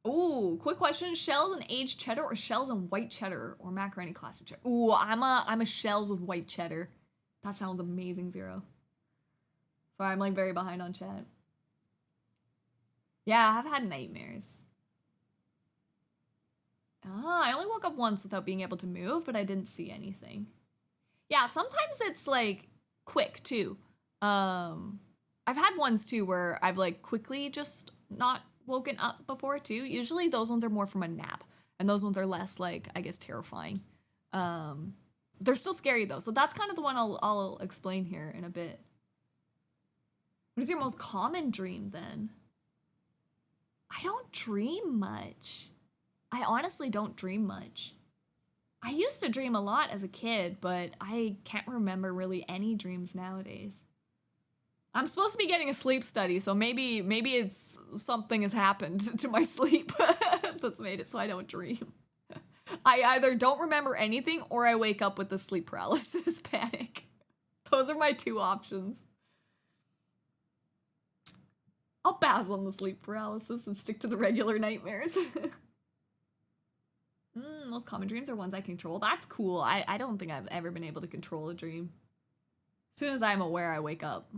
Ooh, quick question. Shells and aged cheddar or shells and white cheddar or macaroni classic cheddar? Ooh, I'm a shells with white cheddar. That sounds amazing, Zero. Sorry, I'm like very behind on chat. Yeah, I've had nightmares. Oh, I only woke up once without being able to move, but I didn't see anything. Yeah, sometimes it's like quick too. I've had ones too where I've like quickly just not woken up before too. Usually those ones are more from a nap, and those ones are less like, I guess, terrifying. Um, they're still scary though, so that's kind of the one I'll explain here in a bit. What is your most common dream then? I don't dream much. I honestly don't dream much. I used to dream a lot as a kid, but I can't remember really any dreams nowadays. I'm supposed to be getting a sleep study, so maybe it's something has happened to my sleep that's made it so I don't dream. I either don't remember anything or I wake up with a sleep paralysis panic. Those are my two options. I'll pass on the sleep paralysis and stick to the regular nightmares. Most common dreams are ones I control. That's cool. I don't think I've ever been able to control a dream. As soon as I'm aware, I wake up.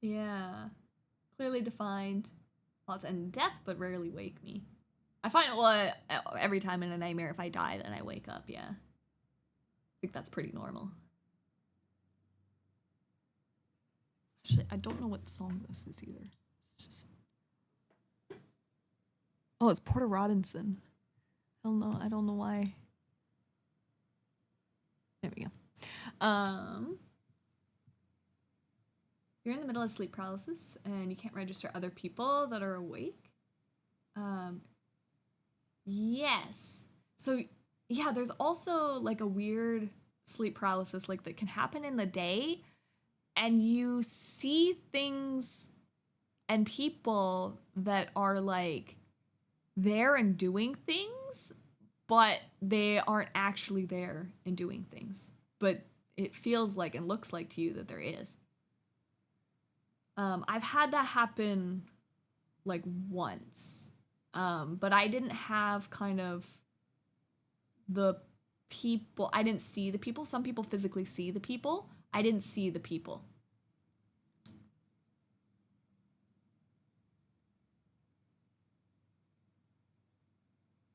Yeah. Clearly defined. Thoughts end death, but rarely wake me. I find, well, every time in a nightmare, if I die, then I wake up, yeah. I think that's pretty normal. Actually, I don't know what song this is either. It's just... Oh, it's Porter Robinson. I don't know why. There we go. You're in the middle of sleep paralysis and you can't register other people that are awake. Yes. So yeah, there's also like a weird sleep paralysis like that can happen in the day, and you see things and people that are like there and doing things, but they aren't actually there and doing things. But it feels like and looks like to you that there is. I've had that happen like once, but I didn't have kind of the people. I didn't see the people. Some people physically see the people. I didn't see the people.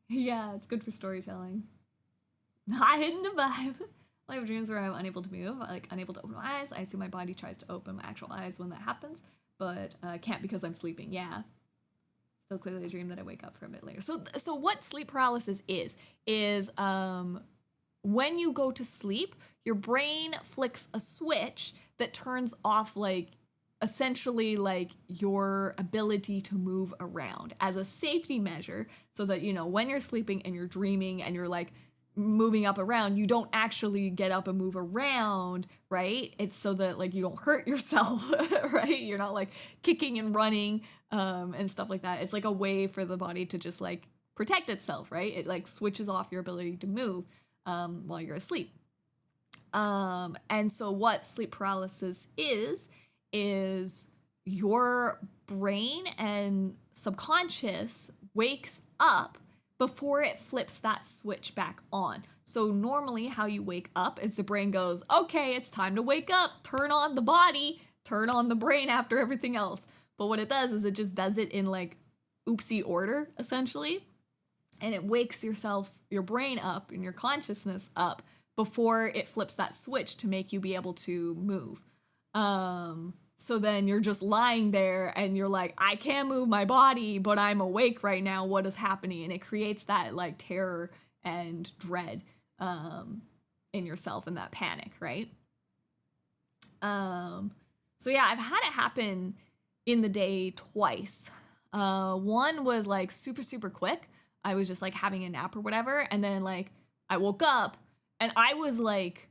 Yeah, it's good for storytelling. Not hidden the vibe. I have dreams where I'm unable to move, like unable to open my eyes. I see my body tries to open my actual eyes when that happens, but can't because I'm sleeping. Yeah. Still clearly a dream that I wake up for a bit later. So what sleep paralysis is when you go to sleep, your brain flicks a switch that turns off like essentially like your ability to move around as a safety measure, so that, you know, when you're sleeping and you're dreaming and you're like moving up around, you don't actually get up and move around, right? It's so that like you don't hurt yourself, right? You're not like kicking and running and stuff like that. It's like a way for the body to just like protect itself, right? It like switches off your ability to move while you're asleep. And so what sleep paralysis is your brain and subconscious wakes up before it flips that switch back on. So normally how you wake up is the brain goes, okay, it's time to wake up, turn on the body, turn on the brain after everything else. But what it does is it just does it in like oopsie order, essentially. And it wakes your brain up and your consciousness up before it flips that switch to make you be able to move. So then you're just lying there and you're like, I can't move my body, but I'm awake right now. What is happening? And it creates that like terror and dread in yourself and that panic, right? So yeah, I've had it happen in the day twice. One was like super, super quick. I was just like having a nap or whatever. And then like I woke up and I was like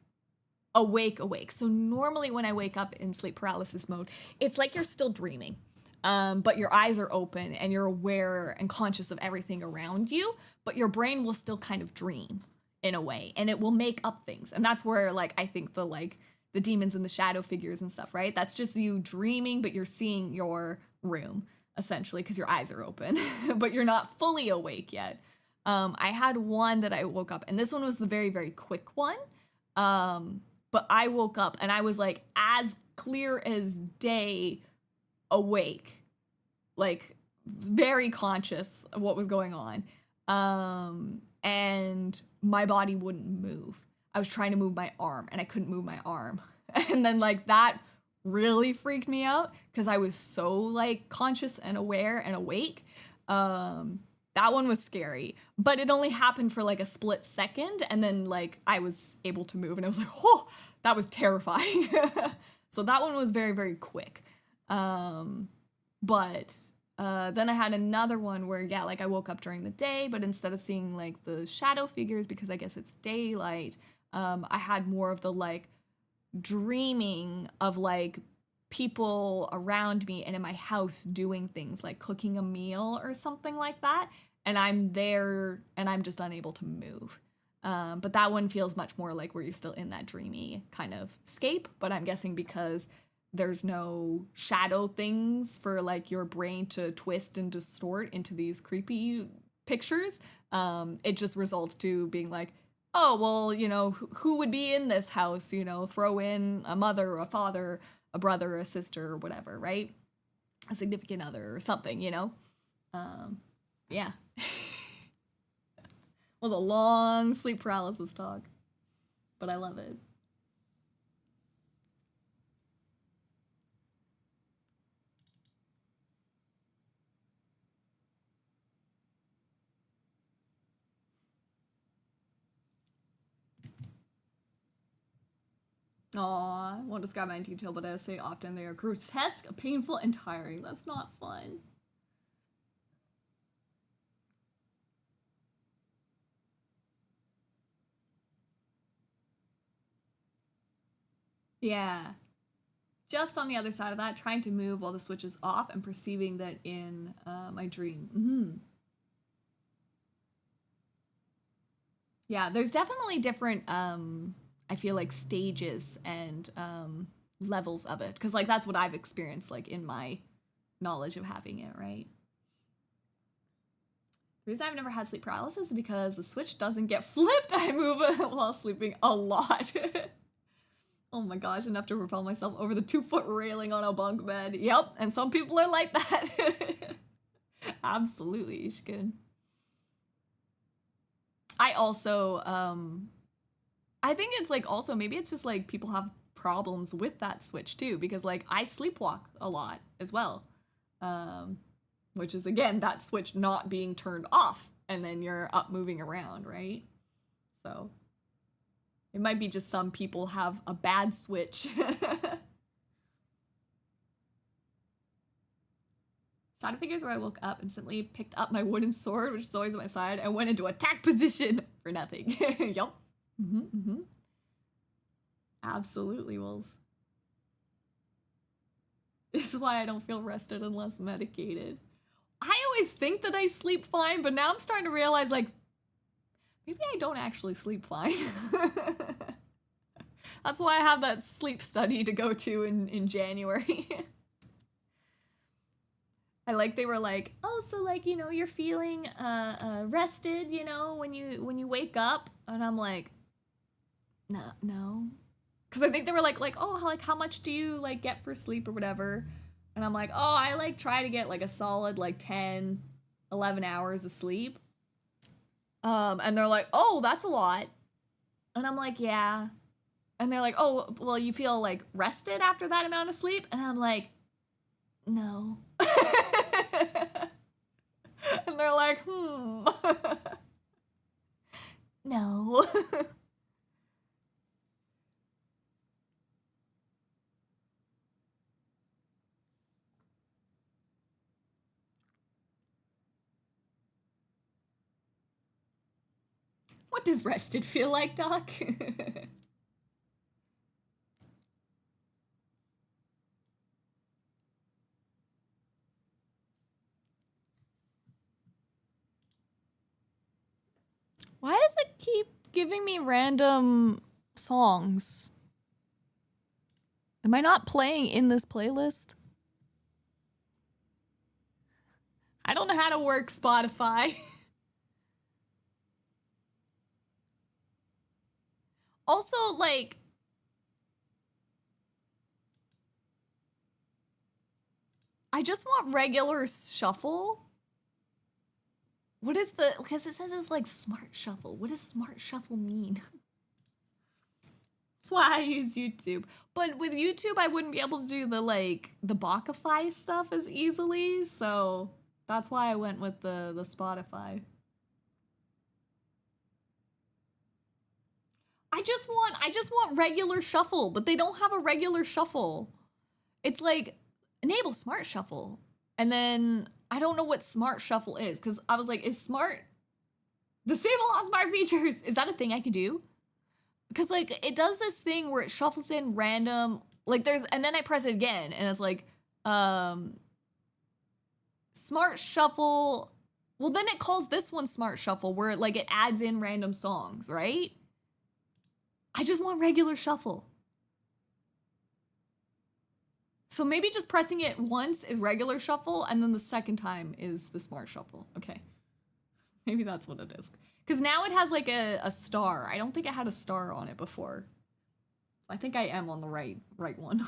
awake. So normally when I wake up in sleep paralysis mode, it's like you're still dreaming, but your eyes are open and you're aware and conscious of everything around you, but your brain will still kind of dream in a way, and it will make up things. And that's where like I think the demons and the shadow figures and stuff, right? That's just you dreaming, but you're seeing your room essentially because your eyes are open, but you're not fully awake yet. I had one that I woke up, and this one was the very, very quick one. but I woke up and I was like as clear as day awake, like very conscious of what was going on. And my body wouldn't move. I was trying to move my arm and I couldn't move my arm. And then like that really freaked me out because I was so like conscious and aware and awake. That one was scary, but it only happened for like a split second, and then like I was able to move and I was like, oh, that was terrifying. So that one was very, very quick. But then I had another one where, yeah, like I woke up during the day, but instead of seeing like the shadow figures, because I guess it's daylight, I had more of the like dreaming of like people around me and in my house doing things like cooking a meal or something like that. And I'm there and I'm just unable to move. But that one feels much more like where you're still in that dreamy kind of scape. But I'm guessing because there's no shadow things for like your brain to twist and distort into these creepy pictures, it just results to being like, oh, well, you know, who would be in this house? You know, throw in a mother, a father, a brother, a sister, or whatever, right? A significant other or something, you know? Yeah. It was a long sleep paralysis talk, but I love it. Aw, I won't describe mine in detail, but I say often they are grotesque, painful, and tiring. That's not fun. Yeah. Just on the other side of that, trying to move while the switch is off and perceiving that in my dream. Mm-hmm. Yeah, there's definitely different, I feel like stages and levels of it. Because, like, that's what I've experienced, like, in my knowledge of having it, right? The reason I've never had sleep paralysis is because the switch doesn't get flipped. I move while sleeping a lot. Oh my gosh, enough to propel myself over the 2-foot railing on a bunk bed. Yep, and some people are like that. Absolutely, Ishkin. I also, I think it's like also maybe it's just like people have problems with that switch too, because like I sleepwalk a lot as well, which is again that switch not being turned off, and then you're up moving around, right? So it might be just some people have a bad switch. Shadow figures where I woke up, instantly picked up my wooden sword, which is always at my side, and went into attack position for nothing. Yup. Mm-hmm, mm-hmm. Absolutely, wolves. This is why I don't feel rested unless medicated. I always think that I sleep fine, but now I'm starting to realize, like, maybe I don't actually sleep fine. That's why I have that sleep study to go to in January. I like they were like, oh, so like, you know, you're feeling rested, you know, when you wake up, and I'm like, no, because I think they were like, oh, how much do you like get for sleep or whatever, and I'm like, oh, I like try to get like a solid like 10, 11 hours of sleep, and they're like, oh, that's a lot, and I'm like, yeah, and they're like, oh, well, you feel like rested after that amount of sleep, and I'm like, no. And they're like, no. What does rested feel like, Doc? Why does it keep giving me random songs? Am I not playing in this playlist? I don't know how to work Spotify. Also, like, I just want regular shuffle. What is the, because it says it's like smart shuffle. What does smart shuffle mean? That's why I use YouTube. But with YouTube, I wouldn't be able to do the like the Bookify stuff as easily. So that's why I went with the Spotify. I just want regular shuffle, but they don't have a regular shuffle. It's like enable smart shuffle. And then I don't know what smart shuffle is, because I was like, is smart disable all smart features? Is that a thing I can do? Because like it does this thing where it shuffles in random, like there's, and then I press it again and it's like smart shuffle. Well, then it calls this one smart shuffle, where it like it adds in random songs, right? I just want regular shuffle. So maybe just pressing it once is regular shuffle, and then the second time is the smart shuffle. Okay. Maybe that's what it is. Because now it has like a star. I don't think it had a star on it before. I think I am on the right one.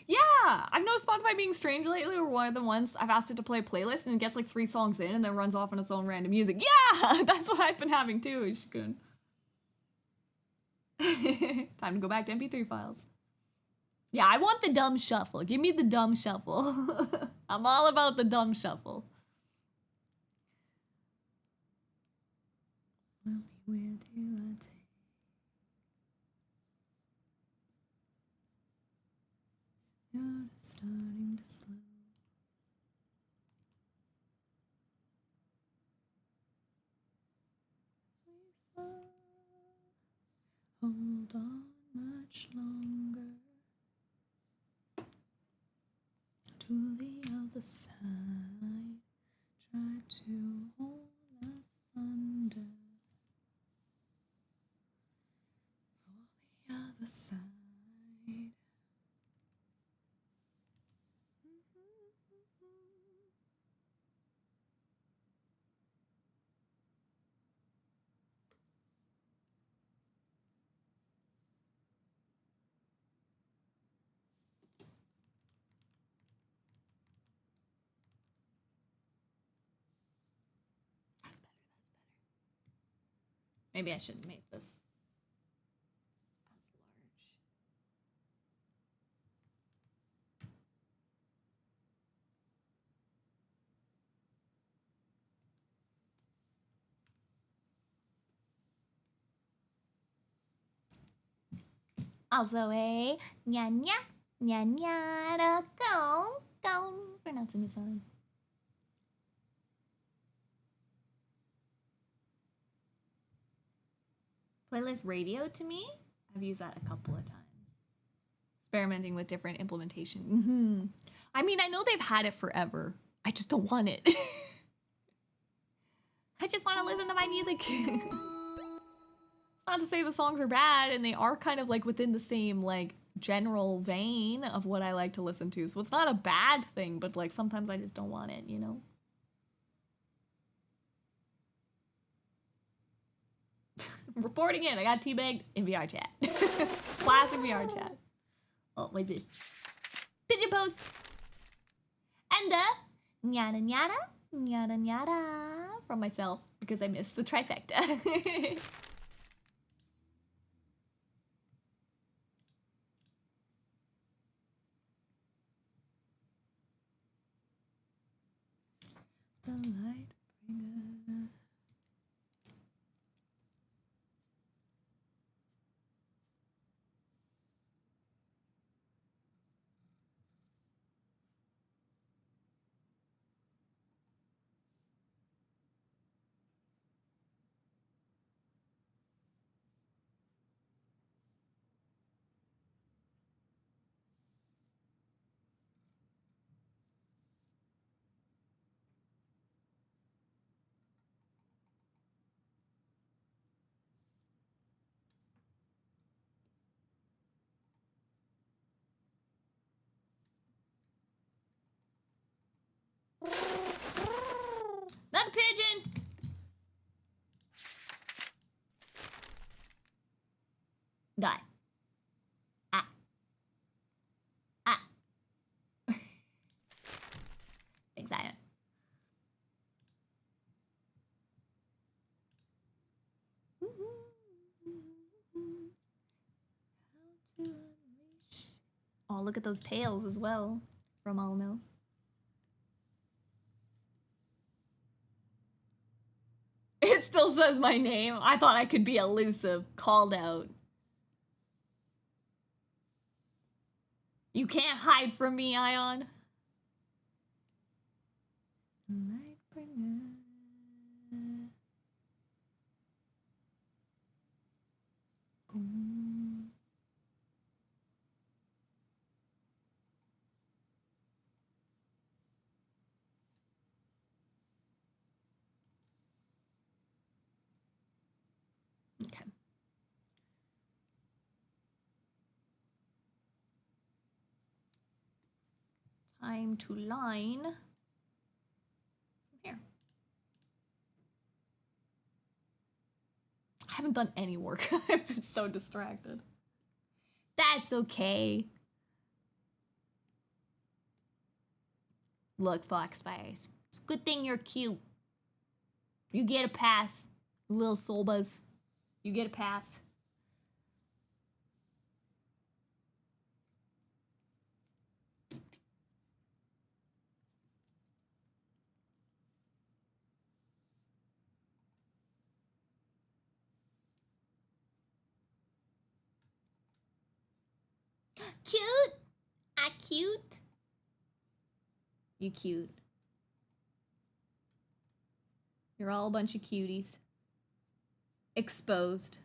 Yeah, I've noticed Spotify being strange lately, where one of the ones I've asked it to play a playlist and it gets like 3 songs in and then runs off on its own random music. Yeah, that's what I've been having too. It's good. Time to go back to MP3 files. Yeah, I want the dumb shuffle. Give me the dumb shuffle. I'm all about the dumb shuffle. We'll be with you, I take. You're starting to slow. As we fall, hold on much longer to the other side. Try to hold us under for the other side. That's better. Maybe I shouldn't make this as large. Also a nya nya nya nya da go pronouncing the song. Playlist radio to me? I've used that a couple of times. Experimenting with different implementation. I mean, I know they've had it forever. I just don't want it. I just want to listen to my music. Not to say the songs are bad, and they are kind of like within the same like general vein of what I like to listen to. So it's not a bad thing, but like sometimes I just don't want it, you know? Reporting in, I got teabagged in VR chat. Classic VR chat. Oh, what is this? Pigeon pose. And the nyada nyada, nyada nyada from myself because I missed the trifecta. The light bringer. Oh, look at those tails as well from all know. It still says my name. I thought I could be elusive. Called out. You can't hide from me, Ion. Lightbringer. Okay. Time to line some hair. I haven't done any work. I've been so distracted. That's okay. Look, Foxfires. It's a good thing you're cute. You get a pass, little Solbas. You get a pass. Cute. I cute. You cute. You're all a bunch of cuties. Exposed.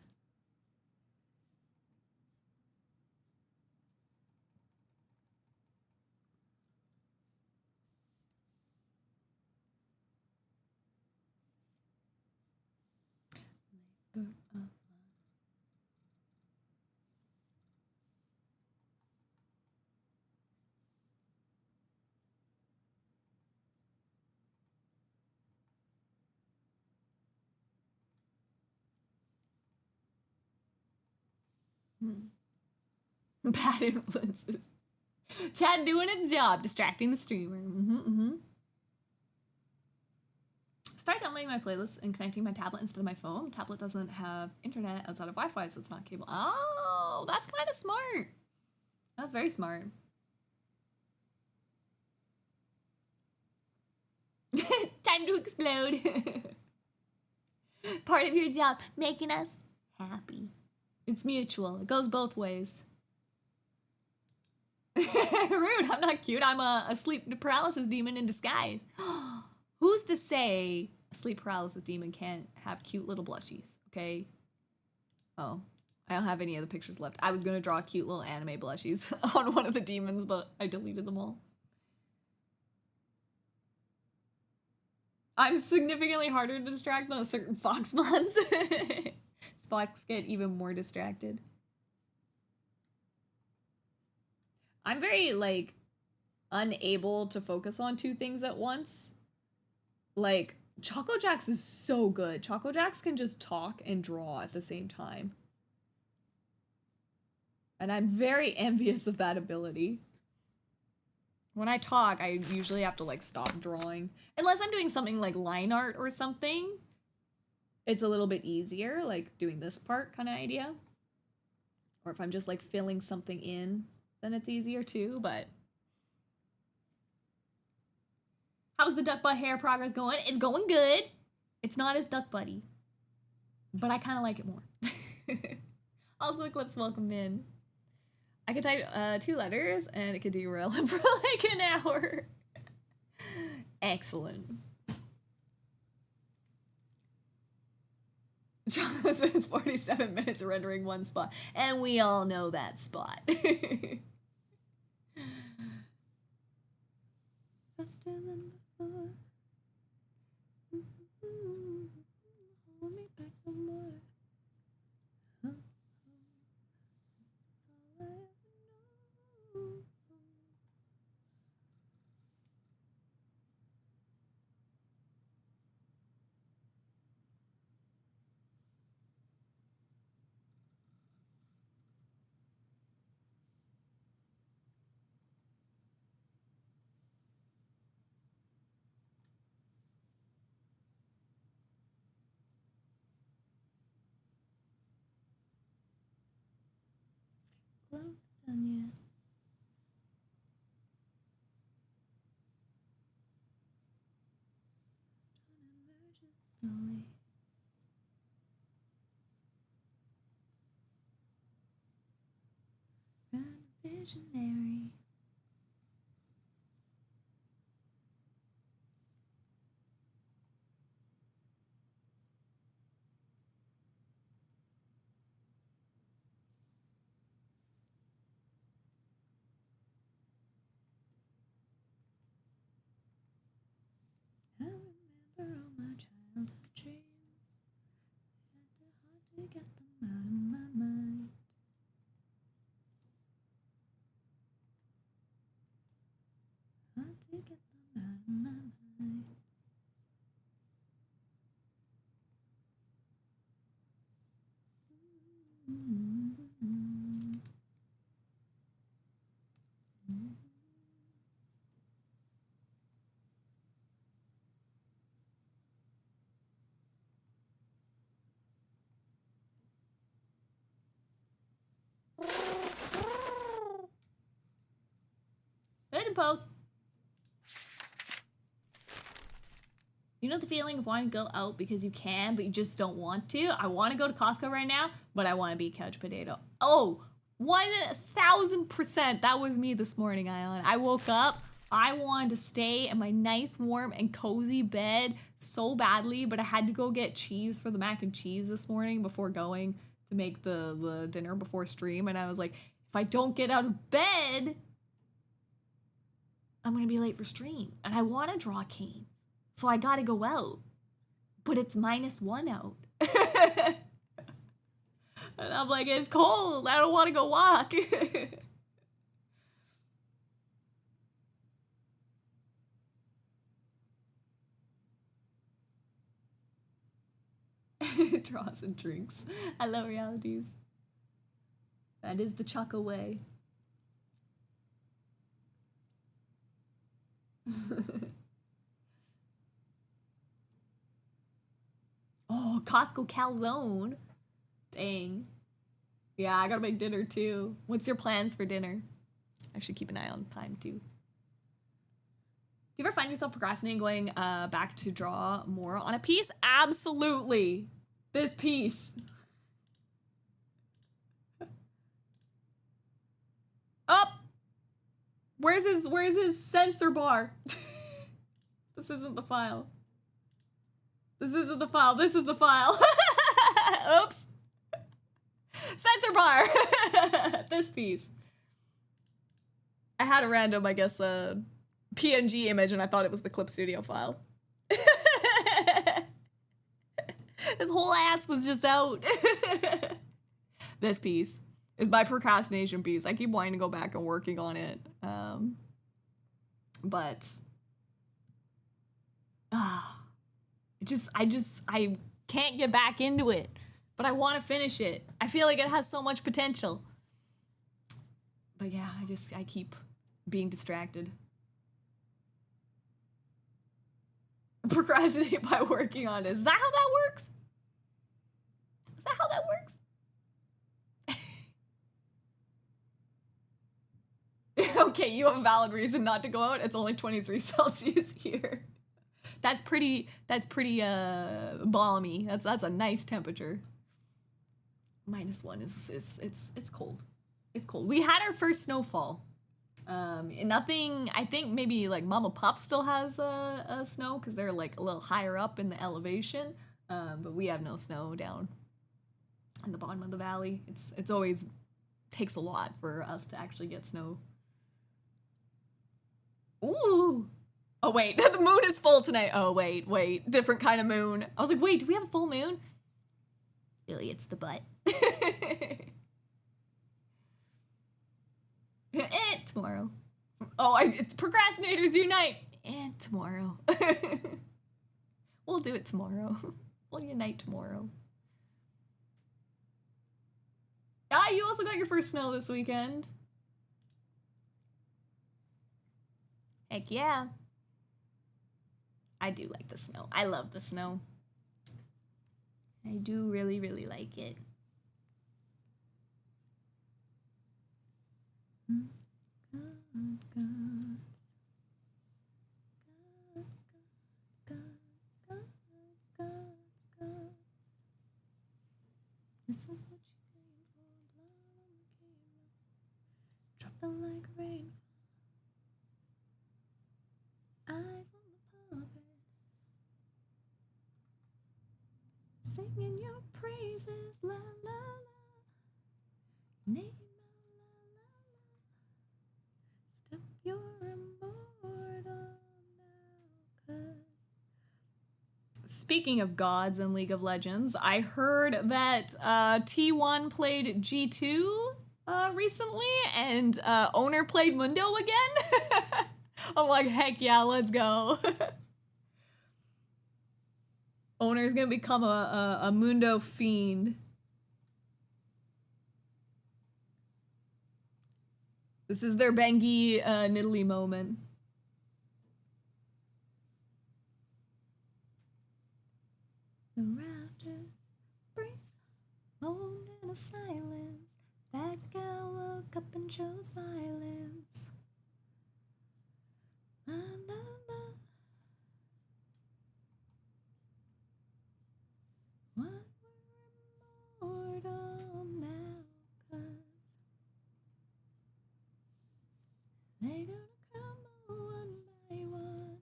Bad influences. Chat doing its job, distracting the streamer. Start downloading my playlists and connecting my tablet instead of my phone. Tablet doesn't have internet outside of Wi-Fi, so it's not cable. Oh, that's kind of smart. That's very smart. Time to explode. Part of your job, making us happy. It's mutual. It goes both ways. Rude. I'm not cute. I'm a sleep paralysis demon in disguise. Who's to say a sleep paralysis demon can't have cute little blushies? Okay. Oh, I don't have any of the pictures left. I was gonna draw cute little anime blushies on one of the demons, but I deleted them all. I'm significantly harder to distract than a certain Foxmons. Fox get even more distracted. I'm very, like, unable to focus on two things at once. Like, Choco Jax is so good. Choco Jax can just talk and draw at the same time. And I'm very envious of that ability. When I talk, I usually have to, like, stop drawing. Unless I'm doing something like line art or something. It's a little bit easier, like doing this part kind of idea. Or if I'm just, like, filling something in, then it's easier too, but... How's the duck butt hair progress going? It's going good. It's not as duck butty. But I kind of like it more. Also, Eclipse, welcome in. I could type 2 letters and it could derail him for like an hour. Excellent. John spends 47 minutes rendering one spot. And we all know that spot. Faster than before. Hold me back no more. This is all I ever know. Close done yet. slowly. Run visionary. I remember all my childhood dreams. Hard to get them out of my mind. Hard to get them out of my mind. Good post. You know the feeling of wanting to go out because you can, but you just don't want to? I want to go to Costco right now, but I want to be a couch potato. Oh, 1000%. That was me this morning, Island. I woke up. I wanted to stay in my nice, warm, and cozy bed so badly, but I had to go get cheese for the mac and cheese this morning before going to make the dinner before stream. And I was like, if I don't get out of bed, I'm gonna be late for stream. And I want to draw Kayn. So I gotta go out. But it's -1 out. And I'm like, it's cold. I don't want to go walk. Draws and drinks. I love realities. That is the Chucka way. Oh, Costco calzone. Dang. Yeah, I gotta make dinner too. What's your plans for dinner? I should keep an eye on time too. Do you ever find yourself procrastinating going back to draw more on a piece? Absolutely. This piece. Up. Where's his sensor bar? This isn't the file. This isn't the file. This is the file. Oops. Sensor bar. This piece. I had a random, I guess, PNG image, and I thought it was the Clip Studio file. His whole ass was just out. This piece is my procrastination piece. I keep wanting to go back and working on it, but I can't get back into it. But I want to finish it. I feel like it has so much potential. But yeah, I keep being distracted. Procrastinate by working on it. Is that how that works? Is that how that works? Okay, you have a valid reason not to go out. It's only 23 Celsius here. That's pretty balmy. That's a nice temperature. -1 is it's cold. It's cold. We had our first snowfall. Nothing, I think maybe like Mama Pup still has a snow because they're like a little higher up in the elevation. But we have no snow down in the bottom of the valley. It's always takes a lot for us to actually get snow. Ooh. Oh wait, the moon is full tonight. Oh wait, different kind of moon. I was like, wait, do we have a full moon? Really, it's the butt. Tomorrow. Oh, it's procrastinators unite. And tomorrow. We'll do it tomorrow. We'll unite tomorrow. Ah, you also got your first snow this weekend. Heck yeah. I do like the snow. I love the snow. I do really, really like it. like rain. Eyes on the puppet. Singing your praises, la la la. Name la la la. Step you're immortal now. Speaking of gods in League of Legends, I heard that T1 played G2 recently, and Owner played Mundo again. I'm like, heck yeah, let's go. Owner's gonna become a Mundo fiend. This is their Bengi Nidalee moment. The rafters breathe, moaned in a silence. That girl woke up and chose violence. La la la. Why we're immortal now, 'cause they gonna come one by one.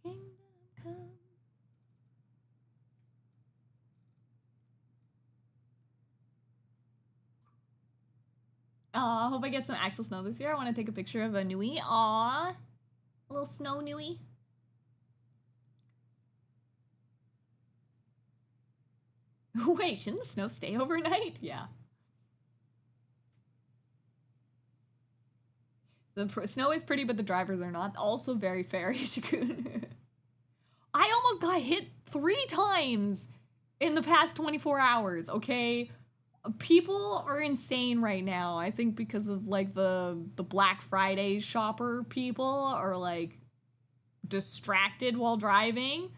Kingdom come. Aw, hope I get some actual snow this year. I want to take a picture of a Nui. Aw, a little snow Nui. Wait, shouldn't the snow stay overnight? Yeah. The snow is pretty, but the drivers are not. Also very fair, Ishikun. I almost got hit 3 times in the past 24 hours, okay? People are insane right now. I think because of like the Black Friday shopper people are like distracted while driving.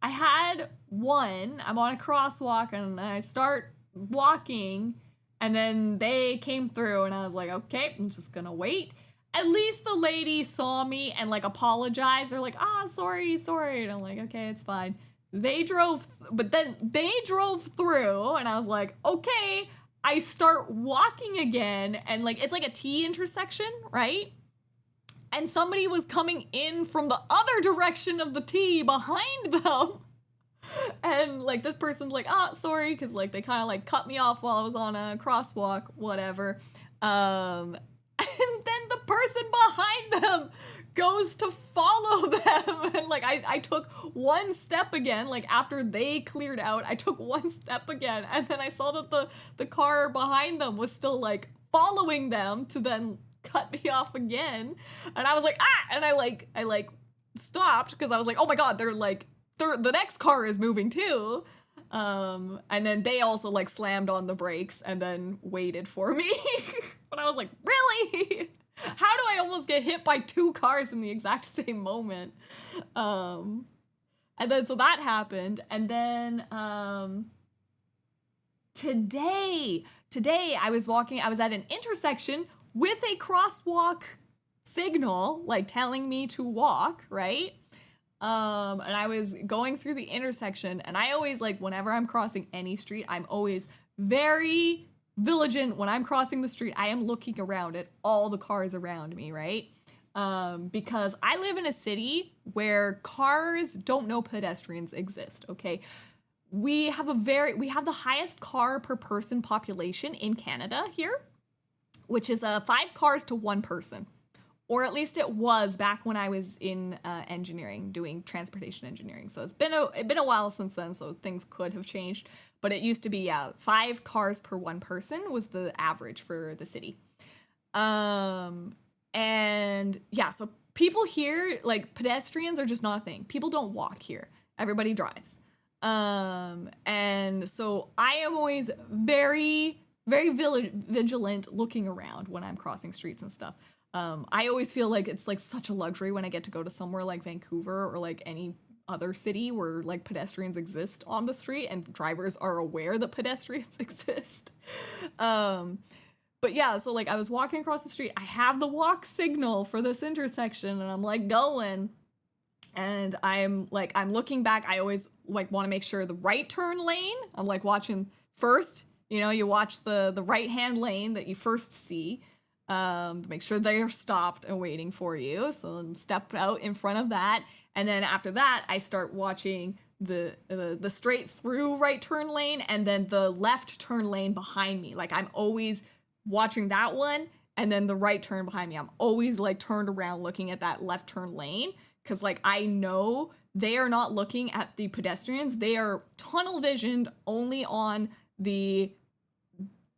I had one, I'm on a crosswalk and I start walking and then they came through and I was like, okay, I'm just gonna wait. At least the lady saw me and like apologized. They're like, sorry. And I'm like, okay, it's fine. They drove, but then they drove through and I was like, okay. I start walking again and like, it's like a T intersection, right? And somebody was coming in from the other direction of the T behind them. And like this person's like, sorry, because like they kind of like cut me off while I was on a crosswalk, whatever. And then the person behind them goes to follow them. And like I took one step again, like after they cleared out, I took one step again. And then I saw that the car behind them was still like following them to then cut me off again. And I was like, and I stopped because I was like, oh my God, the next car is moving too. And then they also like slammed on the brakes and then waited for me. But I was like, really? How do I almost get hit by 2 cars in the exact same moment? And then so that happened. And then today I was at an intersection with a crosswalk signal, like telling me to walk, right? And I was going through the intersection and I always like, whenever I'm crossing any street, I'm always very vigilant. When I'm crossing the street, I am looking around at all the cars around me, right? Because I live in a city where cars don't know pedestrians exist, okay? We have the highest car per person population in Canada here, which is 5 cars to 1 person. Or at least it was back when I was in engineering, doing transportation engineering. So it's been a while since then, so things could have changed. But it used to be 5 cars per 1 person was the average for the city. And yeah, so people here, like pedestrians are just not a thing. People don't walk here. Everybody drives. And so I am always very, very vigilant looking around when I'm crossing streets and stuff. I always feel like it's like such a luxury when I get to go to somewhere like Vancouver or like any other city where like pedestrians exist on the street and drivers are aware that pedestrians exist. But yeah, so like I was walking across the street, I have the walk signal for this intersection and I'm like going and I'm looking back. I always like want to make sure the right turn lane, I'm like watching first, You know, you watch the right-hand lane that you first see to make sure they are stopped and waiting for you. So then step out in front of that. And then after that, I start watching the straight through right turn lane and then the left turn lane behind me. Like I'm always watching that one and then the right turn behind me. I'm always like turned around looking at that left turn lane because like I know they are not looking at the pedestrians. They are tunnel visioned only on the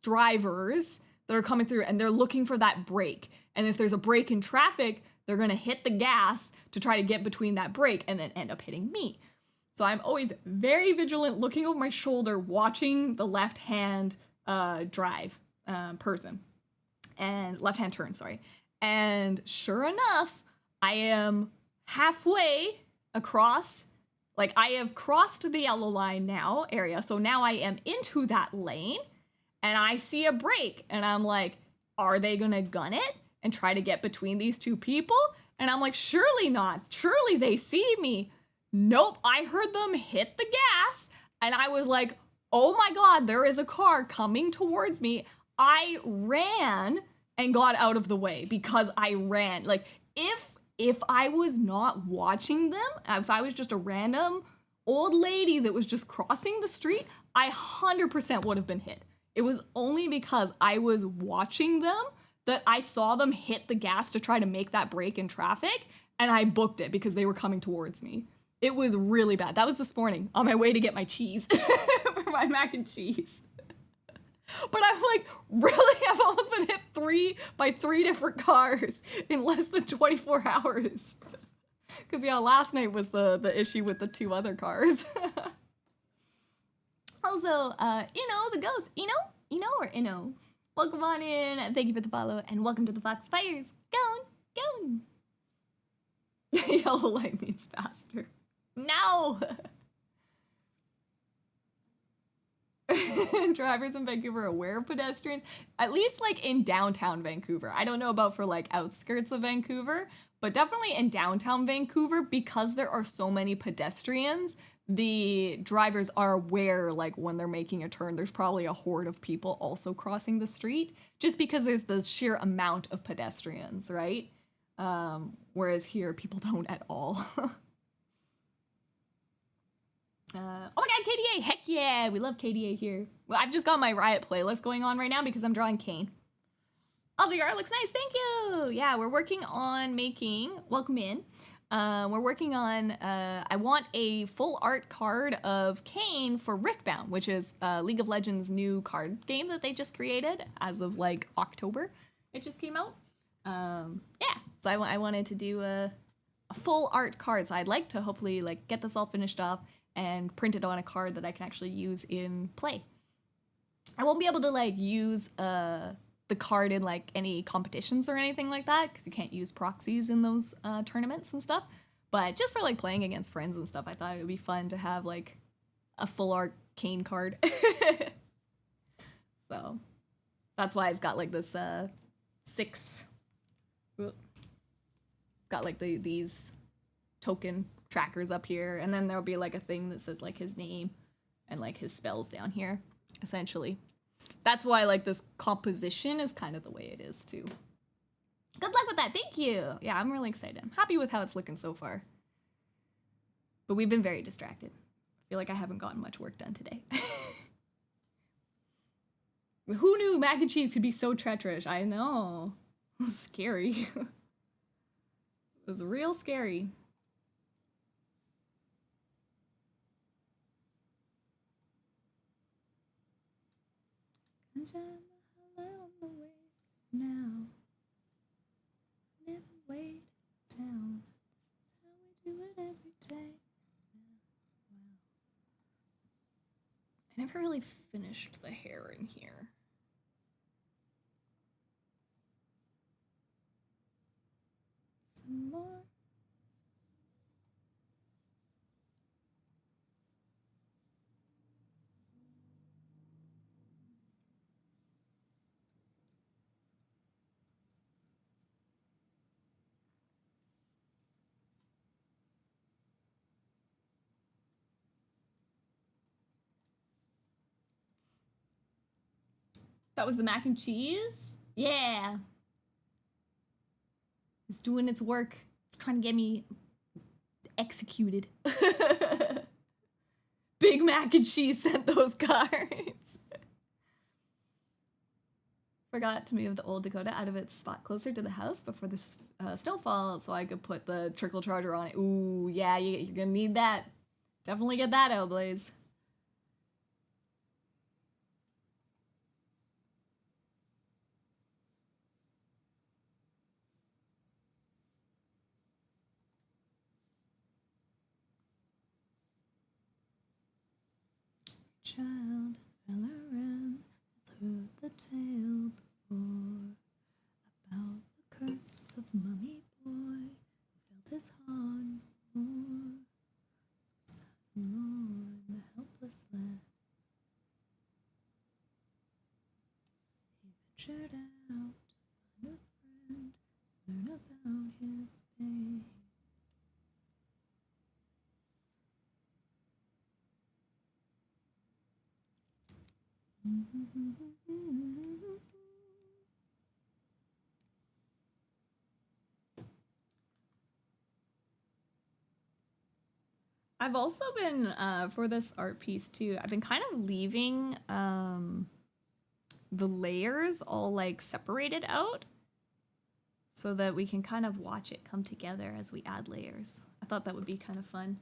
drivers that are coming through and they're looking for that break. And if there's a break in traffic, they're gonna hit the gas to try to get between that break and then end up hitting me. So I'm always very vigilant, looking over my shoulder, watching the left-hand drive person and left-hand turn, sorry. And sure enough, I am halfway across, like I have crossed the yellow line now area. So now I am into that lane and I see a break and I'm like, are they gonna gun it and try to get between these two people? And I'm like, surely not. Surely they see me. Nope, I heard them hit the gas and I was like, oh my God, there is a car coming towards me. I ran and got out of the way because I ran. Like if I was not watching them, if I was just a random old lady that was just crossing the street, I 100% would have been hit. It was only because I was watching them that I saw them hit the gas to try to make that break in traffic, and I booked it because they were coming towards me. It was really bad. That was this morning on my way to get my cheese for my mac and cheese. But I'm like, really? I've almost been hit by three different cars in less than 24 hours. Because yeah, last night was the issue with the two other cars. Also, the ghost, or Ino. Welcome on in, and thank you for the follow, and welcome to the Foxfires. Going. Yellow light means faster. No! Drivers in Vancouver are aware of pedestrians, at least like in downtown Vancouver. I don't know about for like outskirts of Vancouver, but definitely in downtown Vancouver, because there are so many pedestrians, the drivers are aware, like when they're making a turn, there's probably a horde of people also crossing the street, just because there's the sheer amount of pedestrians, right? Whereas here, people don't at all. Oh my God, KDA, heck yeah, we love KDA here. Well, I've just got my Riot playlist going on right now because I'm drawing Kayn. Also, your art looks nice, thank you. Yeah, we're working on making, welcome in. We're working on, I want a full art card of Kayn for Riftbound, which is League of Legends' new card game that they just created as of like October. It just came out. Yeah, so I wanted to do a full art card. So I'd like to hopefully like get this all finished off and print it on a card that I can actually use in play. I won't be able to like use the card in like any competitions or anything like that because you can't use proxies in those tournaments and stuff. But just for like playing against friends and stuff, I thought it would be fun to have like a full art Kayn card. So that's why it's got like this it's got like these token trackers up here, and then there'll be like a thing that says like his name and like his spells down here, essentially. That's why like this composition is kind of the way it is too. Good luck with that, thank you. Yeah, I'm really excited. I'm happy with how it's looking so far. But we've been very distracted. I feel like I haven't gotten much work done today. Who knew mac and cheese could be so treacherous? I know. It was scary. It was real scary. On the way now. Never wait down. This is how we do it every day. I never really finished the hair in here. Some more. That was the mac and cheese? Yeah. It's doing its work. It's trying to get me executed. Big Mac and Cheese sent those cards. Forgot to move the old Dakota out of its spot closer to the house before the snowfall so I could put the trickle charger on it. Ooh, yeah, you're gonna need that. Definitely get that out, Blaze. Child fell around, has heard the tale before about the curse of Mummy Boy, who felt his heart no more. So sad and lorn the helpless lad. He ventured out to find a friend, learn about his pain. I've also been, for this art piece too, I've been kind of leaving the layers all like separated out so that we can kind of watch it come together as we add layers. I thought that would be kind of fun.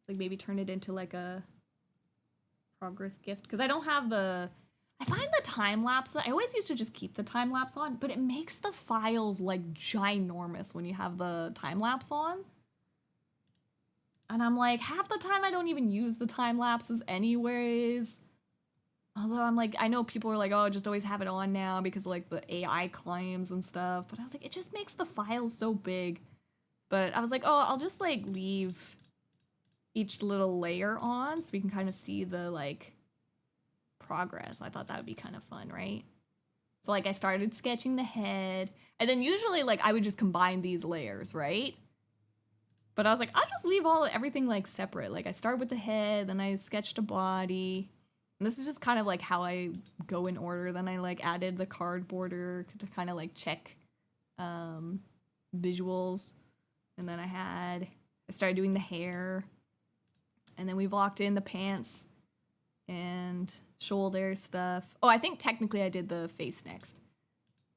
Like maybe turn it into like a progress gift, because I don't have the, I find the time lapse, I always used to just keep the time lapse on, but it makes the files like ginormous when you have the time lapse on. And I'm like, half the time I don't even use the time lapses anyways. Although I'm like, I know people are like, oh, just always have it on now because like the AI claims and stuff. But I was like, it just makes the files so big. But I was like, oh, I'll just like leave each little layer on so we can kind of see the like progress. I thought that would be kind of fun, right? So like I started sketching the head, and then usually like I would just combine these layers, right? But I was like, I'll just leave everything like separate. Like I start with the head, then I sketched a body. And this is just kind of like how I go in order. Then I like added the card border to kind of like check visuals. And then I started doing the hair. And then we blocked in the pants and shoulder stuff. Oh, I think technically I did the face next.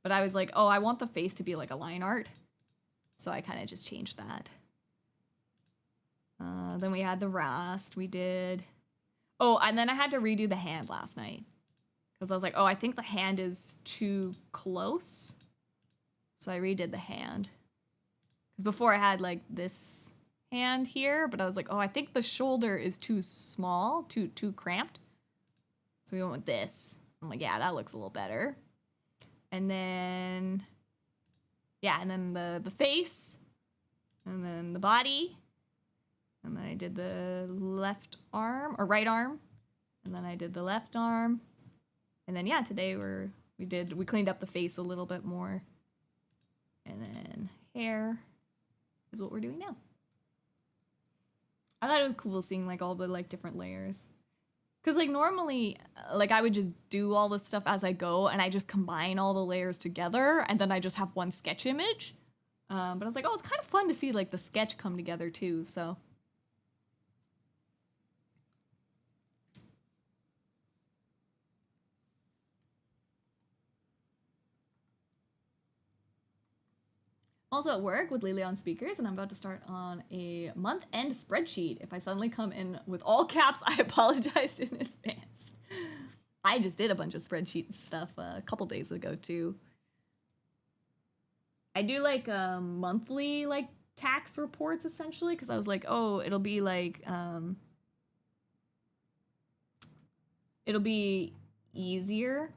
But I was like, oh, I want the face to be like a line art. So I kind of just changed that. Then we had the rest. We did... Oh, and then I had to redo the hand last night. Because I was like, oh, I think the hand is too close. So I redid the hand. Because before I had like this hand here, but I was like, oh, I think the shoulder is too small, too cramped. So we went with this. I'm like, yeah, that looks a little better. And then, yeah, and then the face, and then the body, and then I did the left arm, or right arm, and then I did the left arm. And then, yeah, today we cleaned up the face a little bit more. And then hair is what we're doing now. I thought it was cool seeing like all the like different layers. Cause like normally, like I would just do all this stuff as I go and I just combine all the layers together and then I just have one sketch image. But I was like, oh, it's kind of fun to see like the sketch come together too, so. Also at work with Lily on speakers, and I'm about to start on a month-end spreadsheet. If I suddenly come in with all caps, I apologize in advance. I just did a bunch of spreadsheet stuff a couple days ago too. I do like monthly like tax reports essentially, because I was like, oh, it'll be like it'll be easier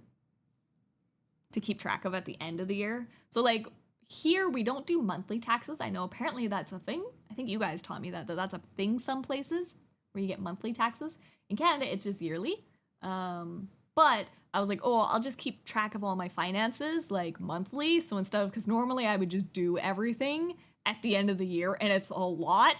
to keep track of at the end of the year. So like here we don't do monthly taxes. I know apparently that's a thing. I think you guys taught me that's a thing some places where you get monthly taxes. In Canada, it's just yearly. But I was like, oh, I'll just keep track of all my finances like monthly. So instead of, because normally I would just do everything at the end of the year and it's a lot,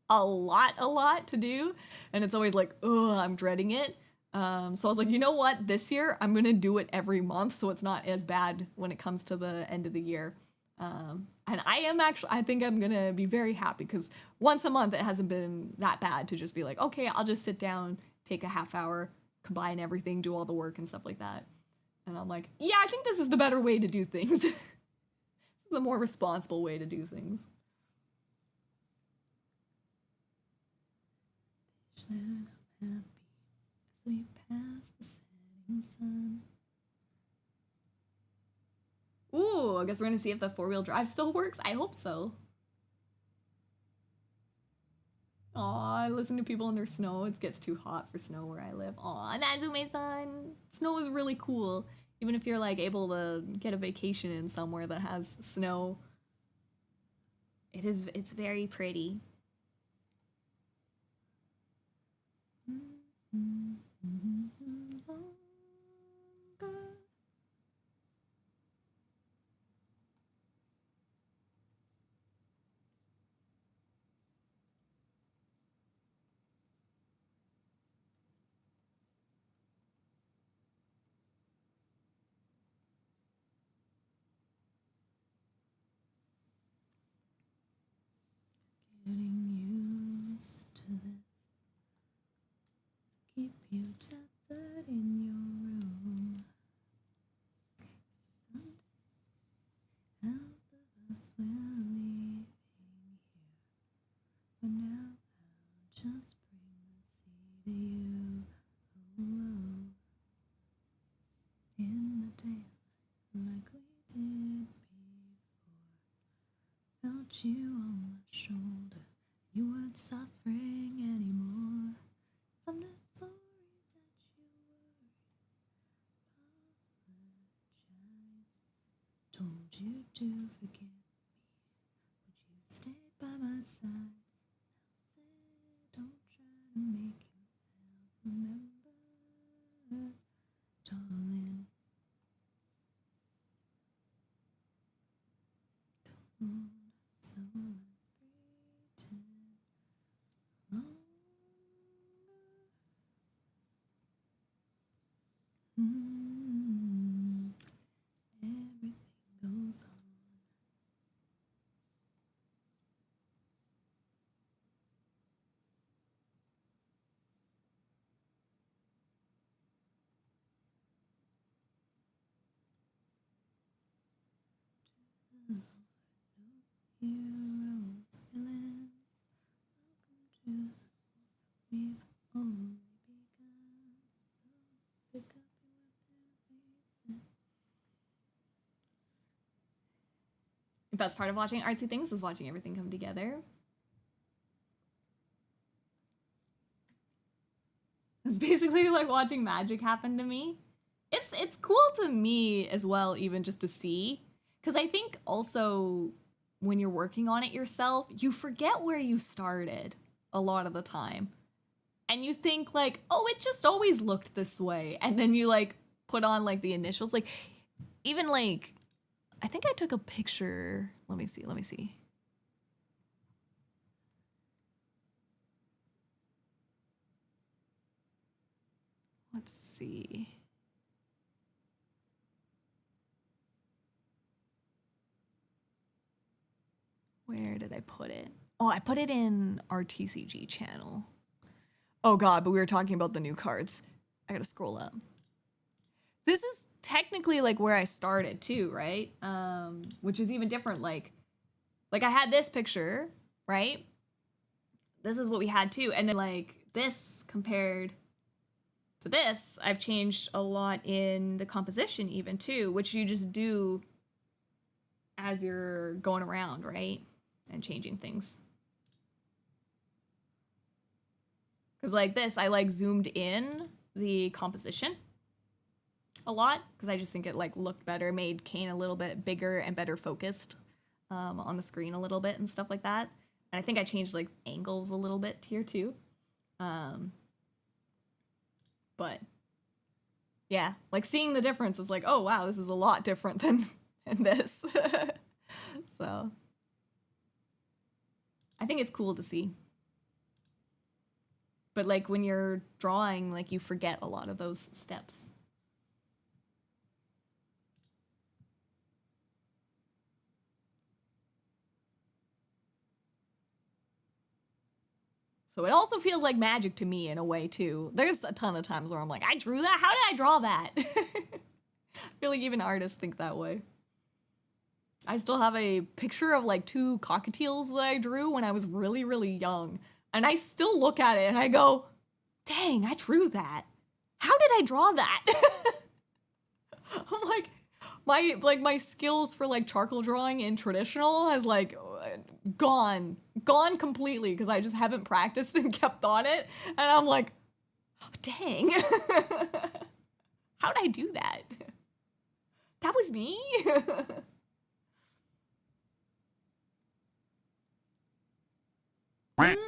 a lot to do. And it's always like, oh, I'm dreading it. So I was like, you know what? This year I'm gonna do it every month, so it's not as bad when it comes to the end of the year. And I think I'm gonna be very happy because once a month it hasn't been that bad to just be like, okay, I'll just sit down, take a half hour, combine everything, do all the work and stuff like that. And I'm like, yeah, I think this is the better way to do things. This is the more responsible way to do things. Wish that I'm happy as we pass the setting sun. Ooh, I guess we're gonna see if the 4-wheel drive still works. I hope so. Aw, I listen to people in their snow. It gets too hot for snow where I live. Aw, Natsume-san. Snow is really cool. Even if you're like able to get a vacation in somewhere that has snow. It's very pretty. Getting used to this. Keep you tethered in your room. Someday, half of us will leaving here. For now, I'll just bring the sea to you. Oh, in the daylight, like we did before. Felt you on my shoulder. You weren't suffering anymore. Sometimes sorry that you worried. Apologize. Told you to forgive me, but you stayed by my side. I said, don't try to make yourself remember, darling. So let's pretend longer. Everything goes on. Heroes, villains, welcome to we've only begun. So pick up your weapon, face it. The best part of watching artsy things is watching everything come together. It's basically like watching magic happen to me. It's cool to me as well, even just to see. Because I think also when you're working on it yourself, you forget where you started a lot of the time. And you think like, oh, it just always looked this way. And then you like put on like the initials. Like even like, I think I took a picture. Let me see. Let's see. Where did I put it? Oh, I put it in our TCG channel. Oh god, but we were talking about the new cards. I gotta scroll up. This is technically like where I started too, right? Which is even different. Like I had this picture, right? This is what we had too. And then like this compared to this, I've changed a lot in the composition even too, which you just do as you're going around, right? And changing things. Because like this, I like zoomed in the composition a lot because I just think it like looked better, made Kayn a little bit bigger and better focused on the screen a little bit and stuff like that. And I think I changed like angles a little bit here too. But yeah, like seeing the difference is like, oh wow, this is a lot different than this. So I think it's cool to see. But like when you're drawing, like you forget a lot of those steps. So it also feels like magic to me in a way too. There's a ton of times where I'm like, I drew that? How did I draw that? I feel like even artists think that way. I still have a picture of like 2 cockatiels that I drew when I was really, really young. And I still look at it and I go, dang, I drew that. How did I draw that? I'm like, my skills for like charcoal drawing in traditional has like gone completely because I just haven't practiced and kept on it. And I'm like, oh, dang. How did I do that? That was me?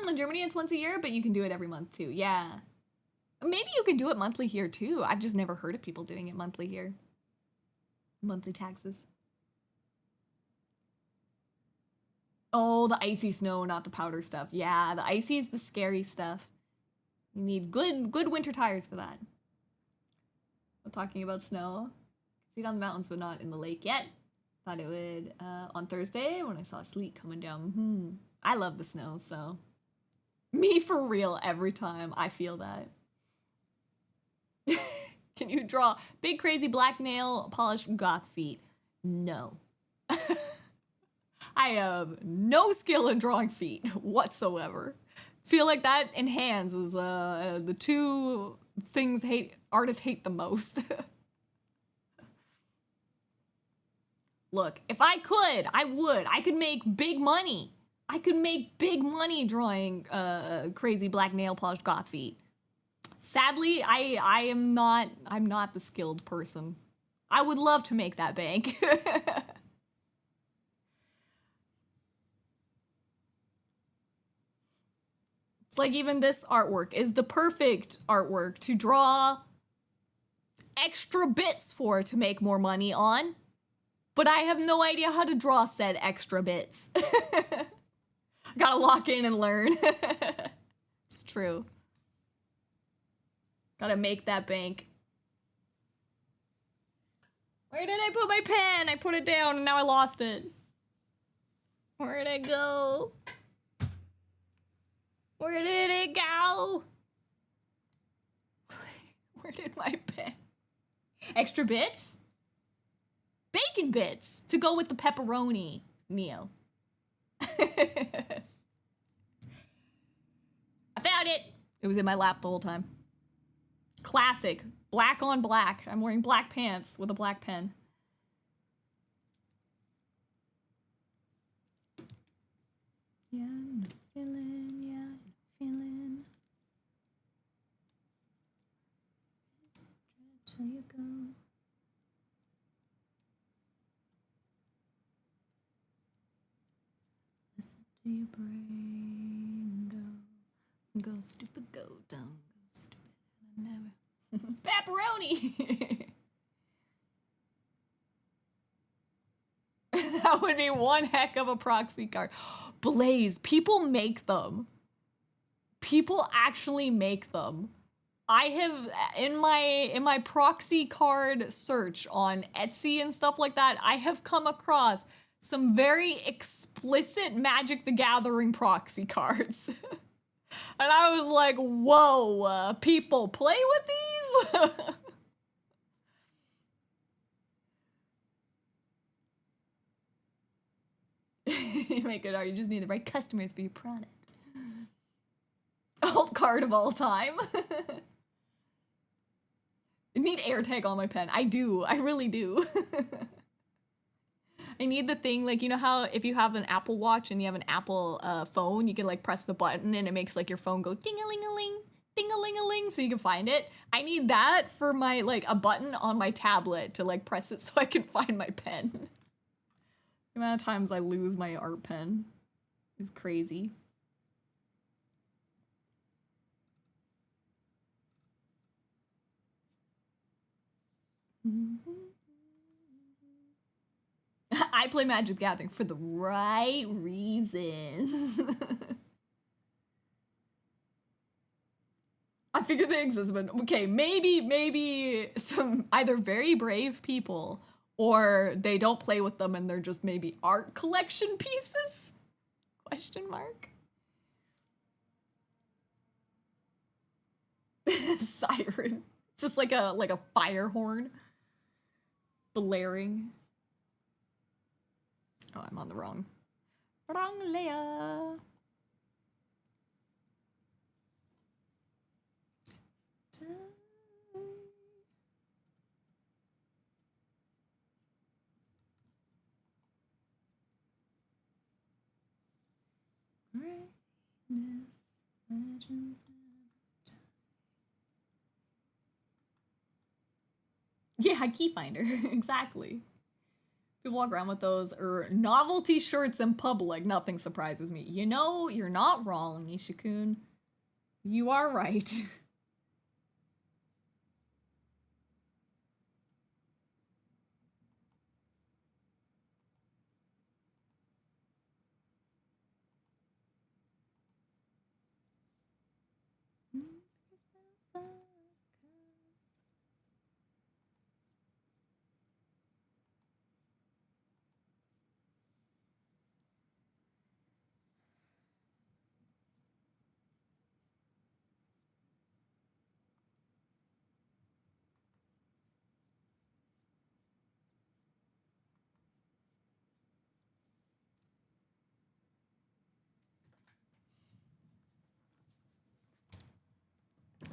In Germany, it's once a year, but you can do it every month too. Yeah. Maybe you can do it monthly here too. I've just never heard of people doing it monthly here. Monthly taxes. Oh, the icy snow, not the powder stuff. Yeah, the icy is the scary stuff. You need good winter tires for that. I'm talking about snow. See it on the mountains, but not in the lake yet. Thought it would on Thursday when I saw sleet coming down. I love the snow, so. Me for real every time I feel that. Can you draw big crazy black nail polished goth feet? No. I have no skill in drawing feet whatsoever. Feel like that enhances the 2 things artists hate the most. Look, if I could, I would. I could make big money. I could make big money drawing crazy black nail polished goth feet. Sadly, I'm not the skilled person. I would love to make that bank. It's like even this artwork is the perfect artwork to draw extra bits for to make more money on. But I have no idea how to draw said extra bits. Gotta lock in and learn. It's true. Gotta make that bank. Where did I put my pen? I put it down and now I lost it. Where did it go? Where did it go? Where did my pen? Extra bits? Bacon bits to go with the pepperoni, Neo. I found it. It was in my lap the whole time. Classic. Black on black. I'm wearing black pants with a black pen. Yeah, no feeling. Yeah, no feeling. So you go. Listen to your brain go. Go stupid, go dumb, go stupid. I never. Pepperoni! That would be one heck of a proxy card. Blaze, people make them. People actually make them. I have, in my proxy card search on Etsy and stuff like that, I have come across some very explicit Magic the Gathering proxy cards. And I was like, whoa, people play with these? You make good art, you just need the right customers for your product. Alt card of all time. I need AirTag on my pen. I do, I really do. I need the thing, like, you know how if you have an Apple Watch and you have an Apple phone, you can like press the button and it makes like your phone go ding-a-ling-a-ling, ding-a-ling-a-ling, so you can find it. I need that for my, like, a button on my tablet to like press it so I can find my pen. The amount of times I lose my art pen is crazy. I play Magic the Gathering for the right reasons. figured they exist, but okay, maybe some either very brave people or they don't play with them and they're just maybe art collection pieces? Question mark. Siren. Just like a fire horn. Blaring. Oh, I'm on the wrong layer. Legends. Yeah, key finder. Exactly. People walk around with those or novelty shirts in public. Nothing surprises me. You know, you're not wrong, Nishikun. You are right.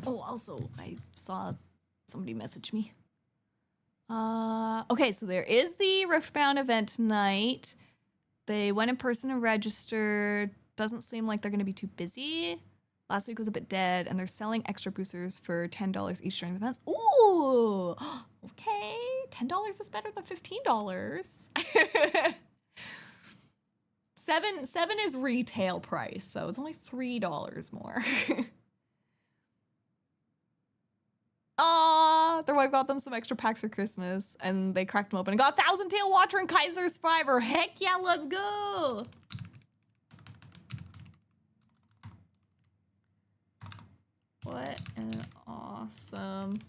Oh, also, I saw somebody message me. Okay, so there is the Riftbound event tonight. They went in person and registered. Doesn't seem like they're going to be too busy. Last week was a bit dead, and they're selling extra boosters for $10 each during the events. Ooh, okay. $10 is better than $15. Seven is retail price, so it's only $3 more. Their wife got them some extra packs for Christmas, and they cracked them open and got a 1,000-tail Watcher and Kaiser Survivor. Heck yeah, let's go! What an awesome...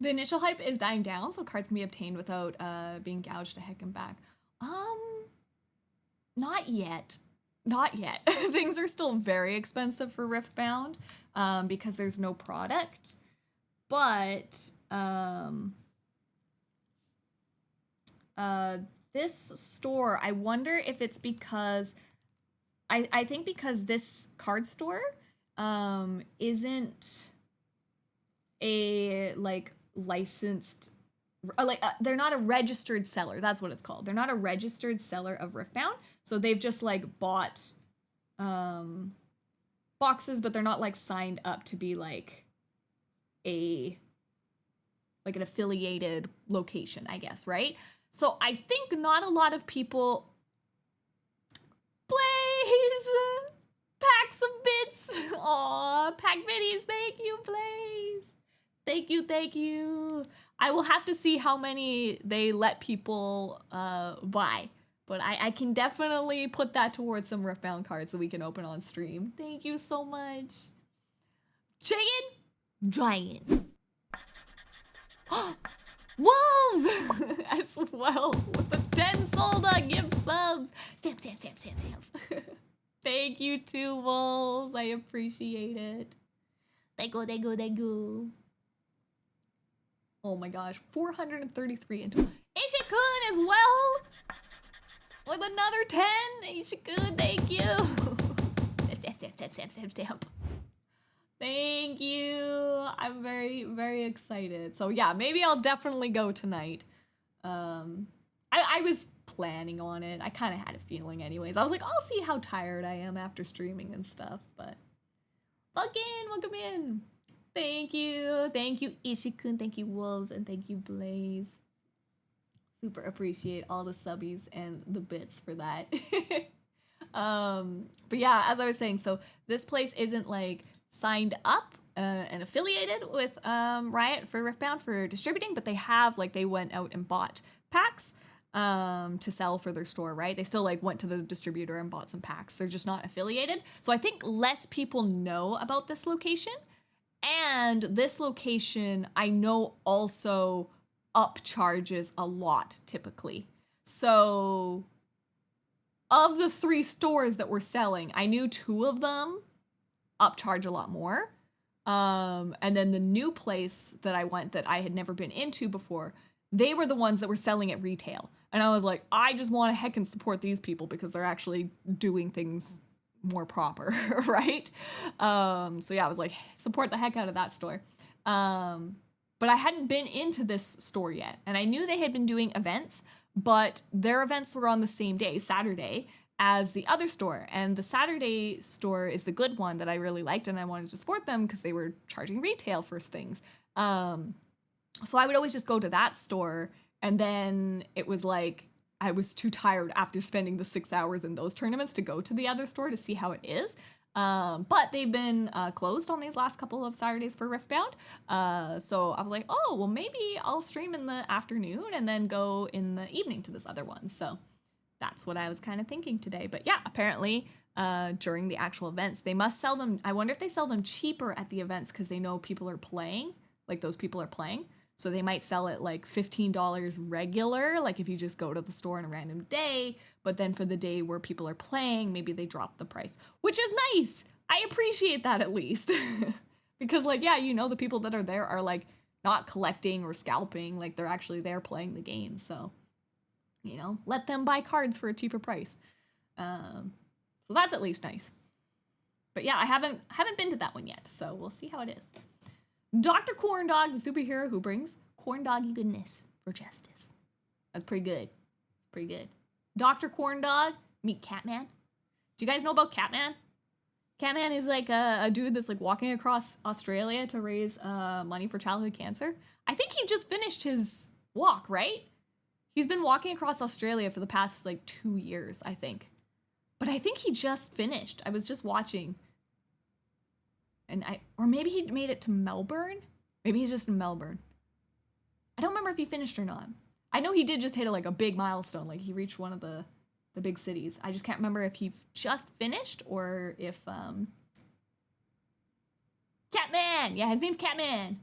The initial hype is dying down, so cards can be obtained without being gouged to heck and back. Not yet. Not yet. Things are still very expensive for Riftbound because there's no product. But this store, I wonder if it's because I think because this card store isn't a like licensed they're not a registered seller. That's what it's called. They're not a registered seller of Riftbound. So they've just like bought boxes, but they're not like signed up to be like an affiliated location, I guess, right? So I think not a lot of people Blaze pack some bits. Aw, pack bitties. Thank you, Blaze. Thank you. I will have to see how many they let people buy. But I can definitely put that towards some Riftbound cards that we can open on stream. Thank you so much. Giant. Wolves! As well. With the 10 solda, give subs. Stamp. Thank you too, Wolves. I appreciate it. Thank you. Oh my gosh, 433 into Ishikun as well. With another 10. Ishikun, thank you. Stamp. Thank you. I'm very, very excited. So yeah, maybe I'll definitely go tonight. I was planning on it. I kind of had a feeling anyways. I was like, I'll see how tired I am after streaming and stuff, but welcome in. Thank you, Ishikun, thank you, Wolves, and thank you, Blaze. Super appreciate all the subbies and the bits for that. But yeah, as I was saying, so this place isn't like signed up and affiliated with Riot for Riftbound for distributing, but they have like they went out and bought packs to sell for their store, right? They still like went to the distributor and bought some packs. They're just not affiliated. So I think less people know about this location. And this location I know also upcharges a lot typically. So of the 3 stores that were selling, I knew 2 of them upcharge a lot more. And then the new place that I went that I had never been into before, they were the ones that were selling at retail. And I was like, I just want to heckin' support these people because they're actually doing things more proper, right? So yeah, I was like, support the heck out of that store. But I hadn't been into this store yet. And I knew they had been doing events, but their events were on the same day, Saturday, as the other store. And the Saturday store is the good one that I really liked, and I wanted to support them because they were charging retail for things. So I would always just go to that store, and then it was like I was too tired after spending the 6 hours in those tournaments to go to the other store to see how it is. But they've been closed on these last couple of Saturdays for Riftbound. So I was like, oh, well, maybe I'll stream in the afternoon and then go in the evening to this other one. So that's what I was kind of thinking today. But yeah, apparently during the actual events, they must sell them. I wonder if they sell them cheaper at the events because they know people are playing, like those people are playing. So they might sell it like $15 regular, like if you just go to the store on a random day, but then for the day where people are playing, maybe they drop the price, which is nice. I appreciate that at least. Because like, yeah, you know, the people that are there are like not collecting or scalping, like they're actually there playing the game. So, you know, let them buy cards for a cheaper price. So that's at least nice. But yeah, I haven't been to that one yet, so we'll see how it is. Dr. Corndog, the superhero who brings corndoggy goodness for justice. That's pretty good. Pretty good. Dr. Corndog, meet Catman. Do you guys know about Catman? Catman is like a dude that's like walking across Australia to raise money for childhood cancer. I think he just finished his walk, right? He's been walking across Australia for the past like 2 years, I think. But I think he just finished. I was just watching. Or maybe he made it to Melbourne? Maybe he's just in Melbourne. I don't remember if he finished or not. I know he did just hit like a big milestone, like he reached one of the big cities. I just can't remember if he just finished or if, Catman! Yeah, his name's Catman.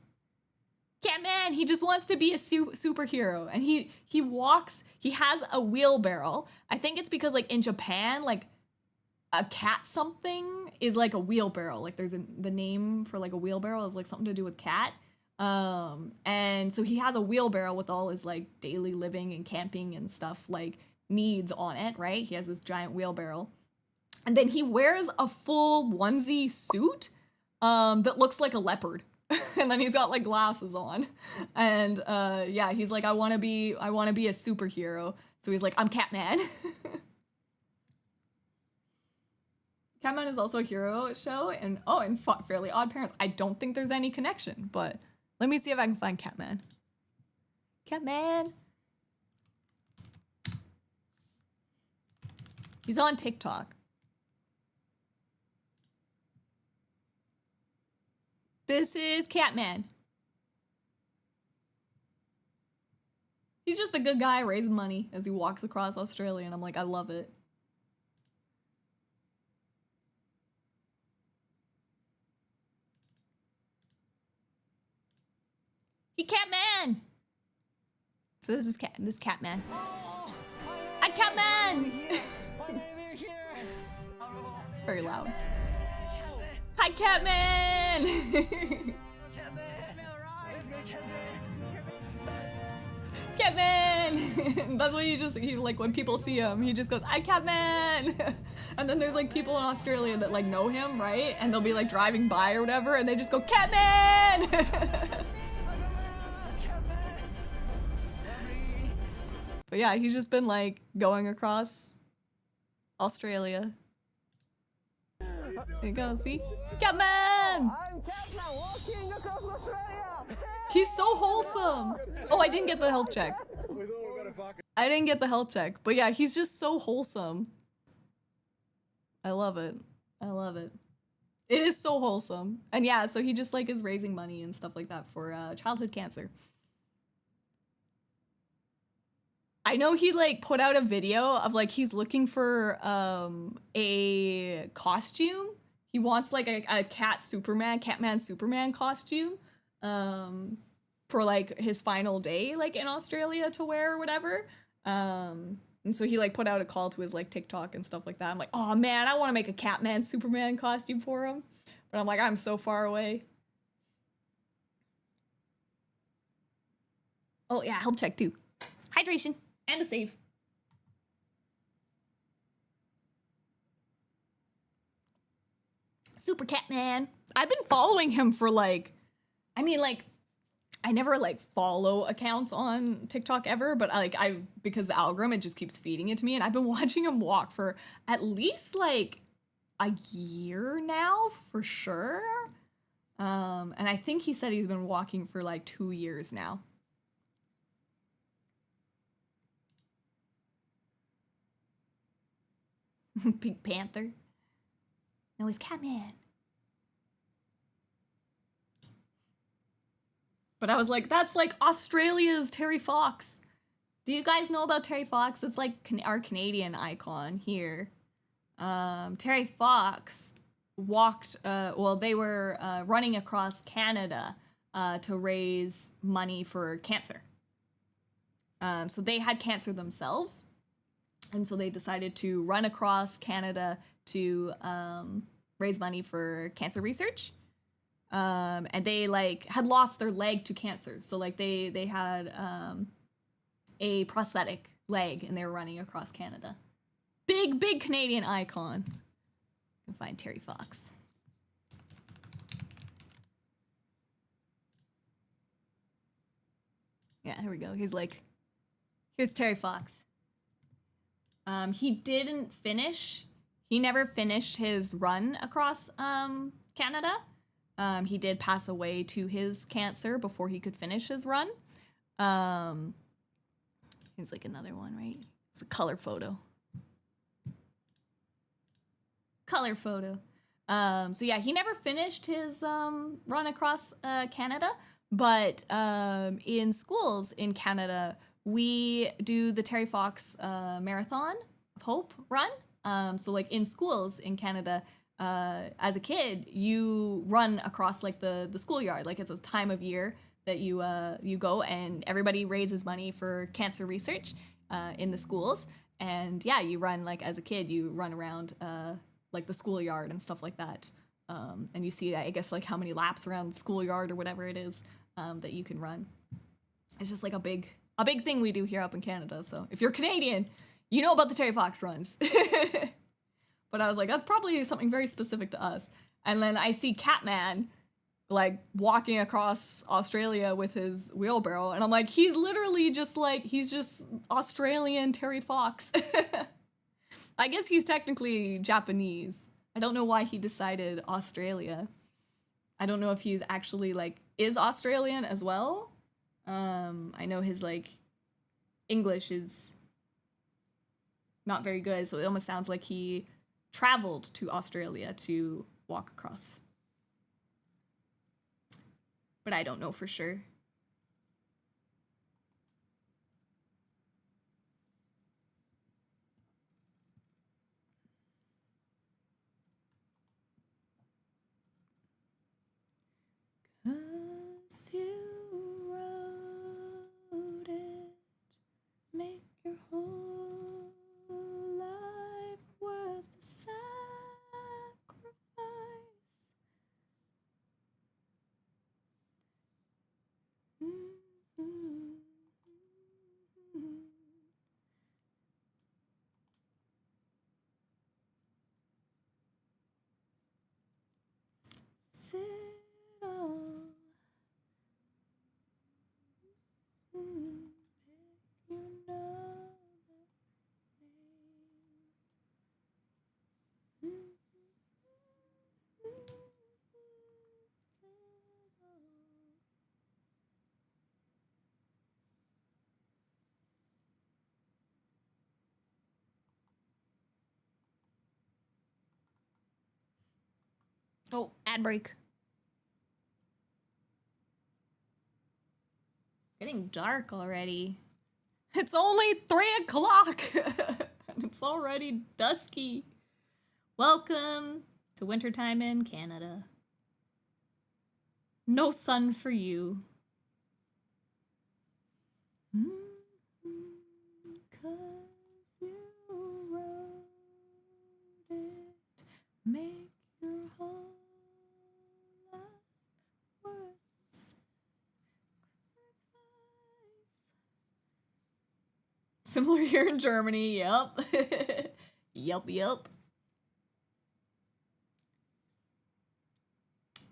Catman, he just wants to be a superhero. And he walks, he has a wheelbarrow. I think it's because like in Japan, like a cat something is like a wheelbarrow. Like there's the name for like a wheelbarrow is like something to do with cat. And so he has a wheelbarrow with all his like daily living and camping and stuff like needs on it, right? He has this giant wheelbarrow. And then he wears a full onesie suit that looks like a leopard. And then he's got like glasses on. And yeah, he's like, I want to be a superhero. So he's like, I'm Catman. Catman is also a hero show, and Fairly Odd Parents. I don't think there's any connection, but let me see if I can find Catman. Catman. He's on TikTok. This is Catman. He's just a good guy raising money as he walks across Australia, and I'm like, I love it. He Catman! So this is Catman. Hi, Catman! It's very loud. Hi, Catman! Catman! That's what he like when people see him, he just goes, hi, Catman! And then there's like people in Australia that like know him, right? And they'll be like driving by or whatever, and they just go, Catman! But yeah, he's just been like going across Australia. There you go, see? Catman! I'm Catman walking across Australia! He's so wholesome! Oh, I didn't get the health check. I didn't get the health check, but yeah, he's just so wholesome. I love it. I love it. It is so wholesome. And yeah, so he just like is raising money and stuff like that for childhood cancer. I know he like put out a video of like he's looking for a costume. He wants like a Catman Superman costume for like his final day like in Australia to wear or whatever. And so he like put out a call to his like TikTok and stuff like that. I'm like, oh man, I want to make a Catman Superman costume for him. But I'm like, I'm so far away. Oh yeah, health check too. Hydration and a save. Super Catman. I've been following him for like, I mean like, I never like follow accounts on TikTok ever, but because the algorithm it just keeps feeding it to me, and I've been watching him walk for at least like a year now for sure. And I think he said he's been walking for like 2 years now. Pink Panther. No, he's Catman. But I was like, that's like Australia's Terry Fox. Do you guys know about Terry Fox? It's like our Canadian icon here. Terry Fox walked, they were running across Canada to raise money for cancer. So they had cancer themselves. And so they decided to run across Canada to raise money for cancer research. And they like had lost their leg to cancer. So like they had a prosthetic leg and they were running across Canada. Big Canadian icon. You can find Terry Fox. Yeah, here we go. He's like, here's Terry Fox. He didn't finish. He never finished his run across Canada. He did pass away to his cancer before he could finish his run. Here's like another one, right? It's a color photo. Color photo. So yeah, he never finished his run across Canada, but in schools in Canada, we do the Terry Fox Marathon of Hope run. So like in schools in Canada, as a kid, you run across like the schoolyard. Like it's a time of year that you go and everybody raises money for cancer research in the schools. And yeah, you run like as a kid, you run around like the schoolyard and stuff like that. And you see, I guess, like how many laps around the schoolyard or whatever it is that you can run. It's just like a big thing we do here up in Canada. So if you're Canadian, you know about the Terry Fox runs. But I was like, that's probably something very specific to us. And then I see Catman like walking across Australia with his wheelbarrow. And I'm like, he's literally just like, he's just Australian Terry Fox. I guess he's technically Japanese. I don't know why he decided Australia. I don't know if he's actually like, is Australian as well. I know his like English is not very good. So it almost sounds like he traveled to Australia to walk across. But I don't know for sure. Cause you wrote it, make your whole life worth the sacrifice. Oh, ad break. It's getting dark already. It's only 3 o'clock. And it's already dusky. Welcome to wintertime in Canada. No sun for you. 'Cause you wrote it. Make your whole life worth sacrifice. Similar here in Germany, yep. Yep.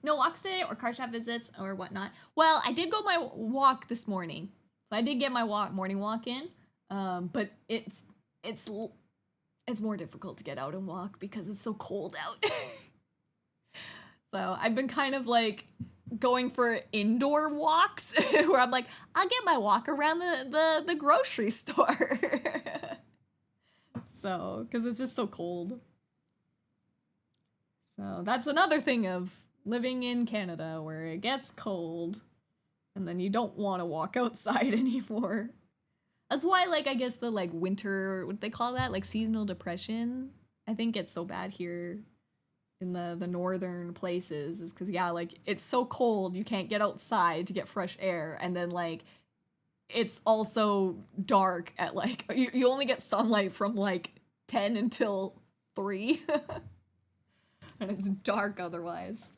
No walks today or car shop visits or whatnot. Well, I did go my walk this morning. So I did get my morning walk in. But it's more difficult to get out and walk because it's so cold out. So I've been kind of like going for indoor walks where I'm like, I'll get my walk around the grocery store. So, because it's just so cold. So that's another thing of living in Canada where it gets cold and then you don't want to walk outside anymore. That's why, like, I guess the, like, winter, what they call that? Like, seasonal depression, I think it's so bad here in the northern places is because, yeah, like, it's so cold you can't get outside to get fresh air. And then, like, it's also dark at, like, you only get sunlight from, like, 10 until 3. And it's dark otherwise.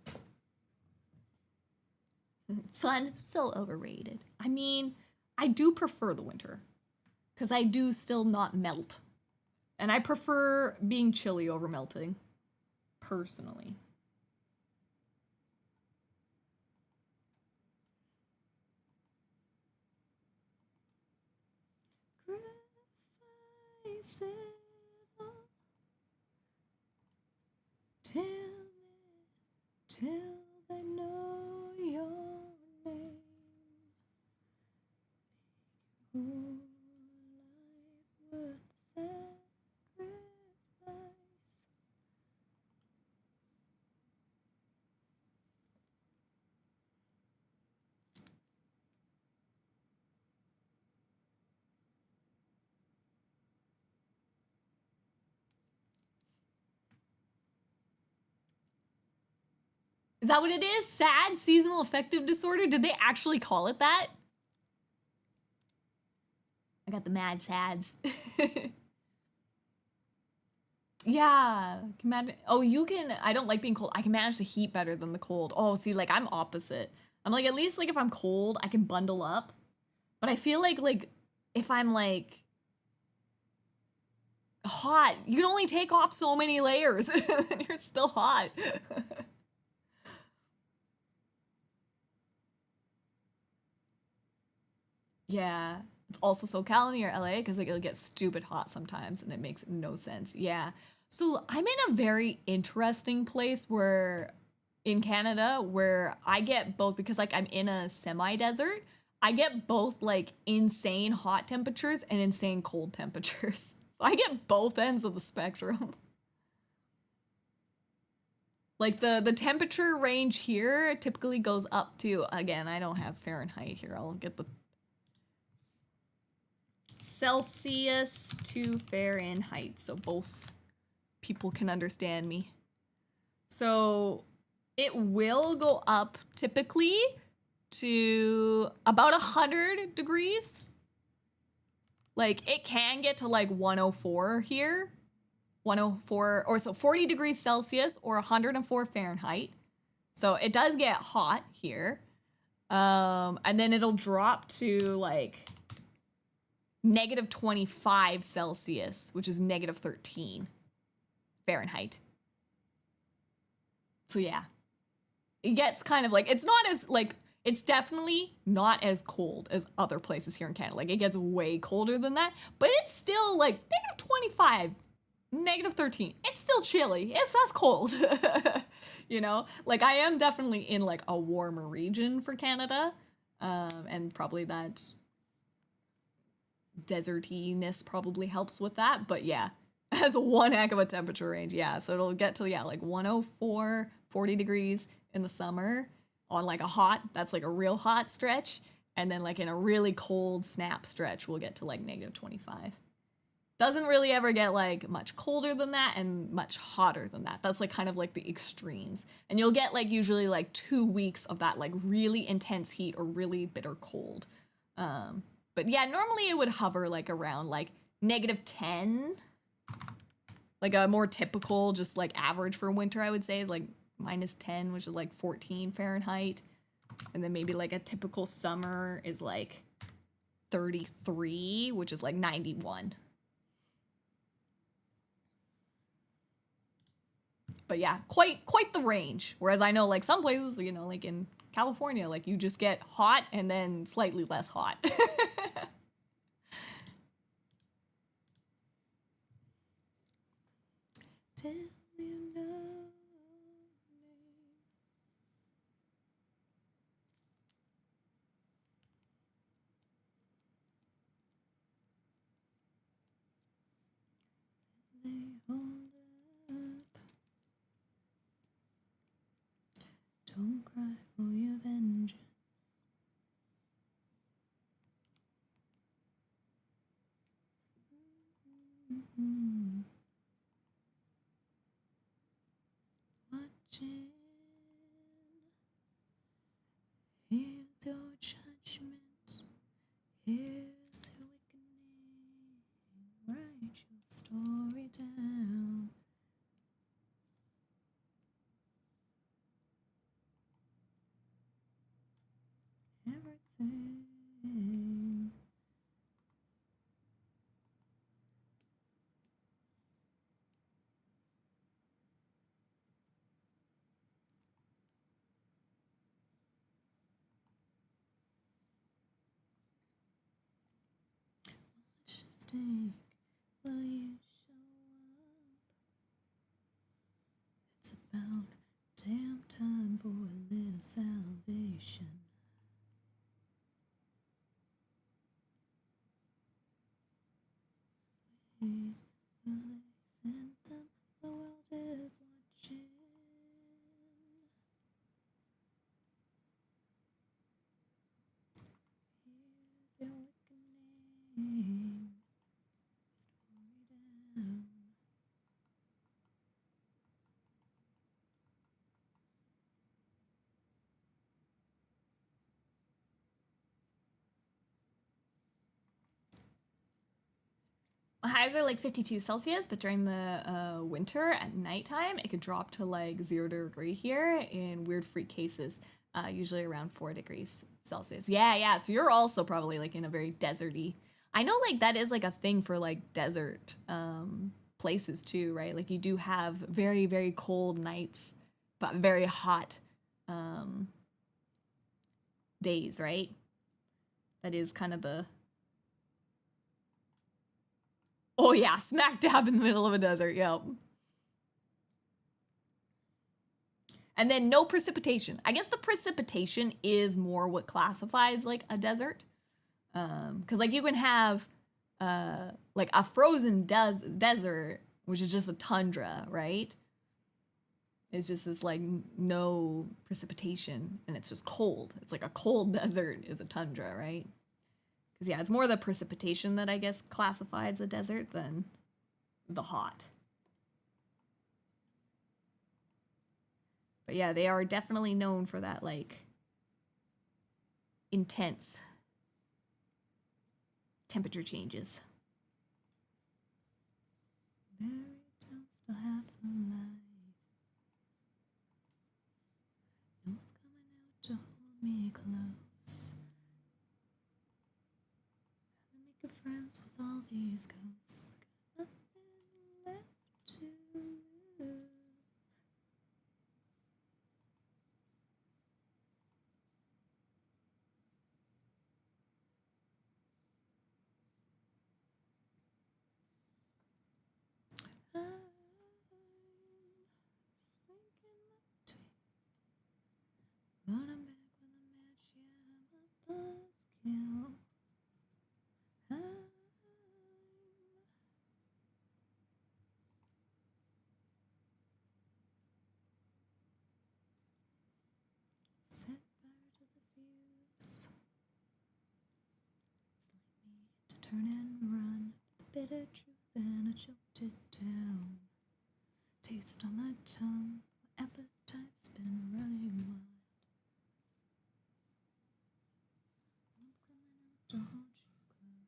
Sun, so overrated. I mean, I do prefer the winter. Because I do still not melt. And I prefer being chilly over melting. Personally. Till they know your name. Whole life worth sacrifice. Is that what it is? SAD? Seasonal affective disorder? Did they actually call it that? I got the mad SADs. Yeah. Oh, you can. I don't like being cold. I can manage the heat better than the cold. Oh, see, like, I'm opposite. I'm like, at least, like, if I'm cold, I can bundle up. But I feel like, if I'm, like, hot, you can only take off so many layers. And you're still hot. Yeah. It's also SoCal near LA because like it'll get stupid hot sometimes and it makes no sense. Yeah. So I'm in a very interesting place where in Canada where I get both because like I'm in a semi-desert. I get both like insane hot temperatures and insane cold temperatures. So I get both ends of the spectrum. Like the temperature range here typically goes up to, again, I don't have Fahrenheit here. I'll get the Celsius to Fahrenheit so both people can understand me. So it will go up typically to about 100 degrees. Like it can get to like 104 here. 104 or so 40 degrees Celsius or 104 Fahrenheit. So it does get hot here. And then it'll drop to like negative 25 Celsius, which is negative 13 Fahrenheit. So yeah, it gets kind of like, it's not as like, it's definitely not as cold as other places here in Canada. Like it gets way colder than that, but it's still like negative 25, negative 13. It's still chilly. That's cold. You know, like I am definitely in like a warmer region for Canada. And probably that desertiness probably helps with that. But yeah, it has one heck of a temperature range. Yeah, so it'll get to, yeah, like 104 40 degrees in the summer on like a hot, that's like a real hot stretch. And then like in a really cold snap stretch, we'll get to like -25. Doesn't really ever get like much colder than that and much hotter than that. That's like kind of like the extremes. And you'll get like usually like 2 weeks of that like really intense heat or really bitter cold. But yeah, normally it would hover like around like -10. Like a more typical, just like average for winter, I would say, is like -10, which is like 14 Fahrenheit. And then maybe like a typical summer is like 33, which is like 91. But yeah, quite the range. Whereas I know like some places, you know, like in California, like you just get hot and then slightly less hot. Till you know me. They hold up. Don't cry for your vengeance. Mm-hmm. Watching. Here's your judgment. Here's your reckoning. Write your story down. Everything. Watch us take. Will you show up? It's about damn time for a little salvation. Will they send them? The world is watching. Here's your reckoning. Story down. Highs are like 52 Celsius, but during the winter at nighttime, it could drop to like 0 degree here in weird freak cases, usually around 4 degrees Celsius. Yeah. So you're also probably like in a very deserty. I know like that is like a thing for like desert places too, right? Like you do have very, very cold nights, but very hot days, right? That is kind of the. Oh yeah, smack dab in the middle of a desert, yep. And then no precipitation. I guess the precipitation is more what classifies like a desert. Because like you can have like a frozen desert, which is just a tundra, right? It's just this like no precipitation and it's just cold. It's like a cold desert is a tundra, right? Because yeah, it's more the precipitation that I guess classifies a desert than the hot. But yeah, they are definitely known for that like intense temperature changes. Very still have the light. No one's coming out to hold me close. Gotta make friends with all these ghosts. Got nothing left to lose. But I'm back with a match, yeah, my buzzkill. turn and run. The bitter truth and I choked it down. Taste on my tongue, my appetite's been running wild. What's coming out to hold you close?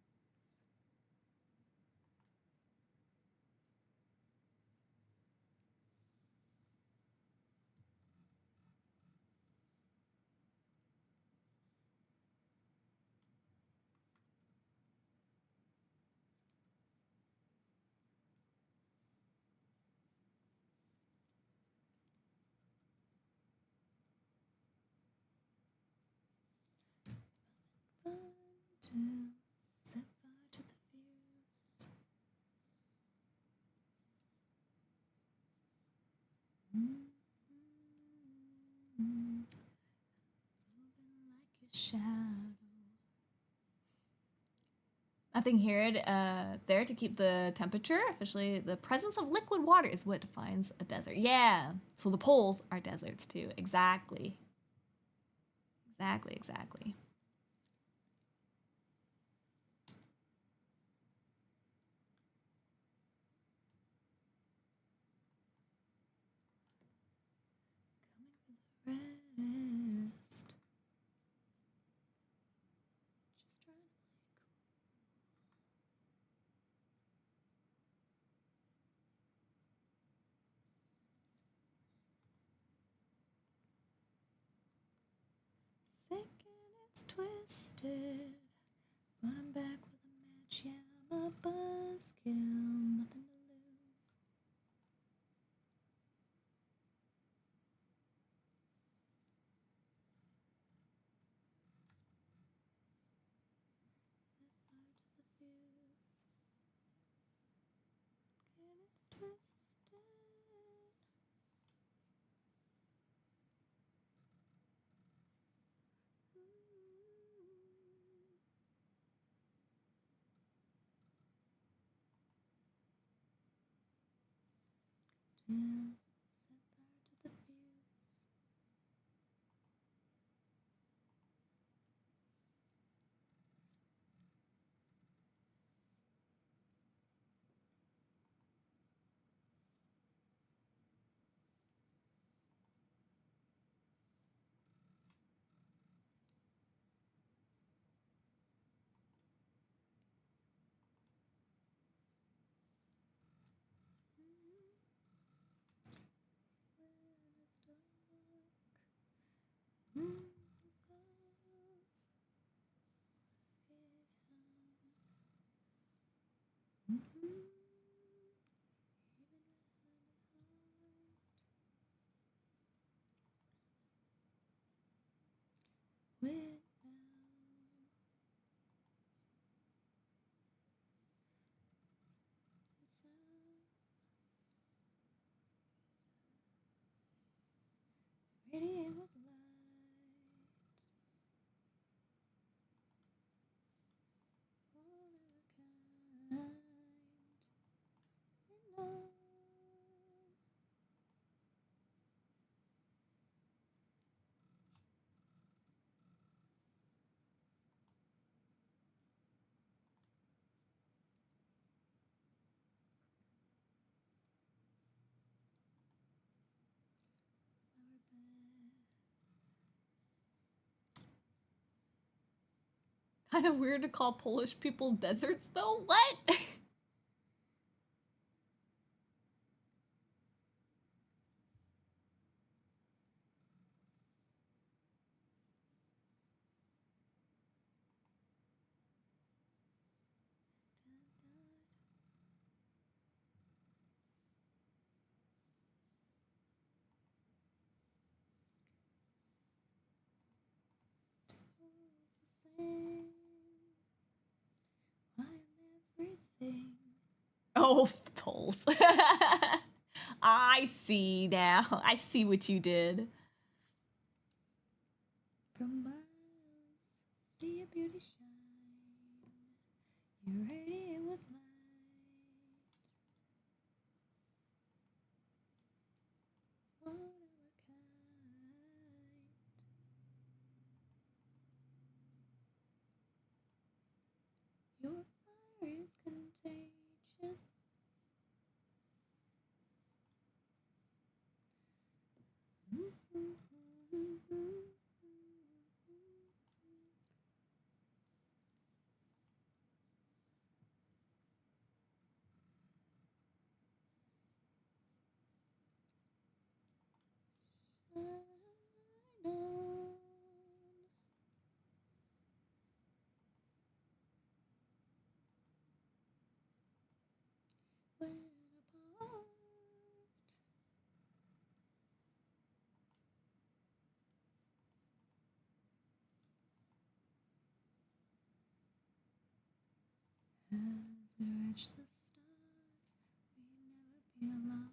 To set fire to the fuse. Moving like a shadow. Nothing here there to keep the temperature. Officially, the presence of liquid water is what defines a desert. Yeah, so the poles are deserts too. Exactly. Exactly. Coming for the rest. Just trying to play it cool. Sick and it's twisted, but I'm back with a match. Yeah, I'm a buzzkill, nothing to lose. Set fire to the fuse, and it's twisted. Yeah, set fire to the fuse. Radiate with light, one of a kind, you know. Kind of weird to call Polish people deserts, though. What? Oh, polls. I see now. I see what you did. From miles, see a beauty shine. You radiate with light. One of a kind. You're As we reach the stars, we never be alone.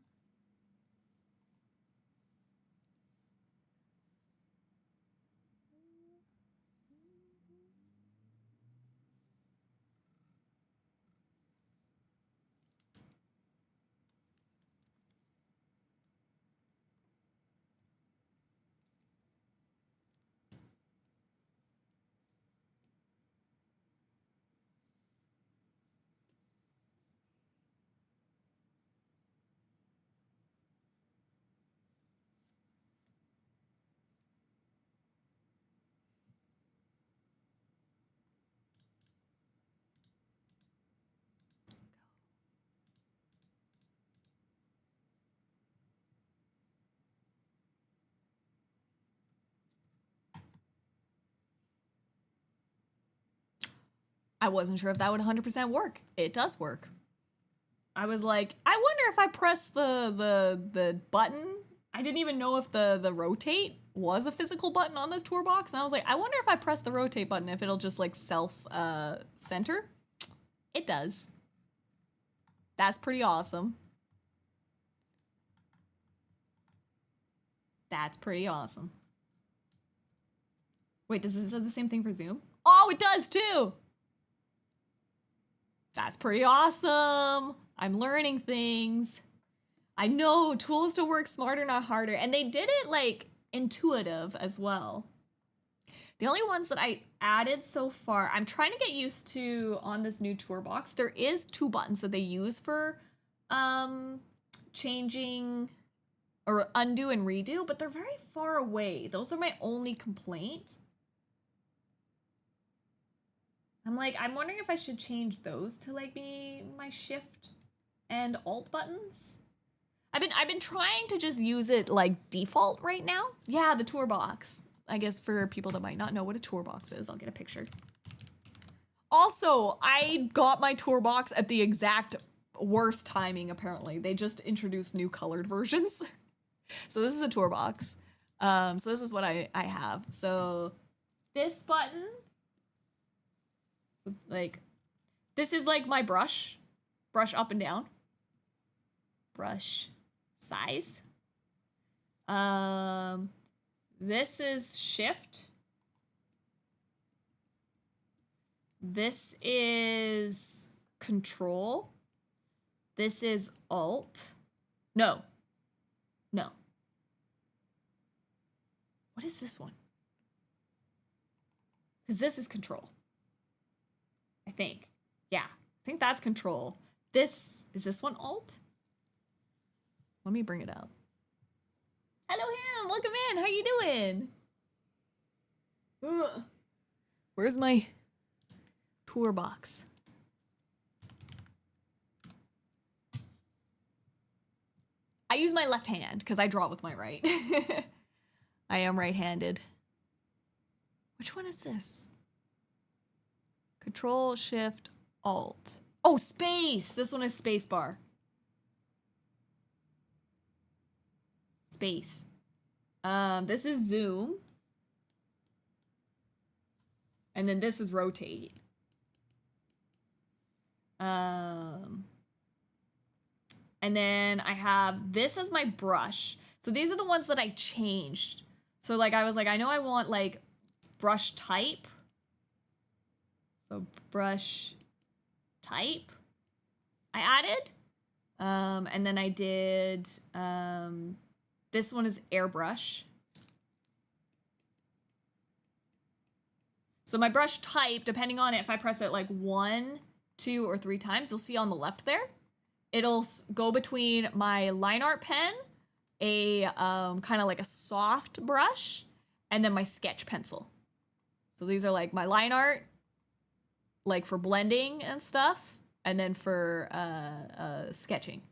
I wasn't sure if that would 100% work. It does work. I was like, I wonder if I press the button. I didn't even know if the rotate was a physical button on this toolbox. And I was like, I wonder if I press the rotate button, if it'll just like center. It does. That's pretty awesome. That's pretty awesome. Wait, does this do the same thing for zoom? Oh, it does too. That's pretty awesome. I'm learning things. I know tools to work smarter, not harder. And they did it like intuitive as well. The only ones that I added so far, I'm trying to get used to on this new toolbox. There is 2 buttons that they use for changing or undo and redo, but they're very far away. Those are my only complaint. I'm wondering if I should change those to like be my shift and alt buttons. I've been trying to just use it like default right now. Yeah, the toolbox. I guess for people that might not know what a toolbox is, I'll get a picture. Also, I got my toolbox at the exact worst timing, apparently. They just introduced new colored versions. So this is a toolbox. So this is what I have. So this button, so like, this is like my brush up and down. Brush size. This is shift. This is control. This is alt. No. What is this one? Because this is control. I think. Yeah, I think that's control. Is this one alt? Let me bring it up. Hello, him. Welcome in. How you doing? Ugh. Where's my toolbox? I use my left hand because I draw with my right. I am right-handed. Which one is this? Control, Shift, Alt. Oh, space. This one is space bar. Space. This is zoom. And then this is rotate. And then I have this as my brush. So these are the ones that I changed. So like I was like, I know I want like brush type. So brush type I added. And then I did this one is airbrush. So my brush type, depending on it, if I press it like 1, 2, or 3 times, you'll see on the left there, it'll go between my line art pen, a kind of like a soft brush, and then my sketch pencil. So these are like my line art, like for blending and stuff, and then for sketching.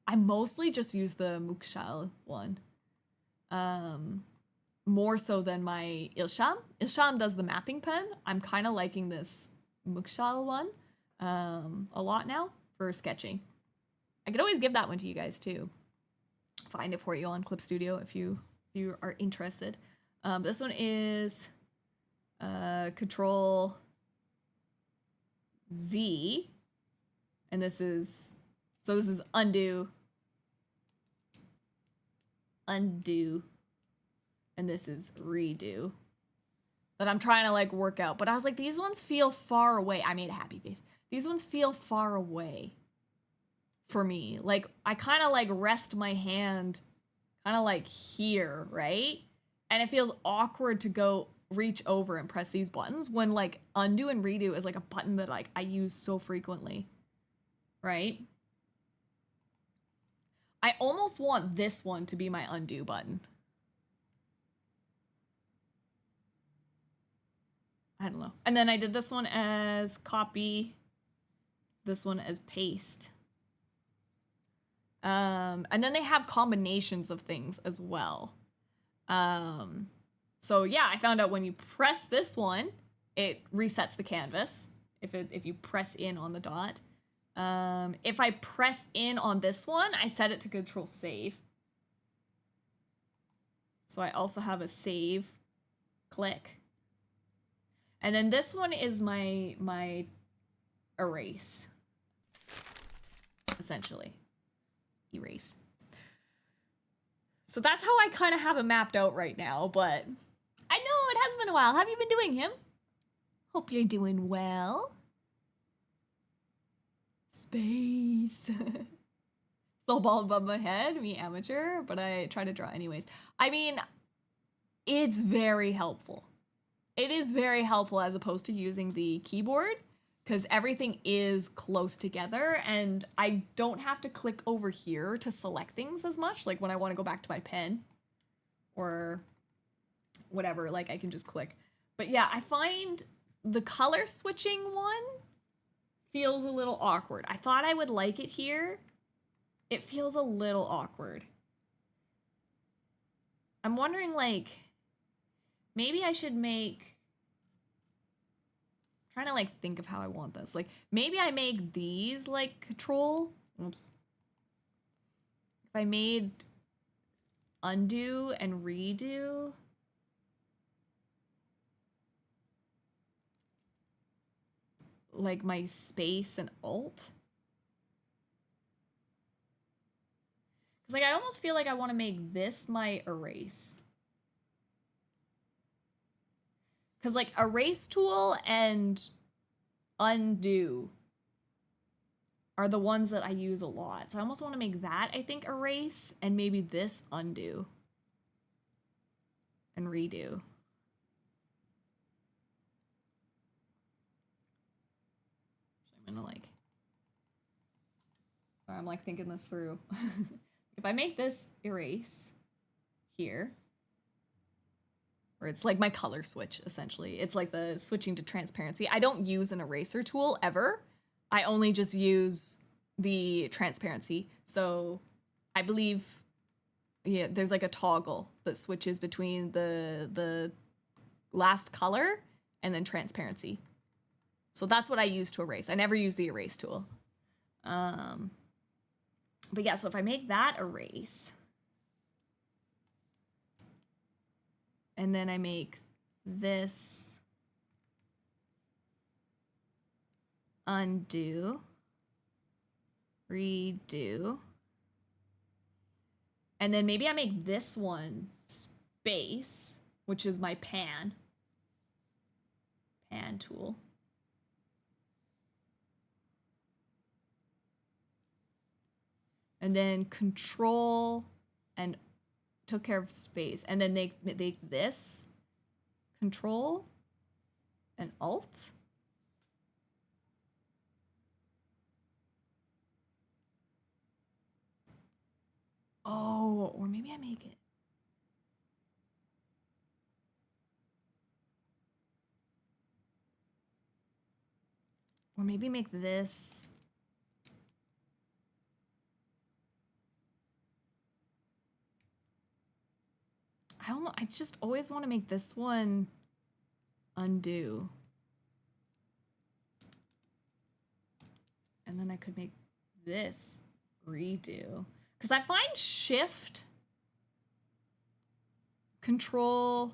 I mostly just use the Mukshal one. More so than my Ilsham. Ilsham does the mapping pen. I'm kind of liking this Mukshal one a lot now for sketching. I could always give that one to you guys too. Find it for you on Clip Studio if you are interested. This one is Control Z, and this is undo, and this is redo. That I'm trying to like work out, but I was like, these ones feel far away. I made a happy face. These ones feel far away for me. Like I kind of like rest my hand kind of like here, right? And it feels awkward to go reach over and press these buttons when like undo and redo is like a button that like I use so frequently, right? I almost want this one to be my undo button. I don't know. And then I did this one as copy, this one as paste. And then they have combinations of things as well. So yeah, I found out when you press this one, it resets the canvas if you press in on the dot. If I press in on this one, I set it to Control Save. So I also have a save click. And then this one is my erase, essentially. Erase. So that's how I kind of have it mapped out right now, but I know it has been a while. Have you been doing him? Hope you're doing well. Space. Still bald above my head, me amateur, but I try to draw anyways. I mean, it's very helpful. It is very helpful as opposed to using the keyboard, because everything is close together and I don't have to click over here to select things as much. Like when I want to go back to my pen or whatever, like I can just click. But yeah, I find the color switching one feels a little awkward. I thought I would like it here. It feels a little awkward. I'm wondering like, maybe I should make, trying to like think of how I want this. Like maybe I make these like control. Oops. If I made undo and redo. Like my space and alt. Cause like I almost feel like I want to make this my erase. Because like erase tool and undo are the ones that I use a lot. So I almost want to make that, I think, erase, and maybe this undo and redo. I'm gonna like, sorry, I'm like thinking this through. If I make this erase here, or it's like my color switch, essentially. It's like the switching to transparency. I don't use an eraser tool ever. I only just use the transparency. So I believe, yeah, there's like a toggle that switches between the last color and then transparency. So that's what I use to erase. I never use the erase tool. But yeah, so if I make that erase, and then I make this undo, redo, and then maybe I make this one space, which is my pan tool. And then control and took care of space, and then they this control and alt, maybe I make it. Or maybe make this. I don't know. I just always want to make this one undo. And then I could make this redo. Because I find Shift, Control,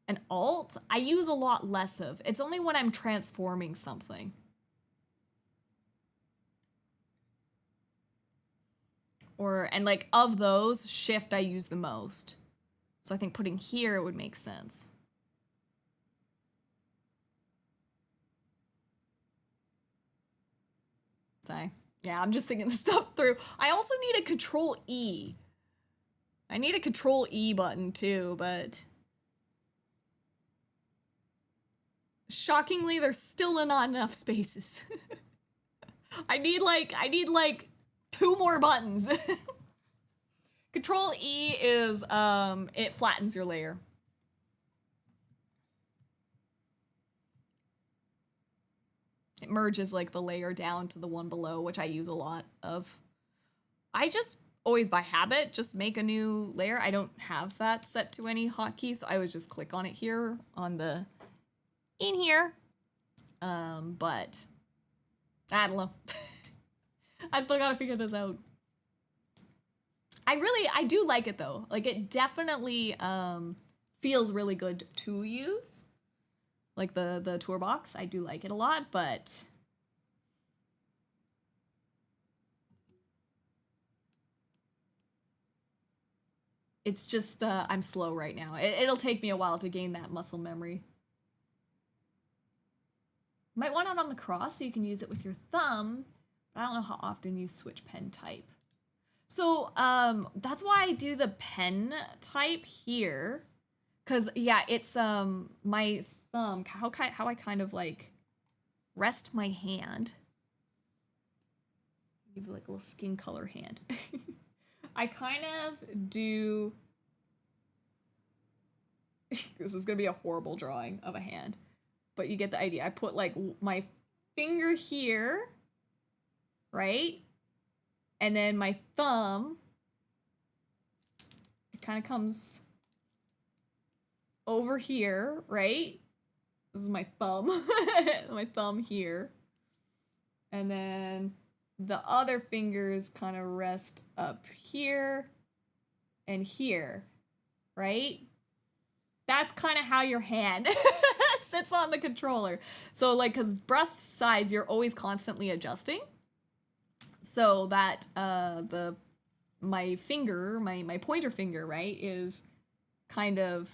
and Alt, I use a lot less of. It's only when I'm transforming something. And like of those, Shift I use the most. So I think putting here would make sense. Sorry. Yeah, I'm just thinking this stuff through. I also need a Control E. I need a Control E button too, but shockingly, there's still not enough spaces. I need like 2 more buttons. Control E is it flattens your layer. It merges like the layer down to the one below, which I use a lot of. I just always by habit just make a new layer. I don't have that set to any hotkey, so I would just click on it here on the in here. But I don't know. I still gotta figure this out. I do like it though. Like it definitely feels really good to use. Like the tour box, I do like it a lot, but it's just I'm slow right now. It'll take me a while to gain that muscle memory. You might want it on the cross so you can use it with your thumb, but I don't know how often you switch pen type. So that's why I do the pen type here, because yeah, it's my thumb, how I kind of like rest my hand. Give like a little skin color hand. I kind of do. This is gonna be a horrible drawing of a hand, but you get the idea. I put like my finger here, right? And then my thumb, it kind of comes over here, right? This is my thumb, my thumb here. And then the other fingers kind of rest up here and here, right? That's kind of how your hand sits on the controller. So like, cause breast size, you're always constantly adjusting. So that my finger, my pointer finger, right, is kind of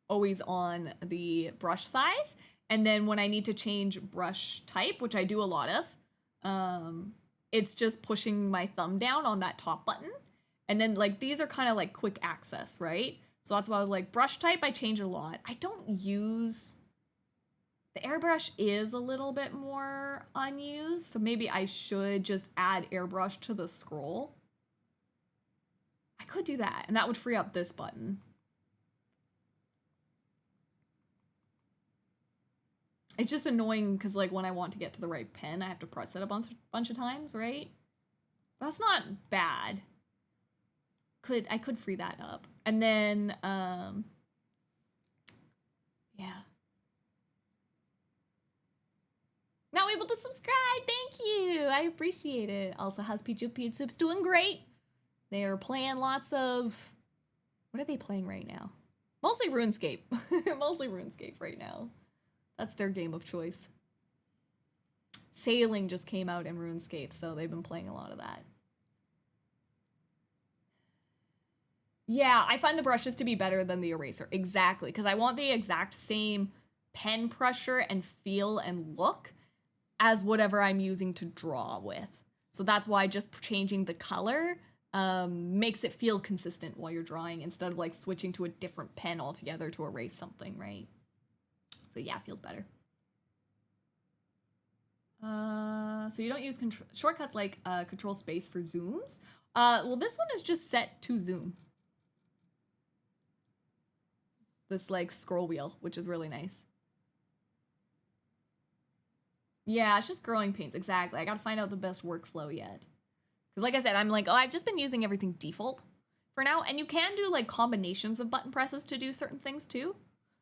always on the brush size. And then when I need to change brush type, which I do a lot of, it's just pushing my thumb down on that top button. And then like these are kind of like quick access, right? So that's why I was like, brush type, I change a lot. I don't use, the airbrush is a little bit more unused, so maybe I should just add airbrush to the scroll. I could do that, and that would free up this button. It's just annoying because like when I want to get to the right pen, I have to press it a bunch of times, right? But that's not bad. I could free that up. And then, yeah. Now able to subscribe, thank you. I appreciate it. Also, how's Peach Soup's doing great. They are playing lots of, what are they playing right now? Mostly RuneScape. Mostly RuneScape right now. That's their game of choice. Sailing just came out in RuneScape, so they've been playing a lot of that. Yeah, I find the brushes to be better than the eraser. Exactly, because I want the exact same pen pressure and feel and look as whatever I'm using to draw with. So that's why just changing the color makes it feel consistent while you're drawing instead of like switching to a different pen altogether to erase something, right? So yeah, it feels better. So you don't use shortcuts like control space for zooms? Well, this one is just set to zoom. This like scroll wheel, which is really nice. Yeah, it's just growing pains. Exactly. I gotta find out the best workflow yet. Because like I said, I'm like, oh, I've just been using everything default for now. And you can do like combinations of button presses to do certain things too.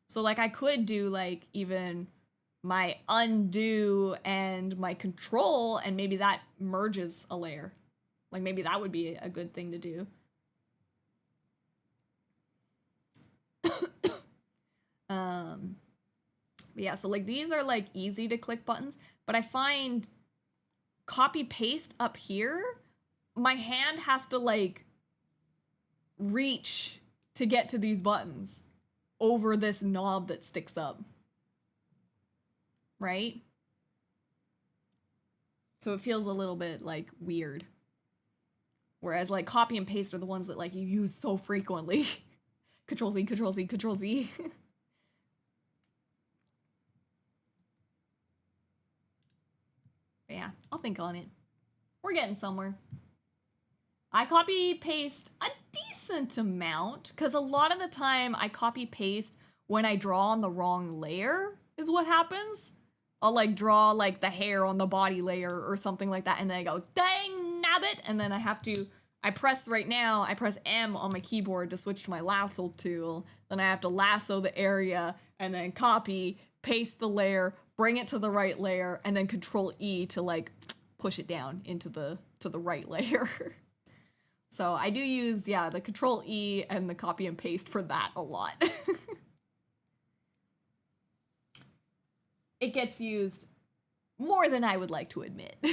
So like I could do like even my undo and my control, and maybe that merges a layer. Like maybe that would be a good thing to do. But yeah, so like these are like easy to click buttons, but I find copy paste up here, my hand has to like reach to get to these buttons over this knob that sticks up. Right? So it feels a little bit like weird. Whereas like copy and paste are the ones that like you use so frequently. Control Z, Control Z, Control Z. But yeah, I'll think on it. We're getting somewhere. I copy paste a decent amount because a lot of the time I copy paste when I draw on the wrong layer is what happens. I'll like draw like the hair on the body layer or something like that, and then I go, dang nabbit, and then I press right now, I press M on my keyboard to switch to my lasso tool, then I have to lasso the area, and then copy, paste the layer, bring it to the right layer, and then Control E to like push it down into the right layer. So I do use, yeah, the Control E and the copy and paste for that a lot. It gets used more than I would like to admit. But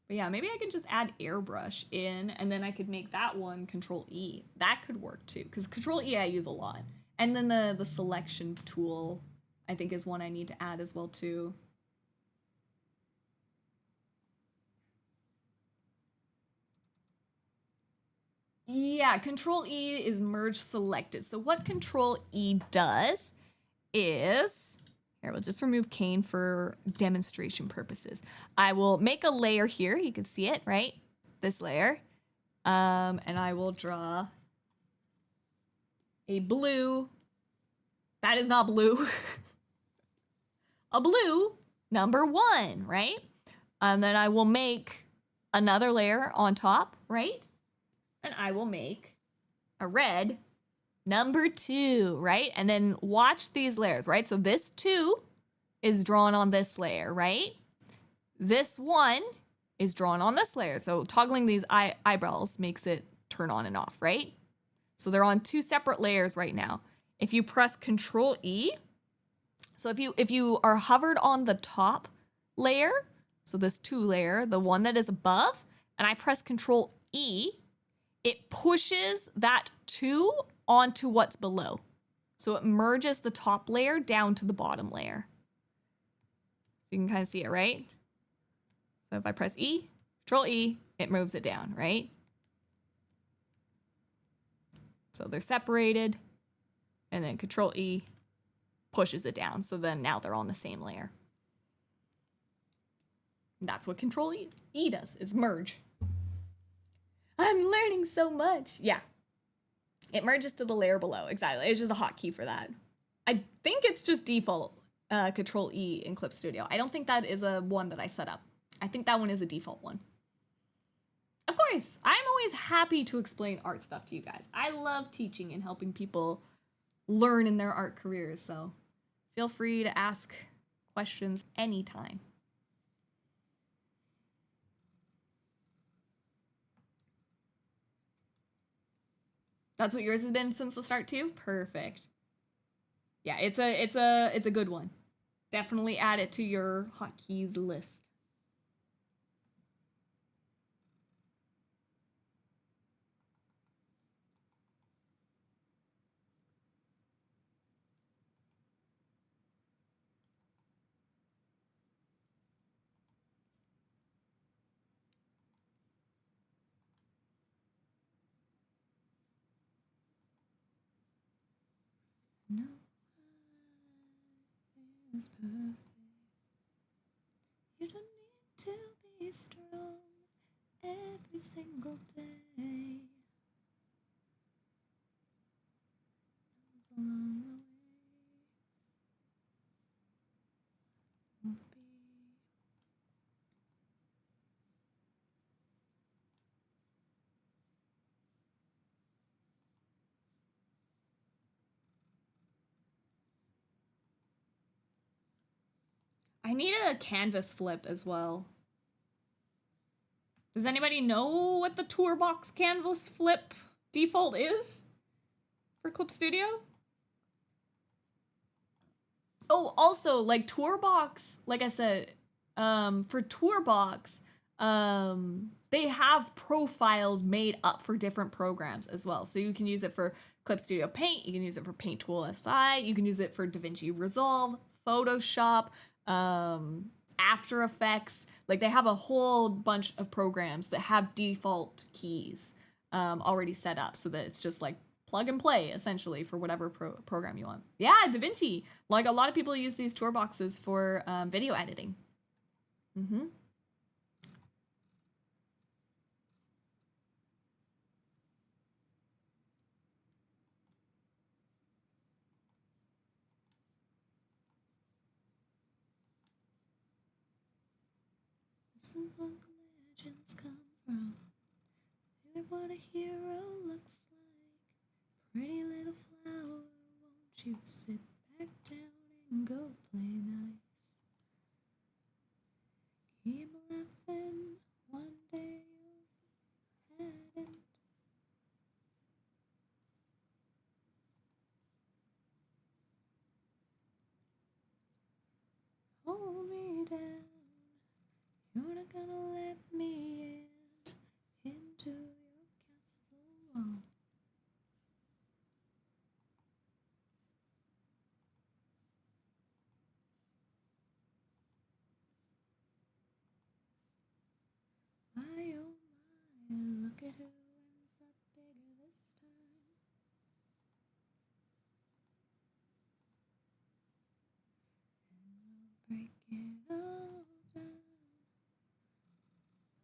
yeah, maybe I could just add airbrush in, and then I could make that one Control E. That could work too, because Control E I use a lot. And then the selection tool, I think, is one I need to add as well too. Yeah, Control E is merge selected. So what Control E does is, here, we'll just remove Kayn for demonstration purposes. I will make a layer here. You can see it, right? This layer. And I will draw a blue. That is not blue. A blue number 1, right? And then I will make another layer on top, right? And I will make a red number 2, right? And then watch these layers, right? So this 2 is drawn on this layer, right? This 1 is drawn on this layer. So toggling these eyebrows makes it turn on and off, right? So they're on 2 separate layers right now. If you press Control E, so if you are hovered on the top layer, so this 2 layer, the one that is above, and I press Control E, it pushes that 2 onto what's below. So it merges the top layer down to the bottom layer. So you can kind of see it, right? So if I press E, Control E, it moves it down, right? So they're separated, and then Control E pushes it down. So then now they're on the same layer. That's what Control E does, is merge. I'm learning so much. Yeah. It merges to the layer below. Exactly. It's just a hotkey for that. I think it's just default Control E in Clip Studio. I don't think that is a one that I set up. I think that one is a default one. Of course, I'm always happy to explain art stuff to you guys. I love teaching and helping people learn in their art careers, so feel free to ask questions anytime. That's what yours has been since the start too? Perfect. Yeah, it's a good one. Definitely add it to your hotkeys list. No is perfect. You don't need to be stay strong every single day. Along the way won't be. I need a canvas flip as well. Does anybody know what the Tourbox canvas flip default is for Clip Studio? Oh, also, like Tourbox, like I said, for Tourbox, they have profiles made up for different programs as well. So you can use it for Clip Studio Paint, you can use it for Paint Tool SI, you can use it for DaVinci Resolve, Photoshop, After Effects. Like they have a whole bunch of programs that have default keys already set up so that it's just like plug and play essentially for whatever program you want. Yeah, DaVinci. Like a lot of people use these Tourboxes for video editing. Mm-hmm. This is what legends come from. Really what a hero looks like. Pretty little flower, won't you sit back down and go play nice? Keep laughing, one day you'll see it. Hold me down, you're not gonna let me into your castle wall. My oh my, look at who ends up bigger this time. And we'll break it all down,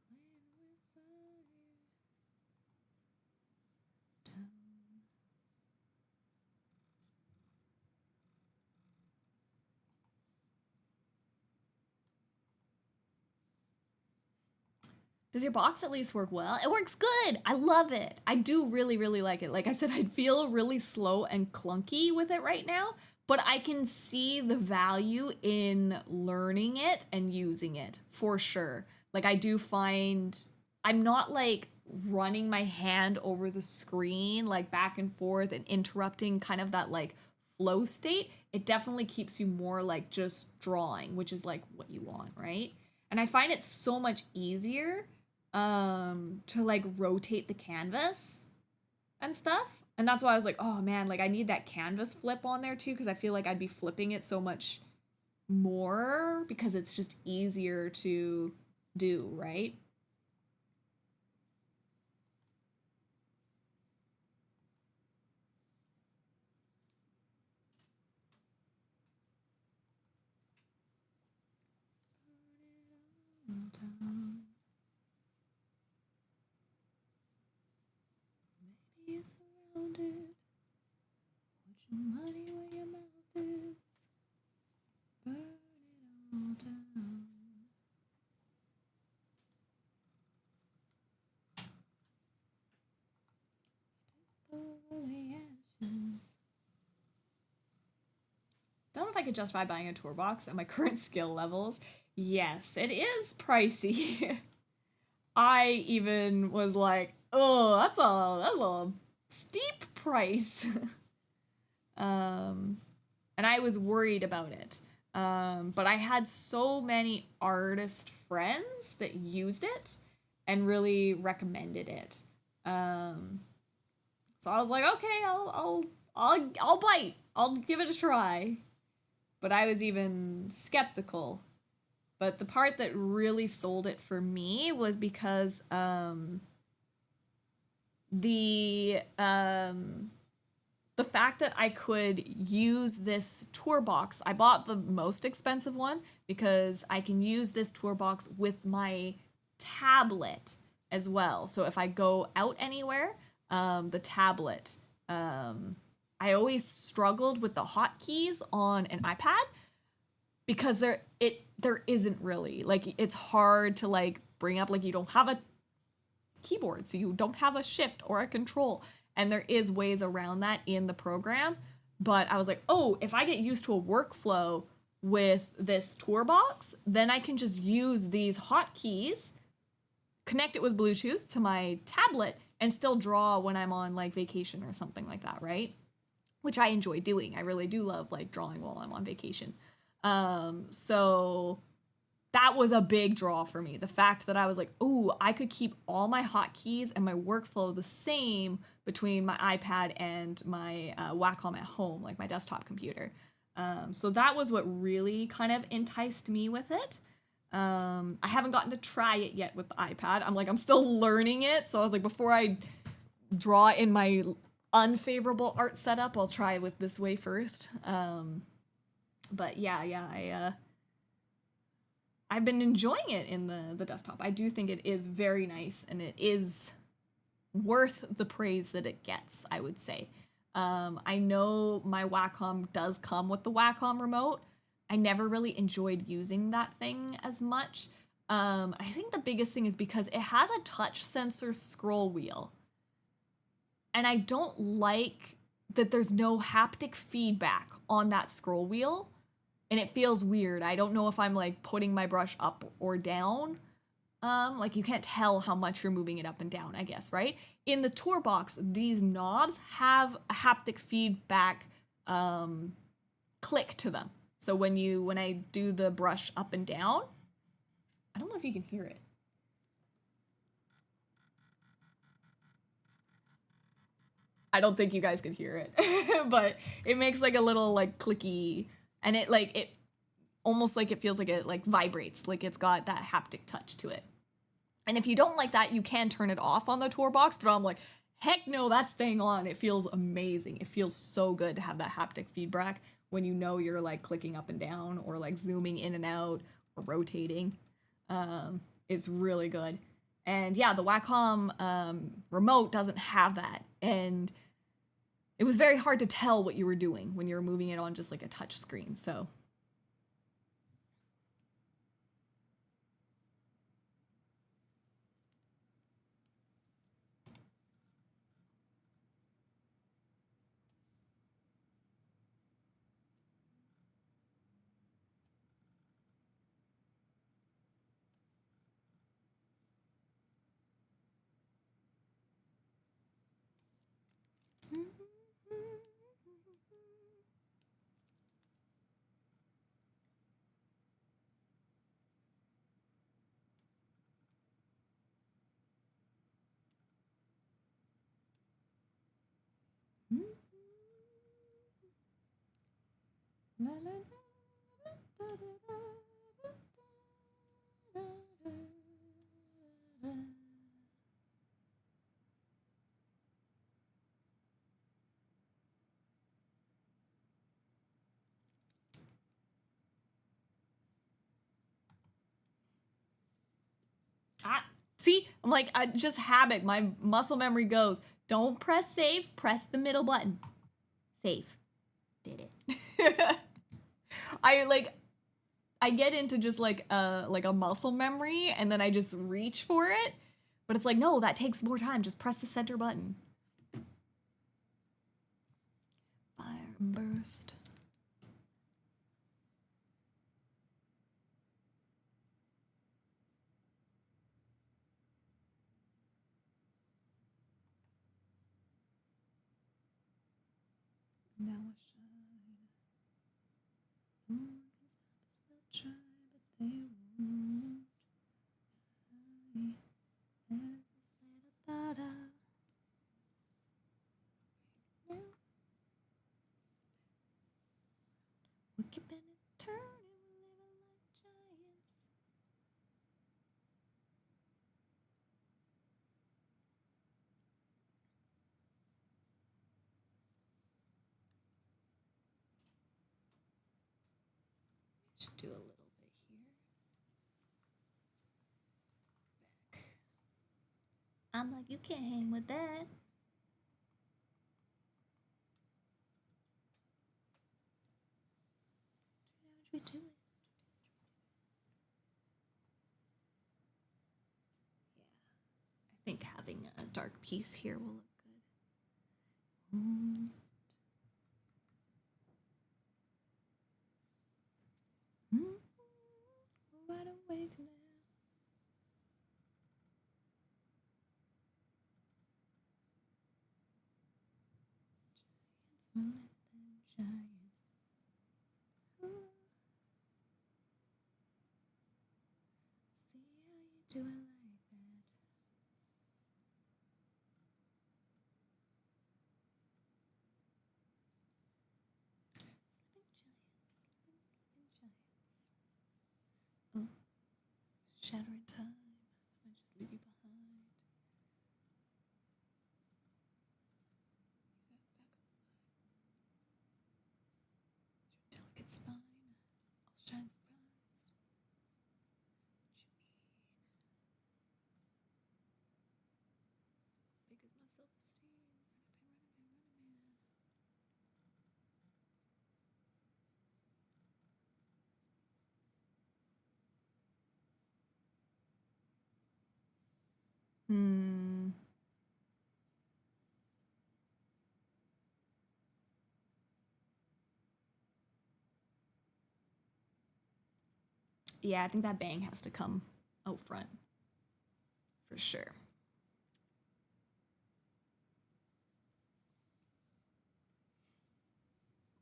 playing with fire down. Does your box at least work well? It works good. I love it. I do really, really like it. Like I said, I'd feel really slow and clunky with it right now, but I can see the value in learning it and using it for sure. Like I do find I'm not like running my hand over the screen like back and forth and interrupting kind of that like flow state. It definitely keeps you more like just drawing, which is like what you want, right? And I find it so much easier to like rotate the canvas and stuff. And that's why I was like, oh man, like I need that canvas flip on there too, because I feel like I'd be flipping it so much more because it's just easier to do, right? Maybe you're surrounded. Put your money where your mouth is. Burn it all down. Step over the ashes. Don't know if I could justify buying a Tourbox at my current skill levels. Yes, it is pricey. I even was like, oh, that's a steep price. um, and I was worried about it. But I had so many artist friends that used it and really recommended it. So I was like, okay, I'll bite. I'll give it a try. But I was even skeptical. But the part that really sold it for me was because the fact that I could use this Tourbox. I bought the most expensive one because I can use this Tourbox with my tablet as well. So if I go out anywhere, the tablet, I always struggled with the hotkeys on an iPad because there isn't really, like, it's hard to like bring up, like, you don't have a keyboard, so you don't have a shift or a control, and there is ways around that in the program. But I was like, oh, if I get used to a workflow with this toolbox, then I can just use these hotkeys, connect it with Bluetooth to my tablet, and still draw when I'm on like vacation or something like that, right? Which I enjoy doing. I really do love like drawing while I'm on vacation. So that was a big draw for me. The fact that I was like, oh, I could keep all my hotkeys and my workflow the same between my iPad and my Wacom at home, like my desktop computer. So that was what really kind of enticed me with it. I haven't gotten to try it yet with the iPad. I'm still learning it. So I was like, before I draw in my unfavorable art setup, I'll try with this way first. But yeah, I've been enjoying it in the desktop. I do think it is very nice, and it is worth the praise that it gets, I would say. I know my Wacom does come with the Wacom remote. I never really enjoyed using that thing as much. I think the biggest thing is because it has a touch sensor scroll wheel. And I don't like that there's no haptic feedback on that scroll wheel. And it feels weird. I don't know if I'm like putting my brush up or down. Like you can't tell how much you're moving it up and down, I guess, right? In the toolbox, these knobs have a haptic feedback click to them. So when I do the brush up and down, I don't know if you can hear it. I don't think you guys can hear it, but it makes like a little like clicky, and it almost like it feels like it like vibrates, like it's got that haptic touch to it. And if you don't like that, you can turn it off on the toolbox, but I'm like, heck no, that's staying on. It feels amazing. It feels so good to have that haptic feedback when you know you're like clicking up and down or like zooming in and out or rotating. It's really good. And yeah, the Wacom remote doesn't have that. And it was very hard to tell what you were doing when you were moving it on just like a touch screen. So see, I'm like, I just habit. My muscle memory goes, don't press save, press the middle button. Save. Did it. I get into just like a muscle memory, and then I just reach for it. But it's like, no, that takes more time. Just press the center button. Fire burst. Now I shine. Try, but they won't. We keep it turning, living like giants. Should do a little bit here. I'm like, you can't hang with that. We do it. Yeah, I think having a dark piece here will look good. Wide awake now. Giants. See how you do it like that. Sleeping giants. Oh, shadow in time. I might just leave you behind. Your delicate spine, all shine surprised. What you mean? Big as my self-esteem. Yeah, I think that bang has to come out front. For sure.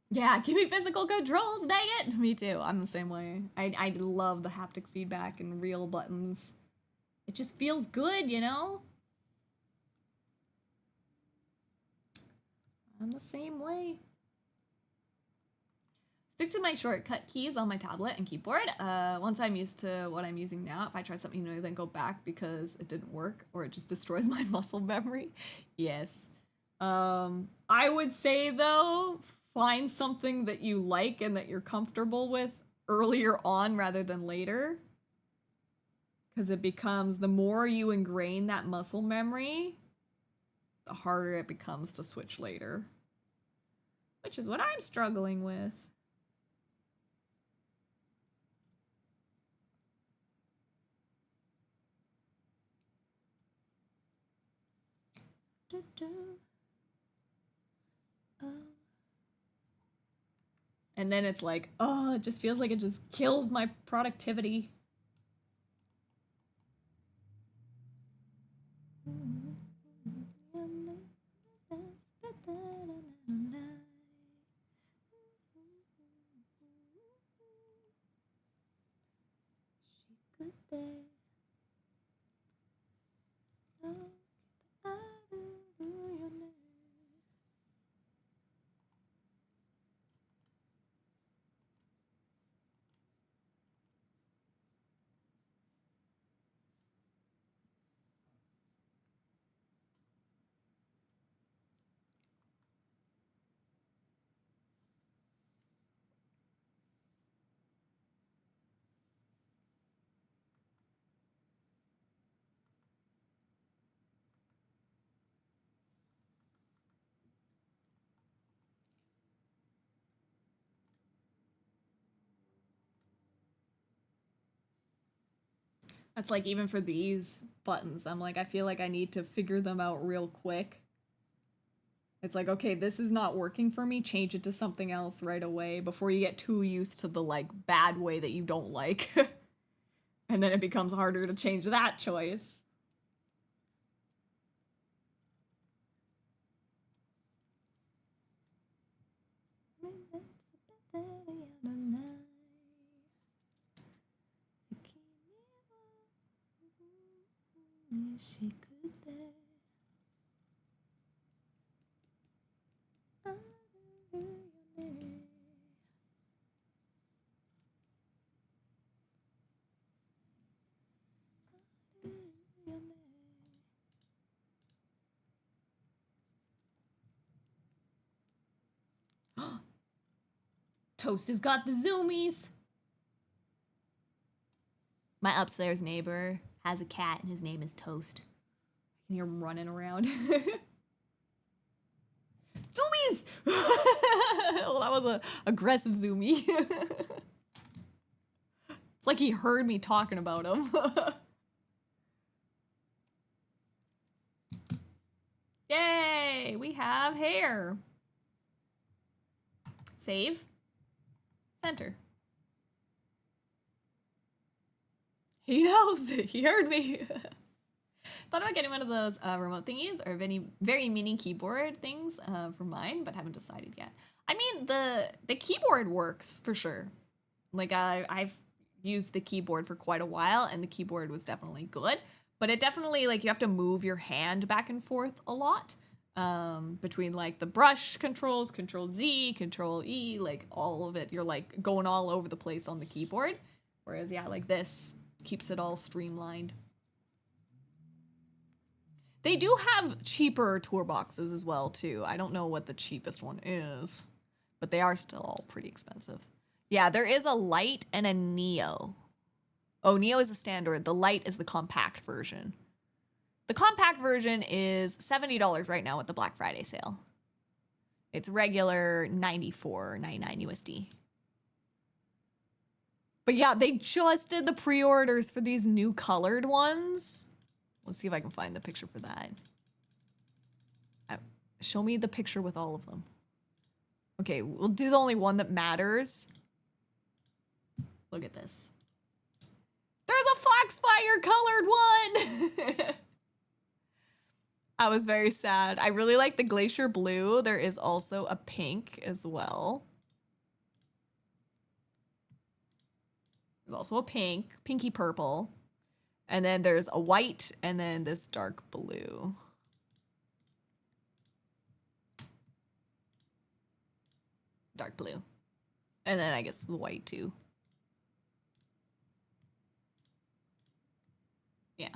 Yeah, give me physical controls, dang it! Me too, I'm the same way. I love the haptic feedback and real buttons. It just feels good, you know? I'm the same way. Stick to my shortcut keys on my tablet and keyboard. Once I'm used to what I'm using now, if I try something new, then go back because it didn't work or it just destroys my muscle memory. Yes. I would say though, find something that you like and that you're comfortable with earlier on rather than later. Because it becomes, the more you ingrain that muscle memory, the harder it becomes to switch later. Which is what I'm struggling with. Oh. And then it's like, oh, it just feels like it just kills my productivity. That's like even for these buttons, I'm like, I feel like I need to figure them out real quick. It's like, okay, this is not working for me, change it to something else right away before you get too used to the like bad way that you don't like. And then it becomes harder to change that choice. Toast has got the zoomies. My upstairs neighbor has a cat and his name is Toast. I You're running around. Zoomies! Well, that was a aggressive zoomie. It's like he heard me talking about him. Yay! We have hair. Save. Center. He knows. He heard me. Thought about getting one of those remote thingies or very mini keyboard things for mine, but haven't decided yet. I mean, the keyboard works for sure. Like I've used the keyboard for quite a while, and the keyboard was definitely good. But it definitely, like, you have to move your hand back and forth a lot between like the brush controls, Control Z, Control E, like all of it. You're like going all over the place on the keyboard. Whereas yeah, like this keeps it all streamlined. They do have cheaper toolboxes as well, too. I don't know what the cheapest one is, but they are still all pretty expensive. Yeah, there is a Lite and a Neo. Oh, Neo is the standard. The Lite is the compact version. The compact version is $70 right now with the Black Friday sale. It's regular $94.99 USD. But yeah, they just did the pre-orders for these new colored ones. Let's see if I can find the picture for that. Show me the picture with all of them. Okay, we'll do the only one that matters. Look at this. There's a Foxfire colored one! I was very sad. I really like the Glacier Blue. There is also a pink as well. There's also a pink, pinky purple. And then there's a white, and then this dark blue. Dark blue. And then I guess the white too. Yeah.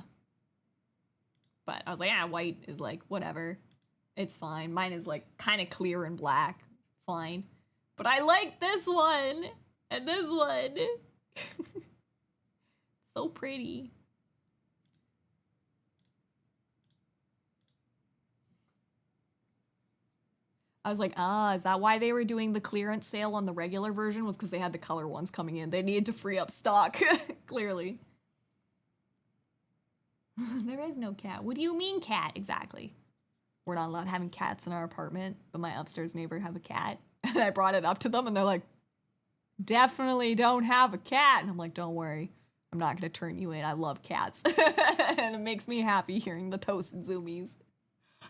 But I was like, white is like, whatever. It's fine. Mine is like kind of clear and black. Fine. But I like this one. And this one. So pretty. I was like, is that why they were doing the clearance sale on the regular version? Was because they had the color ones coming in. They needed to free up stock, clearly. There is no cat. What do you mean cat? Exactly. We're not allowed having cats in our apartment, but my upstairs neighbor have a cat. And I brought it up to them and they're like, definitely don't have a cat. And I'm like, don't worry. I'm not going to turn you in. I love cats. And it makes me happy hearing the Toast and Zoomies.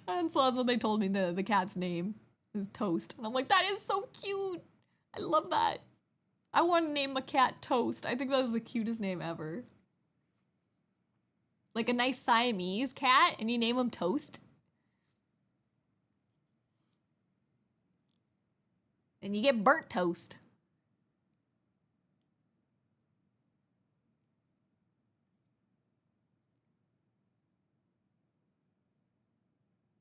And so that's what they told me the cat's name. Is Toast. And I'm like, that is so cute. I love that. I want to name my cat Toast. I think that was the cutest name ever. Like a nice Siamese cat and you name him Toast. And you get burnt toast.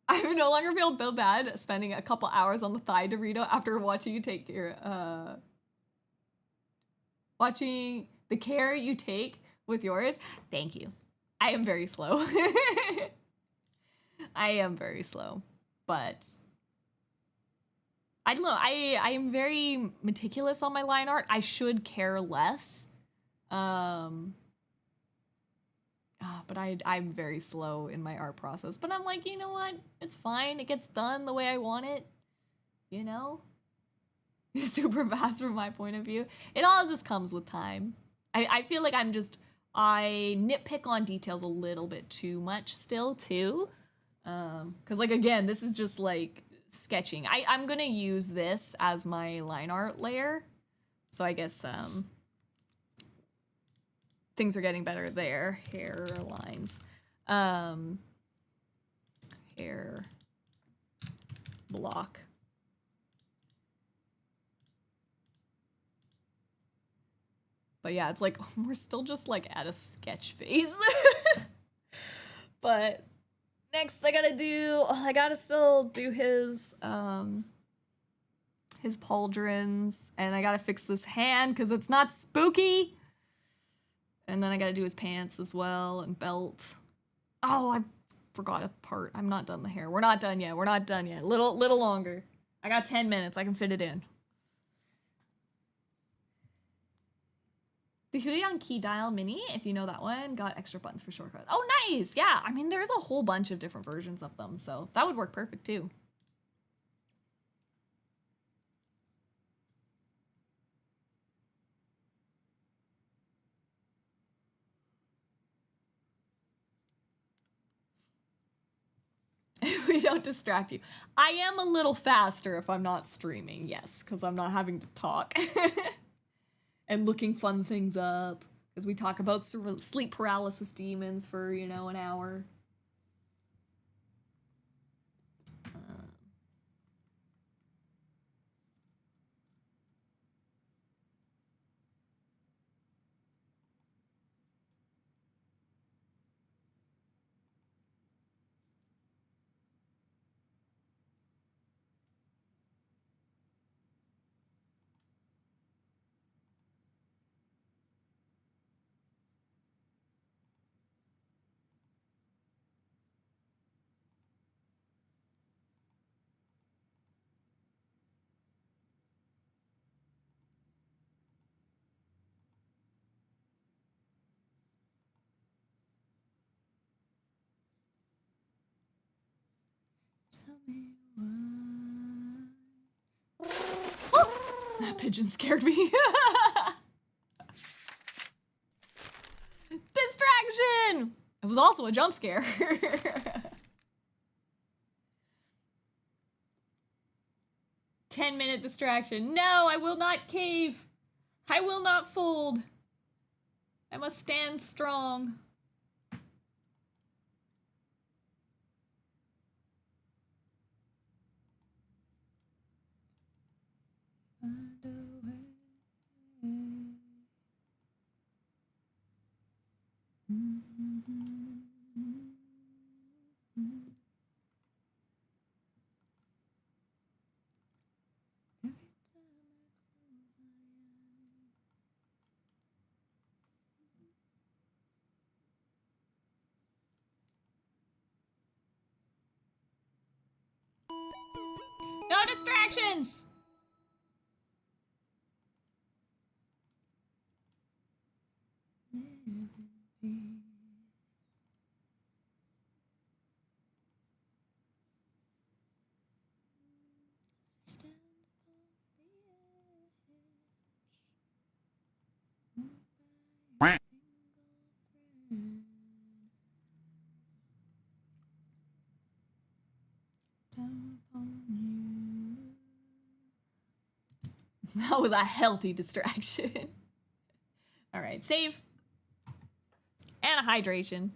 I no longer feel bad spending a couple hours on the thigh Dorito after watching you take your, watching the care you take with yours. Thank you. I am very slow. I am very slow, but I don't know. I am very meticulous on my line art. I should care less. But I'm very slow in my art process. But I'm like, you know what? It's fine. It gets done the way I want it. You know? Super fast from my point of view. It all just comes with time. I feel like I nitpick on details a little bit too much still, too. Because, like, again, this is just, like, sketching. I'm going to use this as my line art layer. So I guess, things are getting better there. Hair lines. Hair block. But yeah, it's like, we're still just like at a sketch phase. But next I gotta still do his pauldrons, and I gotta fix this hand because it's not spooky. And then I gotta do his pants as well, and belt. Oh, I forgot a part. I'm not done the hair. We're not done yet. We're not done yet. Little longer. I got 10 minutes. I can fit it in. The Huion Key Dial Mini, if you know that one, got extra buttons for shortcuts. Oh, nice! Yeah, I mean, there's a whole bunch of different versions of them, so that would work perfect, too. We don't distract you. I am a little faster if I'm not streaming, yes, because I'm not having to talk. And looking fun things up. Because we talk about sleep paralysis demons for, you know, an hour. Tell me why. Oh, that pigeon scared me. Distraction! It was also a jump scare. 10-minute distraction. No, I will not cave. I will not fold. I must stand strong. No distractions! That was a healthy distraction. All right, save. And a hydration.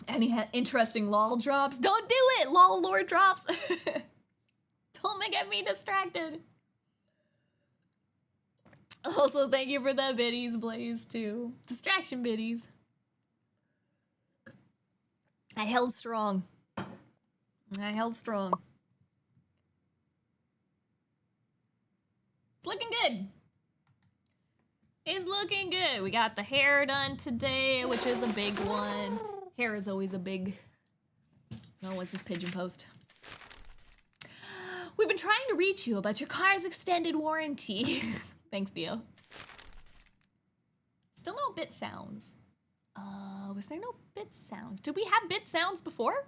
Any interesting lol drops? Don't do it, lol lore drops. Don't get me distracted. Also, thank you for the biddies, Blaze, too. Distraction biddies. I held strong. I held strong. It's looking good. It's looking good. We got the hair done today, which is a big one. Hair is always a big... Oh, what's this pigeon post? We've been trying to reach you about your car's extended warranty. Thanks, Dio. Still no bit sounds. Was there no bit sounds? Did we have bit sounds before?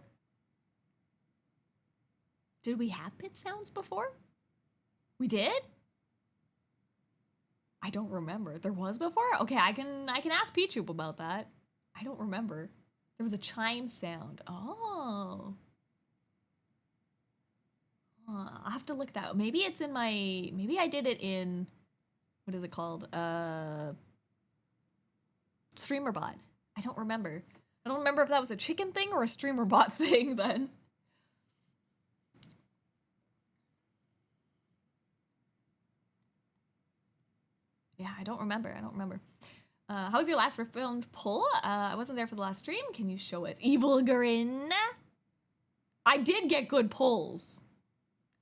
Did we have bit sounds before? We did? I don't remember. There was before? Okay, I can ask Pichu about that. I don't remember. There was a chime sound. Oh. I'll have to look that up. Maybe it's in my... Maybe I did it in... What is it called? StreamerBot. I don't remember. I don't remember if that was a chicken thing or a StreamerBot thing then. Yeah, I don't remember. I don't remember. How was your last Riftbound pull? I wasn't there for the last stream. Can you show it? Evil Grin. I did get good pulls.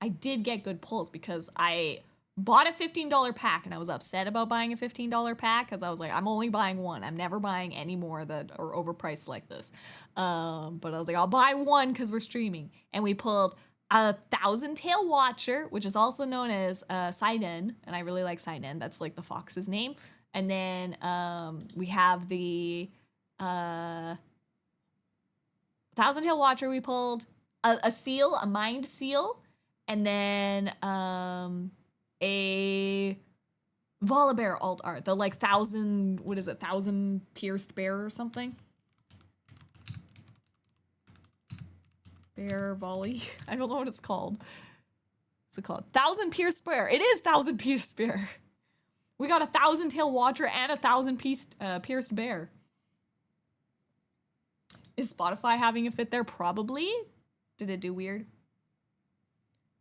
I did get good pulls because I bought a $15 pack, and I was upset about buying a $15 pack because I was like, I'm only buying one. I'm never buying any more that are overpriced like this. But I was like, I'll buy one because we're streaming. And we pulled a Thousand Tail Watcher, which is also known as Sidon, and I really like Sidon. That's like the fox's name. And then we have the Thousand Tail Watcher. We pulled a seal, a mind seal, and then a Volibear alt art, the like 1,000 pierced bear or something. Bear volley. I don't know what it's called. What's it called? 1,000 pierced bear. It is 1,000 pierced bear. We got a Thousand Tail Watcher and a 1,000 pierced bear. Is Spotify having a fit there? Probably. Did it do weird?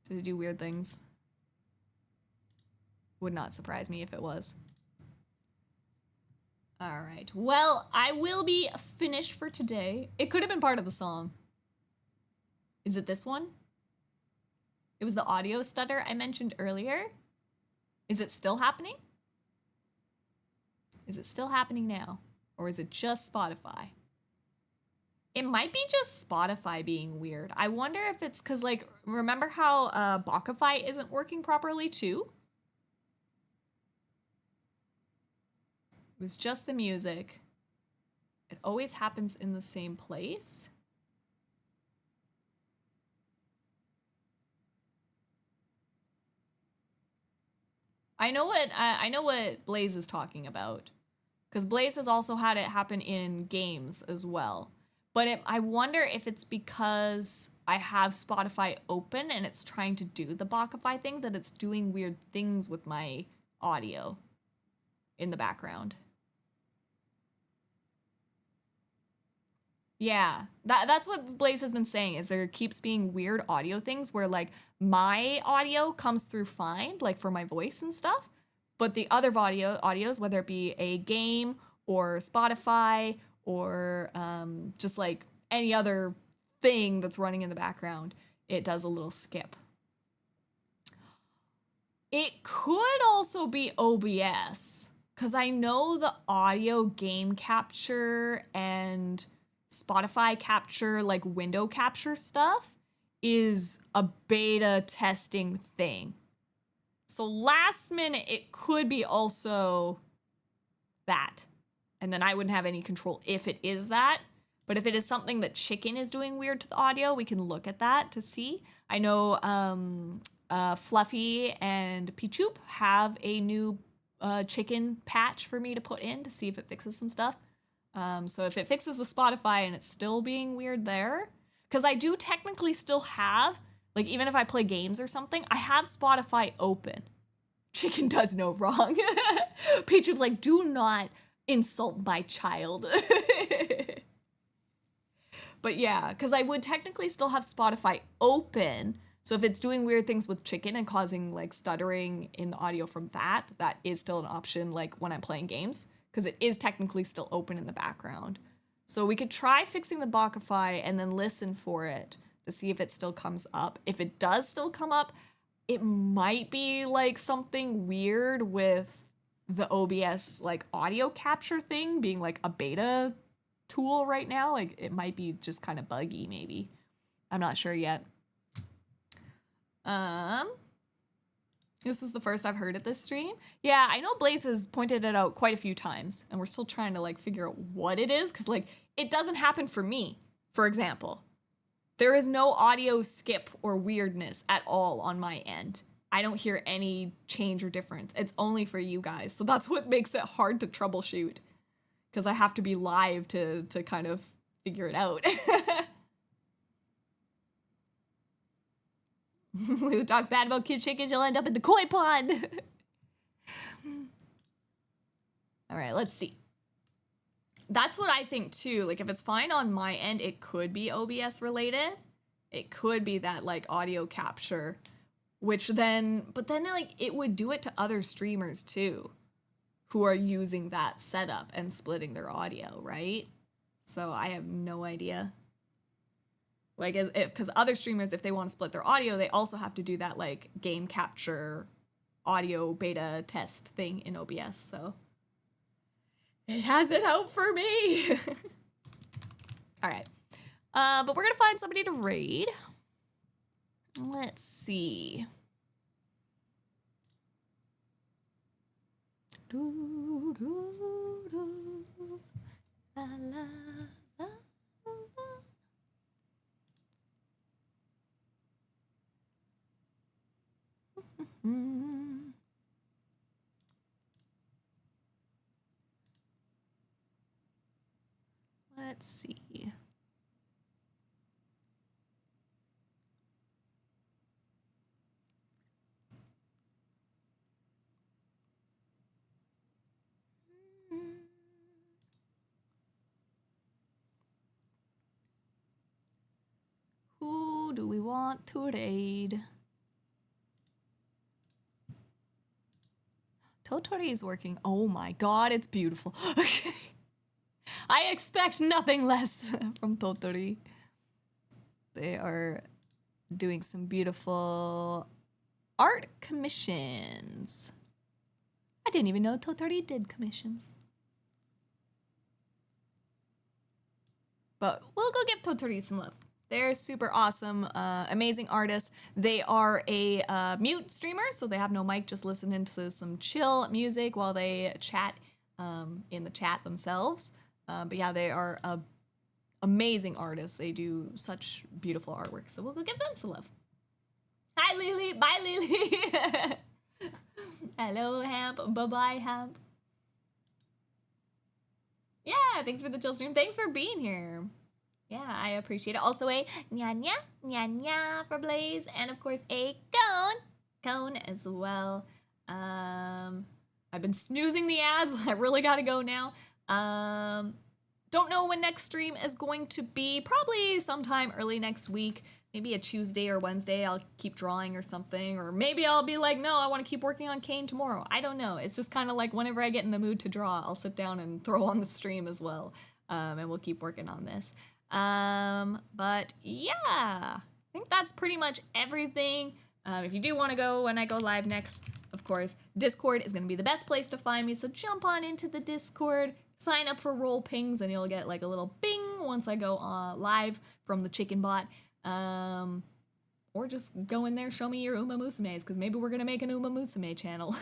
Did it do weird things? Would not surprise me if it was. All right. Well, I will be finished for today. It could have been part of the song. Is it this one? It was the audio stutter I mentioned earlier. Is it still happening? Is it still happening now? Or is it just Spotify? It might be just Spotify being weird. I wonder if it's because, like, remember how Bockify isn't working properly too? It was just the music. It always happens in the same place. I know what Blaze is talking about, because Blaze has also had it happen in games as well. But I wonder if it's because I have Spotify open and it's trying to do the Bockify thing, that it's doing weird things with my audio in the background. Yeah, that's what Blaze has been saying, is there keeps being weird audio things where like my audio comes through fine, like for my voice and stuff, but the other audios, whether it be a game or Spotify or just like any other thing that's running in the background, it does a little skip. It could also be OBS, because I know the audio game capture and Spotify capture, like window capture stuff, is a beta testing thing. So last minute, it could be also that. And then I wouldn't have any control if it is that. But if it is something that Chicken is doing weird to the audio, we can look at that to see. I know Fluffy and Pichoop have a new Chicken patch for me to put in to see if it fixes some stuff. So if it fixes the Spotify and it's still being weird there, because I do technically still have, like, even if I play games or something, I have Spotify open. Chicken does no wrong. Pichoop's like, do not insult my child. But yeah, because I would technically still have Spotify open. So if it's doing weird things with Chicken and causing like stuttering in the audio from that, that is still an option, like when I'm playing games, because it is technically still open in the background. So we could try fixing the Bockify and then listen for it to see if it still comes up. If it does still come up, it might be like something weird with the OBS like audio capture thing being like a beta tool right now. Like it might be just kind of buggy maybe. I'm not sure yet. This is the first I've heard at this stream. Yeah, I know Blaze has pointed it out quite a few times, and we're still trying to like figure out what it is, because like it doesn't happen for me, for example. There is no audio skip or weirdness at all on my end. I don't hear any change or difference. It's only for you guys. So that's what makes it hard to troubleshoot, because I have to be live to kind of figure it out. The dog's bad about kid chickens, you'll end up in the koi pond. All right, let's see. That's what I think too. Like if it's fine on my end, it could be OBS related. It could be that like audio capture, which then, but then like it would do it to other streamers too, who are using that setup and splitting their audio, right? So I have no idea. Like, because other streamers, if they want to split their audio, they also have to do that, like, game capture audio beta test thing in OBS, so it has it out for me. All right, but we're gonna find somebody to raid. Let's see. Do, do, do. La, la, la, la. Let's see. Who do we want to raid? Totori is working. Oh my god, it's beautiful. Okay. I expect nothing less from Totori. They are doing some beautiful art commissions. I didn't even know Totori did commissions. But we'll go give Totori some love. They're super awesome, amazing artists. They are a mute streamer, so they have no mic, just listening to some chill music while they chat in the chat themselves. But yeah, they are amazing artists. They do such beautiful artwork, so we'll go give them some love. Hi, Lily. Bye, Lily. Hello, Hamp. Bye-bye, Hamp. Yeah, thanks for the chill stream. Thanks for being here. Yeah, I appreciate it. Also a nya nya for Blaze, and of course a Kayn as well. I've been snoozing the ads. I really gotta go now. Don't know when next stream is going to be. Probably sometime early next week. Maybe a Tuesday or Wednesday. I'll keep drawing or something. Or maybe I'll be like, no, I want to keep working on Kayn tomorrow. I don't know. It's just kind of like whenever I get in the mood to draw, I'll sit down and throw on the stream as well. And we'll keep working on this. But yeah, I think that's pretty much everything. If you do want to go when I go live next, of course, Discord is going to be the best place to find me. So jump on into the Discord, sign up for roll pings, and you'll get like a little bing once I go live from the chicken bot. Or just go in there, show me your Uma Musumes, because maybe we're going to make an Uma Musume channel.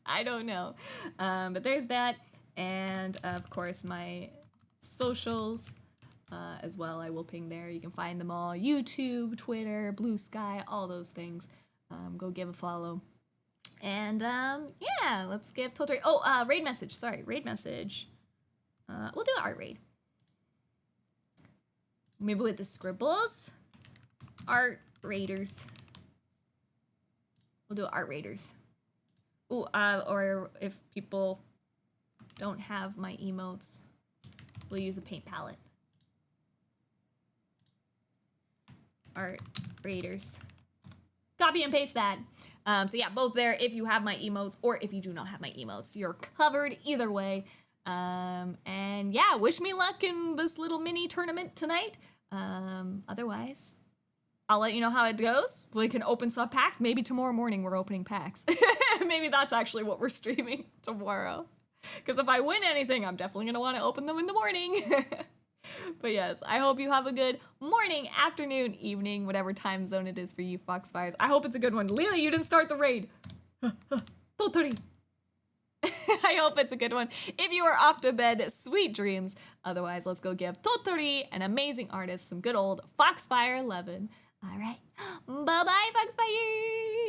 I don't know. But there's that. And of course, my socials as well. I will ping there. You can find them all. YouTube, Twitter, Blue Sky, all those things. Go give a follow. And yeah, let's give Totori. Oh, raid message. Sorry, raid message. We'll do an art raid. Maybe with the scribbles. Art raiders. We'll do art raiders. Ooh, or if people don't have my emotes, we'll use a paint palette. Art raiders. Copy and paste that. So yeah, both there if you have my emotes or if you do not have my emotes. You're covered either way. And yeah, wish me luck in this little mini tournament tonight. Otherwise, I'll let you know how it goes. We can open sub packs. Maybe tomorrow morning we're opening packs. Maybe that's actually what we're streaming tomorrow. Because if I win anything, I'm definitely going to want to open them in the morning. But yes, I hope you have a good morning, afternoon, evening, whatever time zone it is for you, Foxfires. I hope it's a good one. Lily, you didn't start the raid. Totori. I hope it's a good one. If you are off to bed, sweet dreams. Otherwise, let's go give Totori, an amazing artist, some good old Foxfire 11. All right. Bye-bye, Foxfires.